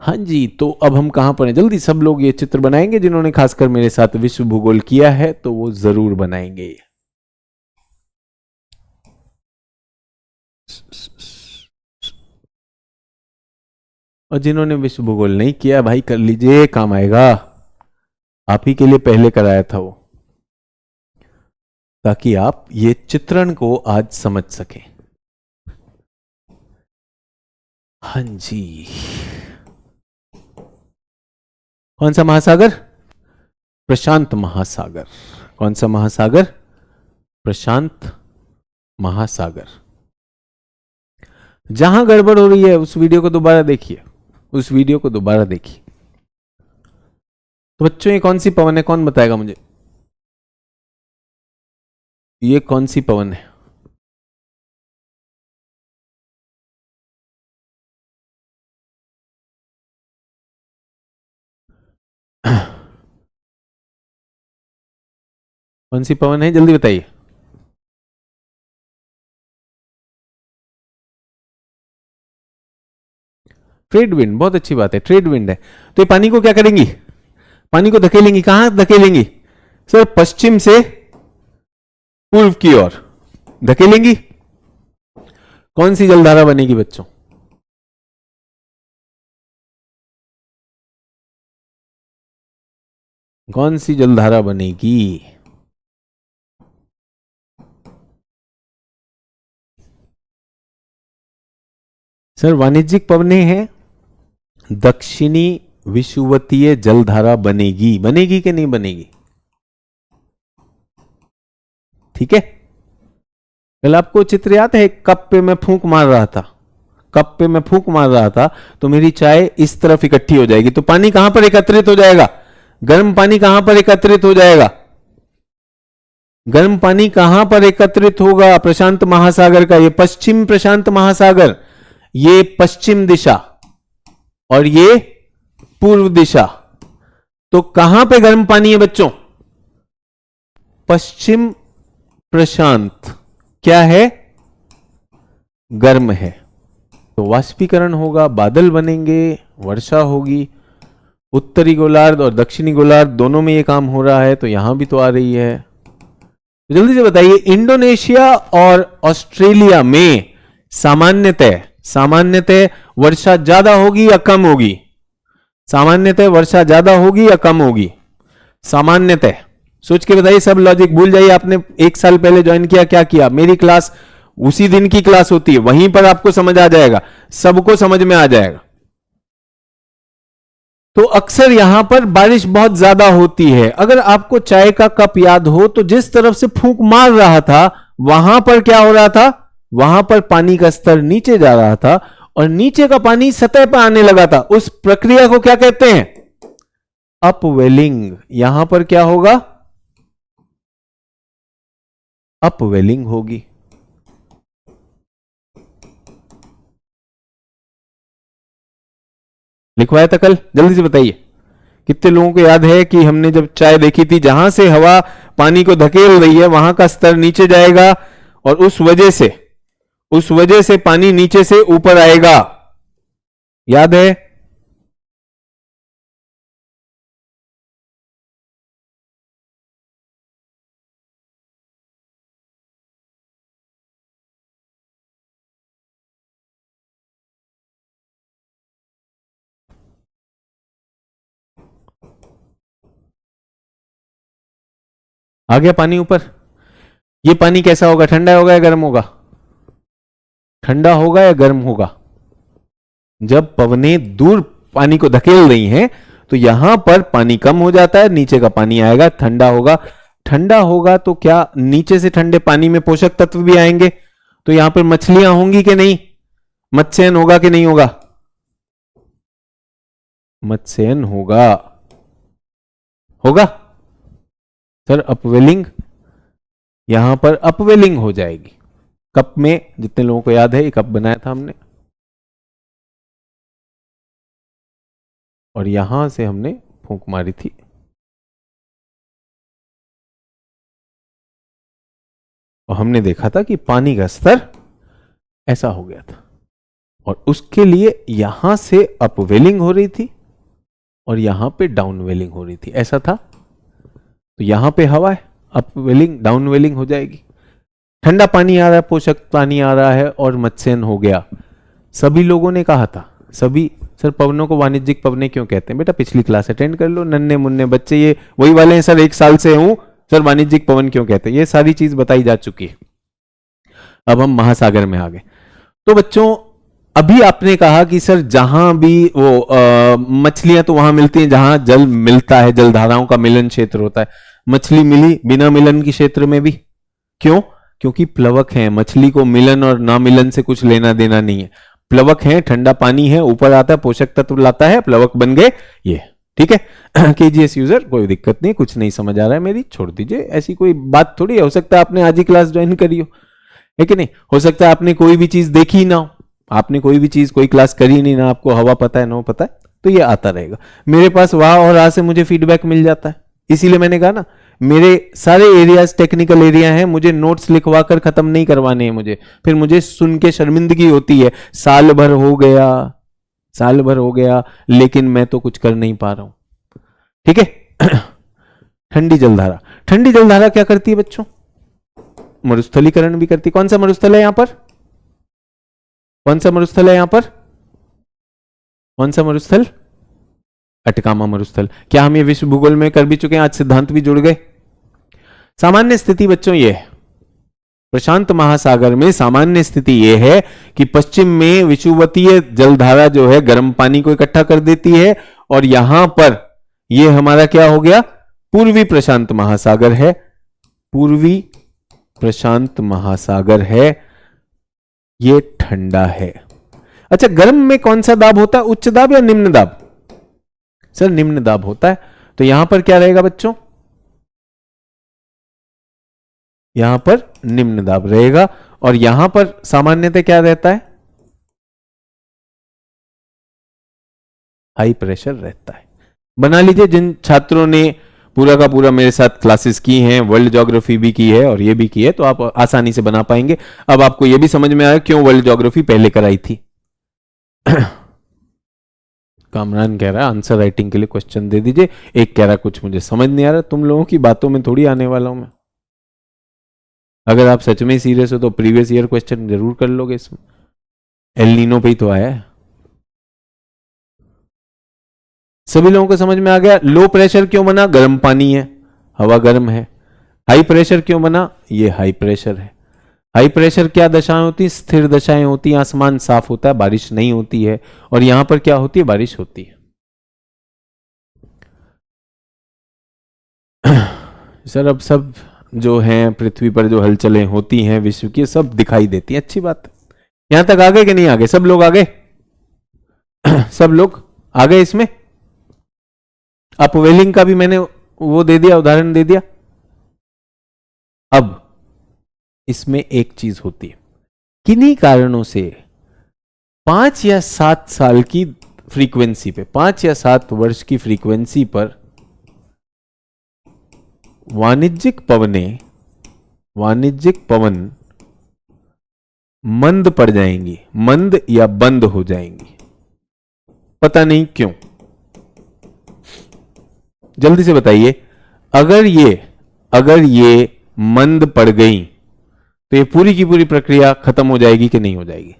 हाँ जी, तो अब हम कहां पर हैं? जल्दी सब लोग ये चित्र बनाएंगे, जिन्होंने खासकर मेरे साथ विश्व भूगोल किया है तो वो जरूर बनाएंगे। और जिन्होंने विश्व भूगोल नहीं किया भाई, कर लीजिए, काम आएगा। आप ही के लिए पहले कराया था वो, ताकि आप ये चित्रण को आज समझ सकें। हाँ जी, कौन सा महासागर? प्रशांत महासागर। कौन सा महासागर? प्रशांत महासागर। जहां गड़बड़ हो रही है उस वीडियो को दोबारा देखिए, उस वीडियो को दोबारा देखिए। तो बच्चों ये कौन सी पवन है, कौन बताएगा मुझे, ये कौन सी पवन है? कौन सी पवन है, जल्दी बताइए। ट्रेड विंड, बहुत अच्छी बात है, ट्रेड विंड है। तो ये पानी को क्या करेंगी, पानी को धकेलेंगी, कहां धकेलेंगी सर? पश्चिम से पूर्व की ओर धकेलेंगी। कौन सी जलधारा बनेगी बच्चों? कौन सी जलधारा बनेगी? सर वाणिज्यिक पवनें हैं, दक्षिणी विषुवतीय जलधारा बनेगी, बनेगी कि नहीं बनेगी? ठीक है। कल आपको चित्र याद है, कप पे मैं फूंक मार रहा था, कप पे मैं फूंक मार रहा था तो मेरी चाय इस तरफ इकट्ठी हो जाएगी, तो पानी कहां पर एकत्रित हो जाएगा? गर्म पानी कहां पर एकत्रित हो जाएगा? गर्म पानी कहां पर एकत्रित होगा? प्रशांत महासागर का, ये पश्चिम प्रशांत महासागर, ये पश्चिम दिशा और ये पूर्व दिशा। तो कहां पे गर्म पानी है बच्चों? पश्चिम प्रशांत क्या है? गर्म है। तो वाष्पीकरण होगा, बादल बनेंगे, वर्षा होगी। उत्तरी गोलार्ध और दक्षिणी गोलार्ध दोनों में ये काम हो रहा है, तो यहां भी तो आ रही है। तो जल्दी से बताइए, इंडोनेशिया और ऑस्ट्रेलिया में सामान्यतः वर्षा ज्यादा होगी या कम होगी? सामान्यतः वर्षा ज्यादा होगी या कम होगी? सामान्यतः। सोच के बताइए, सब लॉजिक भूल जाइए। आपने एक साल पहले ज्वाइन किया, क्या किया? मेरी क्लास उसी दिन की क्लास होती है, वहीं पर आपको समझ आ जाएगा, सबको समझ में आ जाएगा। तो अक्सर यहां पर बारिश बहुत ज्यादा होती है। अगर आपको चाय का कप याद हो तो जिस तरफ से फूंक मार रहा था वहां पर क्या हो रहा था? वहां पर पानी का स्तर नीचे जा रहा था और नीचे का पानी सतह पर आने लगा था। उस प्रक्रिया को क्या कहते हैं? अपवेलिंग। यहां पर क्या होगा? अपवेलिंग होगी। लिखवाया था कल, जल्दी से बताइए। कितने लोगों को याद है कि हमने जब चाय देखी थी, जहां से हवा पानी को धकेल रही है वहां का स्तर नीचे जाएगा और उस वजह से पानी नीचे से ऊपर आएगा। याद है? आ गया पानी ऊपर। ये पानी कैसा होगा? ठंडा होगा या गर्म होगा? ठंडा होगा या गर्म होगा? जब पवनें दूर पानी को धकेल रही हैं तो यहां पर पानी कम हो जाता है, नीचे का पानी आएगा, ठंडा होगा। ठंडा होगा तो क्या नीचे से ठंडे पानी में पोषक तत्व भी आएंगे? तो यहां पर मछलियां होंगी कि नहीं? मत्स्यन होगा कि नहीं होगा? मत्स्यन होगा। होगा सर। अपवेलिंग, यहां पर अपवेलिंग हो जाएगी। कप में, जितने लोगों को याद है, ये कप बनाया था हमने और यहां से हमने फूंक मारी थी और हमने देखा था कि पानी का स्तर ऐसा हो गया था और उसके लिए यहां से अपवेलिंग हो रही थी और यहां पे डाउनवेलिंग हो रही थी। ऐसा था। तो यहां पे हवा है, अपवेलिंग डाउनवेलिंग हो जाएगी। ठंडा पानी आ रहा है, पोषक पानी आ रहा है और मत्स्यन हो गया। सभी लोगों ने कहा था, सभी, सर पवनों को वाणिज्यिक पवनें क्यों कहते हैं? बेटा पिछली क्लास अटेंड कर लो, नन्हे मुन्ने बच्चे ये वही वाले हैं। सर एक साल से हूं, सर वाणिज्यिक पवन क्यों कहते हैं? ये सारी चीज बताई जा चुकी है। अब हम महासागर में आ गए। तो बच्चों अभी आपने कहा कि सर जहां भी वो मछलियां तो वहां मिलती हैं जहां जल मिलता है, जलधाराओं का मिलन क्षेत्र होता है। मछली मिली बिना मिलन के क्षेत्र में भी? क्यों? क्योंकि प्लवक है, मछली को मिलन और ना मिलन से कुछ लेना देना नहीं है। प्लवक है, ठंडा पानी है, ऊपर आता है, पोषक तत्व लाता है, प्लवक बन गए ये। ठीक है केजीएस यूजर, कोई दिक्कत नहीं, कुछ नहीं समझ आ रहा है मेरी, छोड़ दीजिए, ऐसी कोई बात थोड़ी है। हो सकता है आपने आज ही क्लास ज्वाइन करी हो, है कि नहीं? हो सकता है आपने कोई भी चीज देखी ना हो, आपने कोई भी चीज, कोई क्लास करी नहीं, ना आपको हवा पता है ना पता है, तो ये आता रहेगा। मेरे पास वाह और आ से मुझे फीडबैक मिल जाता है, इसीलिए मैंने कहा ना मेरे सारे एरियाज टेक्निकल एरिया हैं, मुझे नोट्स लिखवा कर खत्म नहीं करवाने हैं मुझे, फिर मुझे सुन के शर्मिंदगी होती है, साल भर हो गया लेकिन मैं तो कुछ कर नहीं पा रहा हूं। ठीक है ठंडी जलधारा, ठंडी जलधारा क्या करती है बच्चों? मरुस्थलीकरण भी करती है। कौन सा मरुस्थल है यहां पर? कौन सा मरुस्थल है यहां पर? कौन सा मरुस्थल? अटकामा मरुस्थल। क्या हम ये विश्व भूगोल में कर भी चुके हैं? आज सिद्धांत भी जुड़ गए। सामान्य स्थिति बच्चों ये है, प्रशांत महासागर में सामान्य स्थिति यह है कि पश्चिम में विषुवतीय जलधारा जो है गर्म पानी को इकट्ठा कर देती है, और यहां पर यह हमारा क्या हो गया? पूर्वी प्रशांत महासागर है, पूर्वी प्रशांत महासागर है, यह ठंडा है। अच्छा, गर्म में कौन सा दाब होता है? उच्च दाब या निम्न दाब? सर निम्न दाब होता है। तो यहां पर क्या रहेगा बच्चों? यहां पर निम्न दाब रहेगा, और यहां पर सामान्यतः क्या रहता है? हाई प्रेशर रहता है। बना लीजिए, जिन छात्रों ने पूरा का पूरा मेरे साथ क्लासेस की हैं, वर्ल्ड ज्योग्राफी भी की है और ये भी की है, तो आप आसानी से बना पाएंगे। अब आपको यह भी समझ में आया क्यों वर्ल्ड ज्योग्राफी पहले कराई थी। कामरान कह रहा है आंसर राइटिंग के लिए क्वेश्चन दे दीजिए, एक कह रहा कुछ मुझे समझ नहीं आ रहा। तुम लोगों की बातों में थोड़ी आने वाला हूं मैं। अगर आप सच में सीरियस हो तो प्रीवियस ईयर क्वेश्चन जरूर कर लोगे, इसमें एल नीनो पे ही तो आया है। सभी लोगों को समझ में आ गया? लो प्रेशर क्यों बना? गर्म पानी है, हवा गर्म है। हाई प्रेशर क्यों बना? ये हाई प्रेशर है। हाई प्रेशर क्या दशाएं होती? स्थिर दशाएं होती हैं, आसमान साफ होता है, बारिश नहीं होती है। और यहां पर क्या होती है? बारिश होती है। सर अब सब जो हैं पृथ्वी पर जो हलचलें होती हैं विश्व की, सब दिखाई देती हैं। अच्छी बात है। यहां तक आ गए कि नहीं आ गए? सब लोग आ गए? सब लोग आ गए इसमें? अपवेलिंग का भी मैंने वो दे दिया, उदाहरण दे दिया। अब इसमें एक चीज होती है, किन्हीं कारणों से 5 या 7 साल की फ्रीक्वेंसी पे, 5 या 7 वर्ष की फ्रीक्वेंसी पर वाणिज्यिक पवन मंद पड़ जाएंगी, मंद या बंद हो जाएंगी। पता नहीं क्यों, जल्दी से बताइए। अगर ये मंद पड़ गई तो ये पूरी की पूरी प्रक्रिया खत्म हो जाएगी कि नहीं हो जाएगी?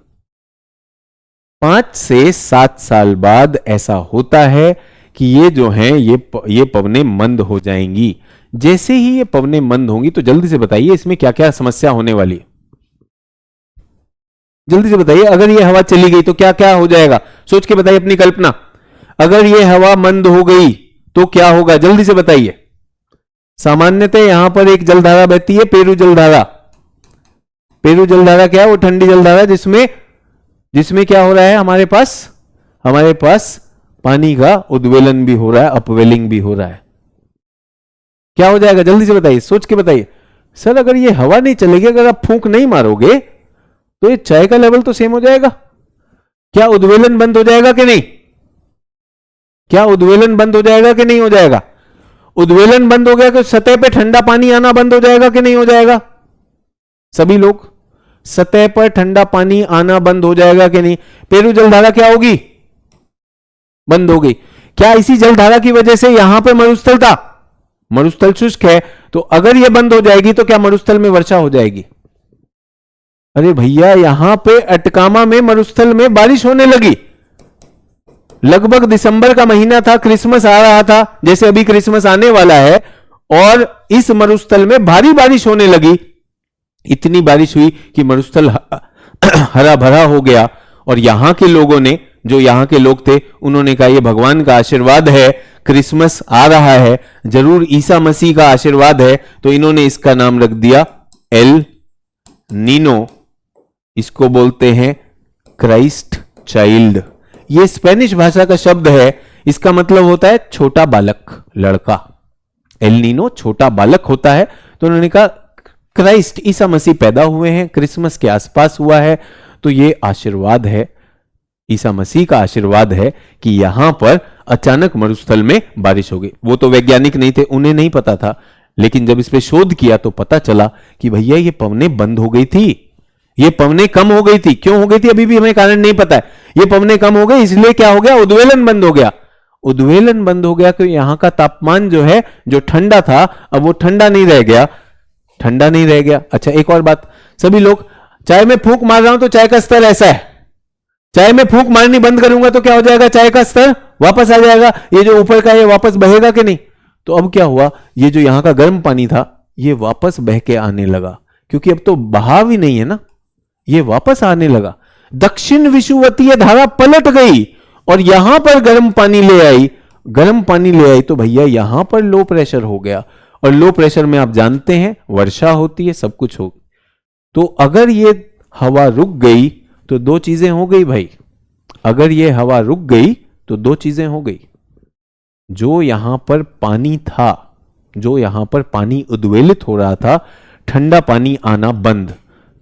5 से 7 साल बाद ऐसा होता है कि ये जो हैं ये पवनें मंद हो जाएंगी। जैसे ही ये पवनें मंद होंगी तो जल्दी से बताइए इसमें क्या क्या समस्या होने वाली है? जल्दी से बताइए। अगर ये हवा चली गई तो क्या क्या हो जाएगा? सोच के बताइए अपनी कल्पना। अगर ये हवा मंद हो गई तो क्या होगा? जल्दी से बताइए। सामान्यतः यहां पर एक जलधारा बहती है, पेरू जलधारा। पेरू जलधारा क्या है? वो ठंडी जलधारा जिसमें क्या हो रहा है? हमारे पास पानी का उद्वेलन भी हो रहा है, अपवेलिंग भी हो रहा है। क्या हो जाएगा? जल्दी से बताइए, सोच के बताइए। सर अगर ये हवा नहीं चलेगी, अगर आप फूंक नहीं मारोगे तो ये चाय का लेवल तो सेम हो जाएगा। क्या उद्वेलन बंद हो जाएगा कि नहीं? क्या उद्वेलन बंद हो जाएगा कि नहीं हो जाएगा? उद्वेलन बंद हो गया तो सतह पे ठंडा पानी आना बंद हो जाएगा कि नहीं हो जाएगा? सभी लोग, सतह पर ठंडा पानी आना बंद हो जाएगा कि नहीं? पेरू जलधारा क्या होगी? बंद हो गई। क्या इसी जलधारा की वजह से यहां पे मरुस्थल था? मरुस्थल शुष्क है, तो अगर यह बंद हो जाएगी तो क्या मरुस्थल में वर्षा हो जाएगी? अरे भैया, यहां पे अटकामा में मरुस्थल में बारिश होने लगी। लगभग दिसंबर का महीना था, क्रिसमस आ रहा था, जैसे अभी क्रिसमस आने वाला है, और इस मरुस्थल में भारी बारिश होने लगी। इतनी बारिश हुई कि मरुस्थल हरा भरा हो गया। और यहां के लोगों ने, जो यहां के लोग थे, उन्होंने कहा यह भगवान का आशीर्वाद है, क्रिसमस आ रहा है, जरूर ईसा मसीह का आशीर्वाद है, तो इन्होंने इसका नाम रख दिया एल नीनो, इसको बोलते हैं क्राइस्ट चाइल्ड। ये स्पेनिश भाषा का शब्द है, इसका मतलब होता है छोटा बालक, लड़का। एल नीनो छोटा बालक होता है, तो उन्होंने कहा क्राइस्ट ईसा मसीह पैदा हुए हैं, क्रिसमस के आसपास हुआ है, तो ये आशीर्वाद है, ईसा मसीह का आशीर्वाद है कि यहां पर अचानक मरुस्थल में बारिश हो गई। वो तो वैज्ञानिक नहीं थे, उन्हें नहीं पता था, लेकिन जब इस पे शोध किया तो पता चला कि भैया ये पवनें बंद हो गई थी, ये पवनें कम हो गई थी। क्यों हो गई थी अभी भी हमें कारण नहीं पता है। ये पवनें कम हो गई इसलिए क्या हो गया, उद्वेलन बंद हो गया। उद्वेलन बंद हो गया तो यहां का तापमान जो है, जो ठंडा था, अब वो ठंडा नहीं रह गया, ठंडा नहीं रह गया। अच्छा एक और बात, सभी लोग, चाय में फूंक मार रहा हूं तो चाय का स्तर ऐसा है, चाय में फूंक मारनी बंद करूंगा तो क्या हो जाएगा, चाय का स्तर वापस आ जाएगा, ये जो ऊपर का है वापस बहेगा कि नहीं। तो अब क्या हुआ, ये जो यहां का गर्म पानी था ये वापस बह के आने लगा, क्योंकि अब तो बहाव ही नहीं है ना, ये वापस आने लगा। दक्षिण विषुवतीय धारा पलट गई और यहां पर गर्म पानी ले आई, गर्म पानी ले आई तो भैया यहां पर लो प्रेशर हो गया, और लो प्रेशर में आप जानते हैं वर्षा होती है, सब कुछ हो। तो अगर ये हवा रुक गई तो दो चीजें हो गई भाई, अगर ये हवा रुक गई तो दो चीजें हो गई। जो यहां पर पानी था, जो यहां पर पानी उद्वेलित हो रहा था, ठंडा पानी आना बंद,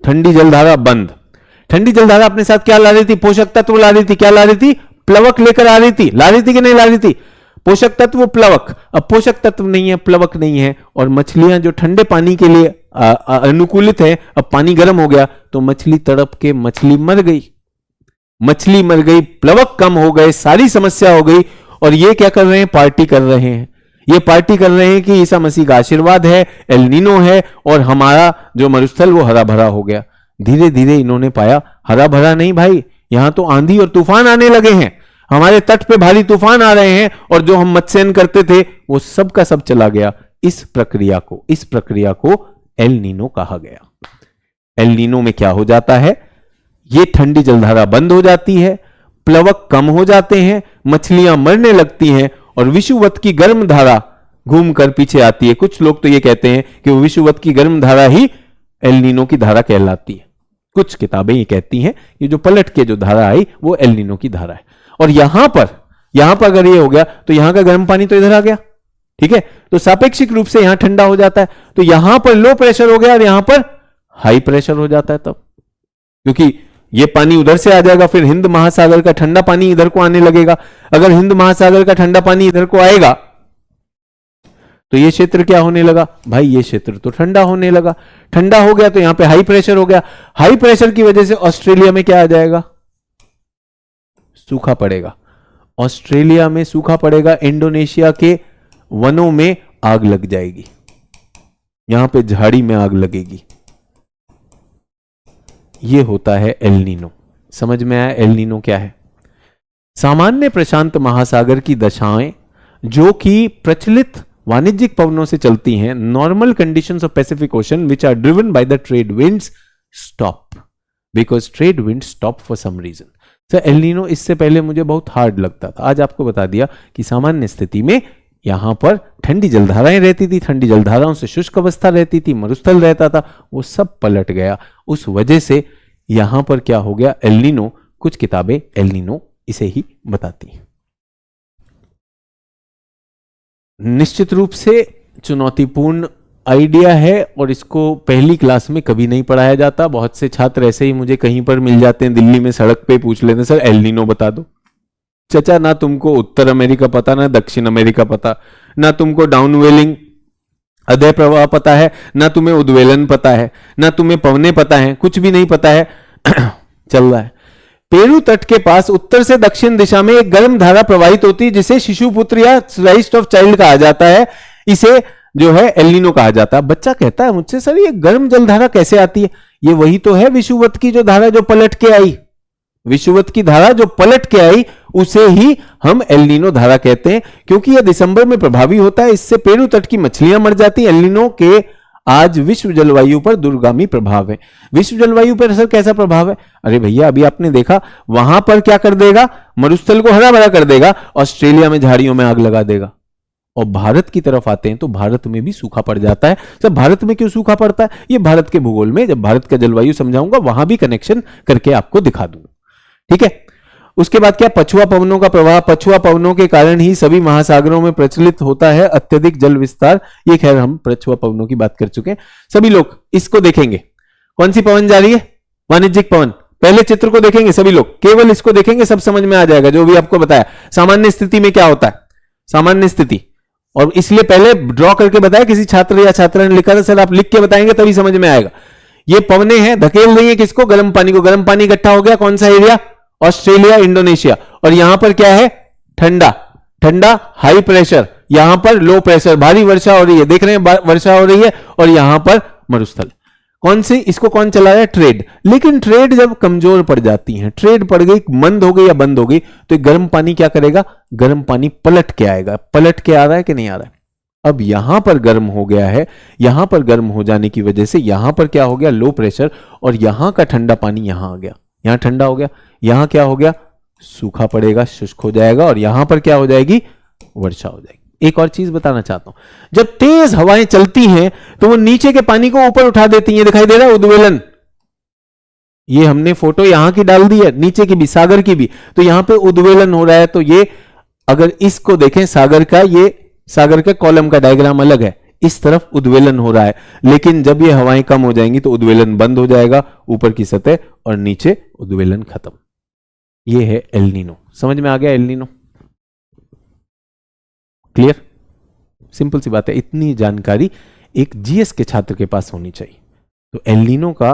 ठंडी जलधारा बंद। ठंडी जलधारा अपने साथ क्या ला रही थी, पोषक तत्व ला रही थी। क्या ला रही थी, प्लवक लेकर आ रही थी, ला रही थी कि नहीं ला रही थी, पोषक तत्व प्लवक। अब पोषक तत्व नहीं है, प्लवक नहीं है, और मछलियां जो ठंडे पानी के लिए अनुकूलित है, अब पानी गर्म हो गया तो मछली तड़प के मछली मर गई, मछली मर गई, प्लवक कम हो गए, सारी समस्या हो गई। और ये क्या कर रहे हैं, पार्टी कर रहे हैं, ये पार्टी कर रहे हैं कि ईसा मसीह का आशीर्वाद है, एल नीनो है, और हमारा जो मरुस्थल वो हरा भरा हो गया। धीरे धीरे इन्होंने पाया हरा भरा नहीं भाई, यहां तो आंधी और तूफान आने लगे हैं, हमारे तट पे भारी तूफान आ रहे हैं, और जो हम मत्स्यन करते थे वो सब का सब चला गया। इस प्रक्रिया को एल नीनो कहा गया। एल नीनो में क्या हो जाता है, ये ठंडी जलधारा बंद हो जाती है, प्लवक कम हो जाते हैं, मछलियां मरने लगती हैं, और विषुवत की गर्म धारा घूमकर पीछे आती है। कुछ लोग तो ये कहते हैं कि वो विषुवत की गर्म धारा ही एल नीनो की धारा कहलाती है। कुछ किताबें ये कहती हैं ये जो पलट के जो धारा आई वो एल नीनो की धारा है। और यहां पर अगर ये हो गया तो यहां का गर्म पानी तो इधर आ गया, ठीक है, तो सापेक्षिक रूप से यहां ठंडा हो जाता है, तो यहां पर लो प्रेशर हो गया और यहां पर हाई प्रेशर हो जाता है तब, क्योंकि ये पानी उधर से आ जाएगा, फिर हिंद महासागर का ठंडा पानी इधर को आने लगेगा। अगर हिंद महासागर का ठंडा पानी इधर को आएगा तो ये क्षेत्र क्या होने लगा भाई, ये क्षेत्र तो ठंडा होने लगा, ठंडा हो गया तो यहां पे हाई प्रेशर हो गया। हाई प्रेशर की वजह से ऑस्ट्रेलिया में क्या आ जाएगा, सूखा पड़ेगा, ऑस्ट्रेलिया में सूखा पड़ेगा, इंडोनेशिया के वनों में आग लग जाएगी, यहां पे झाड़ी में आग लगेगी। ये होता है एल नीनो। समझ में आया एल नीनो क्या है? सामान्य प्रशांत महासागर की दशाएं जो कि प्रचलित वाणिज्यिक पवनों से चलती हैं, normal conditions of Pacific Ocean which are driven by the trade winds stop, because trade wind stop for some reason. Sir El Nino इससे पहले मुझे बहुत हार्ड लगता था, आज आपको बता दिया कि सामान्य स्थिति में यहां पर ठंडी जलधाराएं रहती थी, ठंडी जलधाराओं से शुष्क अवस्था रहती थी, मरुस्थल रहता था, वो सब पलट गया। उस वजह से यहां पर क्या हो गया, एल नीनो। कुछ किताबें एल नीनो इसे ही बताती हैं। निश्चित रूप से चुनौतीपूर्ण आइडिया है और इसको पहली क्लास में कभी नहीं पढ़ाया जाता। बहुत से छात्र ऐसे ही मुझे कहीं पर मिल जाते हैं, दिल्ली में सड़क पे पूछ लेते हैं, सर एल नीनो बता दो। चचा ना तुमको उत्तर अमेरिका पता, ना दक्षिण अमेरिका पता, ना तुमको डाउनवेलिंग अधय प्रवाह पता है, ना तुम्हें उद्वेलन पता है, ना तुम्हें पवने पता है, कुछ भी नहीं पता है। चल रहा है। पेरू तट के पास उत्तर से दक्षिण दिशा में एक गर्म धारा प्रवाहित होती है जिसे शिशुपुत्र या राइस्ट ऑफ चाइल्ड कहा जाता है। इसे जो है एल नीनो कहा जाता है। बच्चा कहता है मुझसे, सर ये गर्म जलधारा कैसे आती है? ये वही तो है विषुवत की जो धारा जो पलट के आई, विषुवत की धारा जो पलट के आई उसे ही हम एल नीनो धारा कहते हैं, क्योंकि यह दिसंबर में प्रभावी होता है। इससे पेरू तट की मछलियां मर जाती हैं। एल नीनो के आज विश्व जलवायु पर दूरगामी प्रभाव है। विश्व जलवायु पर सर कैसा प्रभाव है? अरे भैया अभी आपने देखा, वहां पर क्या कर देगा, मरुस्थल को हरा भरा कर देगा, ऑस्ट्रेलिया में झाड़ियों में आग लगा देगा। और भारत की तरफ आते हैं तो भारत में भी सूखा पड़ जाता है। जब भारत में क्यों सूखा पड़ता है, ये भारत के भूगोल में जब भारत का जलवायु समझाऊंगा वहां भी कनेक्शन करके आपको दिखा दूंगा। ठीक है, उसके बाद क्या, पछुआ पवनों का प्रवाह। पछुआ पवनों के कारण ही सभी महासागरों में प्रचलित होता है अत्यधिक जल विस्तार। ये खैर हम पछुआ पवनों की बात कर चुके हैं। सभी लोग इसको देखेंगे, कौन सी पवन जा रही है, वाणिज्यिक पवन। पहले चित्र को देखेंगे सभी लोग, केवल इसको देखेंगे, सब समझ में आ जाएगा जो भी आपको बताया। सामान्य स्थिति में क्या होता है, सामान्य स्थिति, और इसलिए पहले ड्रॉ करके बताया, किसी छात्र या छात्रा ने लिखा था सर आप लिख के बताएंगे तभी समझ में आएगा। ये पवने हैं, धकेल रही है किसको, गर्म पानी को। गर्म पानी इकट्ठा हो गया, कौन सा एरिया, ऑस्ट्रेलिया, इंडोनेशिया। और यहां पर क्या है, ठंडा, ठंडा हाई प्रेशर, यहां पर लो प्रेशर, भारी वर्षा हो रही है, देख रहे हैं वर्षा हो रही है, और यहां पर मरुस्थल। कौन सी, इसको कौन चला रहा है, ट्रेड। लेकिन ट्रेड जब कमजोर पड़ जाती है, ट्रेड पड़ गई, मंद हो गई या बंद हो गई, तो गर्म पानी क्या करेगा, गर्म पानी पलट के आएगा। पलट के आ रहा है कि नहीं आ रहा है। अब यहां पर गर्म हो गया है, यहां पर गर्म हो जाने की वजह से यहां पर क्या हो गया, लो प्रेशर, और यहां का ठंडा पानी यहां आ गया, यहां ठंडा हो गया, यहां क्या हो गया, सूखा पड़ेगा, शुष्क हो जाएगा, और यहां पर क्या हो जाएगी, वर्षा हो जाएगी। एक और चीज बताना चाहता हूं, जब तेज हवाएं चलती हैं तो वो नीचे के पानी को ऊपर उठा देती हैं, दिखाई दे रहा है उद्वेलन। ये हमने फोटो यहां की डाल दी है, नीचे की भी, सागर की भी, तो यहां पे उद्वेलन हो रहा है। तो ये अगर इसको देखें सागर का, ये सागर के कॉलम का डायग्राम अलग है, इस तरफ उद्वेलन हो रहा है। लेकिन जब ये हवाएं कम हो जाएंगी तो उद्वेलन बंद हो जाएगा, ऊपर की सतह, और नीचे उद्वेलन खत्म। ये है एल नीनो। समझ में आ गया एल नीनो, क्लियर, सिंपल सी बात है। इतनी जानकारी एक जीएस के छात्र के पास होनी चाहिए। तो एल नीनो का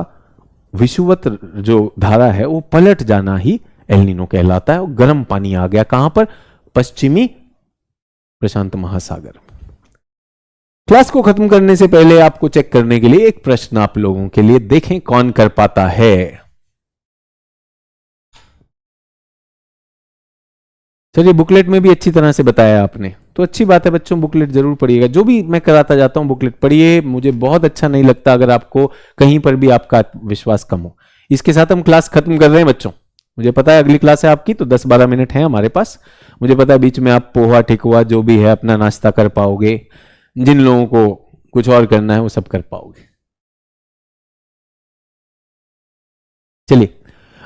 विषुवत जो धारा है वो पलट जाना ही एल नीनो कहलाता है। और गर्म पानी आ गया कहां पर, पश्चिमी प्रशांत महासागर। क्लास को खत्म करने से पहले आपको चेक करने के लिए एक प्रश्न आप लोगों के लिए, देखें कौन कर पाता है। चलिए, बुकलेट में भी अच्छी तरह से बताया आपने, तो अच्छी बात है बच्चों, बुकलेट जरूर पढ़िएगा। जो भी मैं कराता जाता हूं बुकलेट पढ़िए। मुझे बहुत अच्छा नहीं लगता अगर आपको कहीं पर भी आपका विश्वास कम हो। इसके साथ हम क्लास खत्म कर रहे हैं बच्चों। मुझे पता है अगली क्लास है आपकी, तो 10-12 मिनट है हमारे पास। मुझे पता है बीच में आप पोहा ठेकुआ जो भी है अपना नाश्ता कर पाओगे, जिन लोगों को कुछ और करना है वो सब कर पाओगे। चलिए,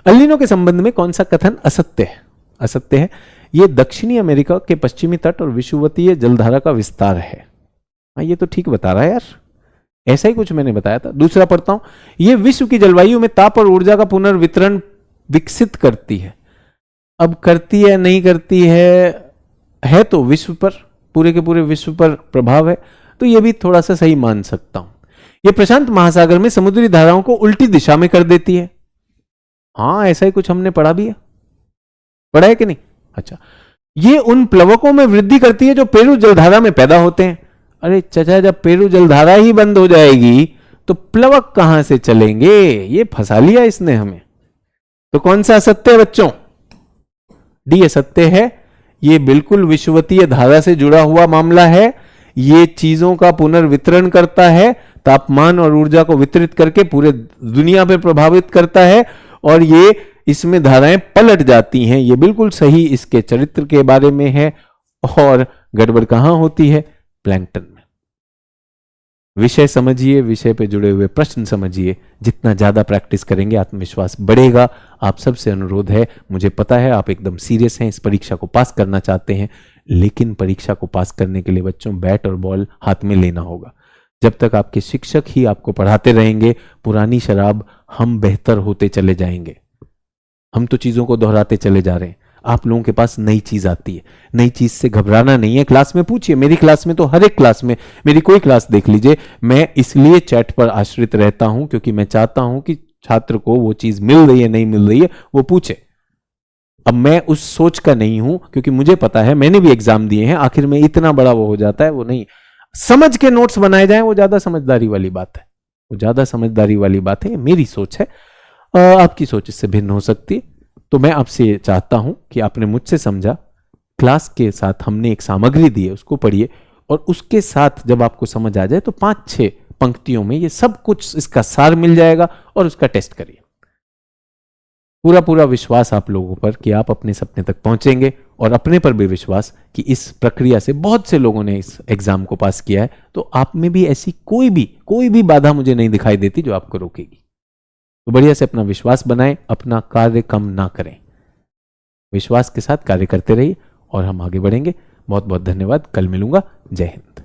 एल नीनो के संबंध में कौन सा कथन असत्य है, असत्य है। ये दक्षिणी अमेरिका के पश्चिमी तट और विषुवतीय जलधारा का विस्तार है। हाँ, ये तो ठीक बता रहा है यार, ऐसा ही कुछ मैंने बताया था। दूसरा पढ़ता हूं, ये विश्व की जलवायु में ताप और ऊर्जा का पुनर्वितरण विकसित करती है। अब करती है नहीं करती है तो विश्व पर, पूरे के पूरे विश्व पर प्रभाव है, तो ये भी थोड़ा सा सही मान सकता हूं। ये प्रशांत महासागर में समुद्री धाराओं को उल्टी दिशा में कर देती है। हाँ, ऐसा ही कुछ हमने पढ़ा भी है, पढ़ा है कि नहीं। अच्छा, ये उन प्लवकों में वृद्धि करती है जो पेरू जलधारा में पैदा होते हैं। अरे चाचा, जब पेरू जलधारा ही बंद हो जाएगी तो प्लवक कहां से चलेंगे, ये फंसा लिया इसने हमें। तो कौन सा असत्य है बच्चों, डी असत्य है। ये बिल्कुल विषुवतीय धारा से जुड़ा हुआ मामला है। ये चीजों का पुनर्वितरण करता है, तापमान और ऊर्जा को वितरित करके पूरे दुनिया पर प्रभावित करता है, और ये इसमें धाराएं पलट जाती हैं। ये बिल्कुल सही इसके चरित्र के बारे में है। और गड़बड़ कहां होती है, प्लैंकटन में। विषय समझिए, विषय पे जुड़े हुए प्रश्न समझिए। जितना ज्यादा प्रैक्टिस करेंगे आत्मविश्वास बढ़ेगा। आप सबसे अनुरोध है, मुझे पता है आप एकदम सीरियस हैं, इस परीक्षा को पास करना चाहते हैं, लेकिन परीक्षा को पास करने के लिए बच्चों बैट और बॉल हाथ में लेना होगा। जब तक आपके शिक्षक ही आपको पढ़ाते रहेंगे, पुरानी शराब हम बेहतर होते चले जाएंगे। हम तो चीजों को दोहराते चले जा रहे हैं। आप लोगों के पास नई चीज आती है, नई चीज से घबराना नहीं है। क्लास में पूछिए, मेरी क्लास में तो हर एक क्लास में, मेरी कोई क्लास देख लीजिए, मैं इसलिए चैट पर आश्रित रहता हूं क्योंकि मैं चाहता हूं कि छात्र को वो चीज मिल रही है नहीं मिल रही है वो पूछे। अब मैं उस सोच का नहीं हूं, क्योंकि मुझे पता है, मैंने भी एग्जाम दिए हैं, आखिर में इतना बड़ा वो हो जाता है, वो नहीं। समझ के नोट्स बनाए जाएं, वो ज्यादा समझदारी वाली बात है, वो ज्यादा समझदारी वाली बात है। मेरी सोच है, आपकी सोच इससे भिन्न हो सकती है। तो मैं आपसे चाहता हूं कि आपने मुझसे समझा, क्लास के साथ हमने एक सामग्री दी है, उसको पढ़िए, और उसके साथ जब आपको समझ आ जाए तो 5-6 पंक्तियों में ये सब कुछ, इसका सार मिल जाएगा, और उसका टेस्ट करिए। पूरा पूरा विश्वास आप लोगों पर कि आप अपने सपने तक पहुंचेंगे, और अपने पर भी विश्वास कि इस प्रक्रिया से बहुत से लोगों ने इस एग्जाम को पास किया है, तो आप में भी ऐसी कोई भी बाधा मुझे नहीं दिखाई देती जो आपको रोकेगी। तो बढ़िया से अपना विश्वास बनाएं, अपना कार्य कम ना करें, विश्वास के साथ कार्य करते रहिए और हम आगे बढ़ेंगे। बहुत बहुत धन्यवाद। कल मिलूंगा। जय हिंद।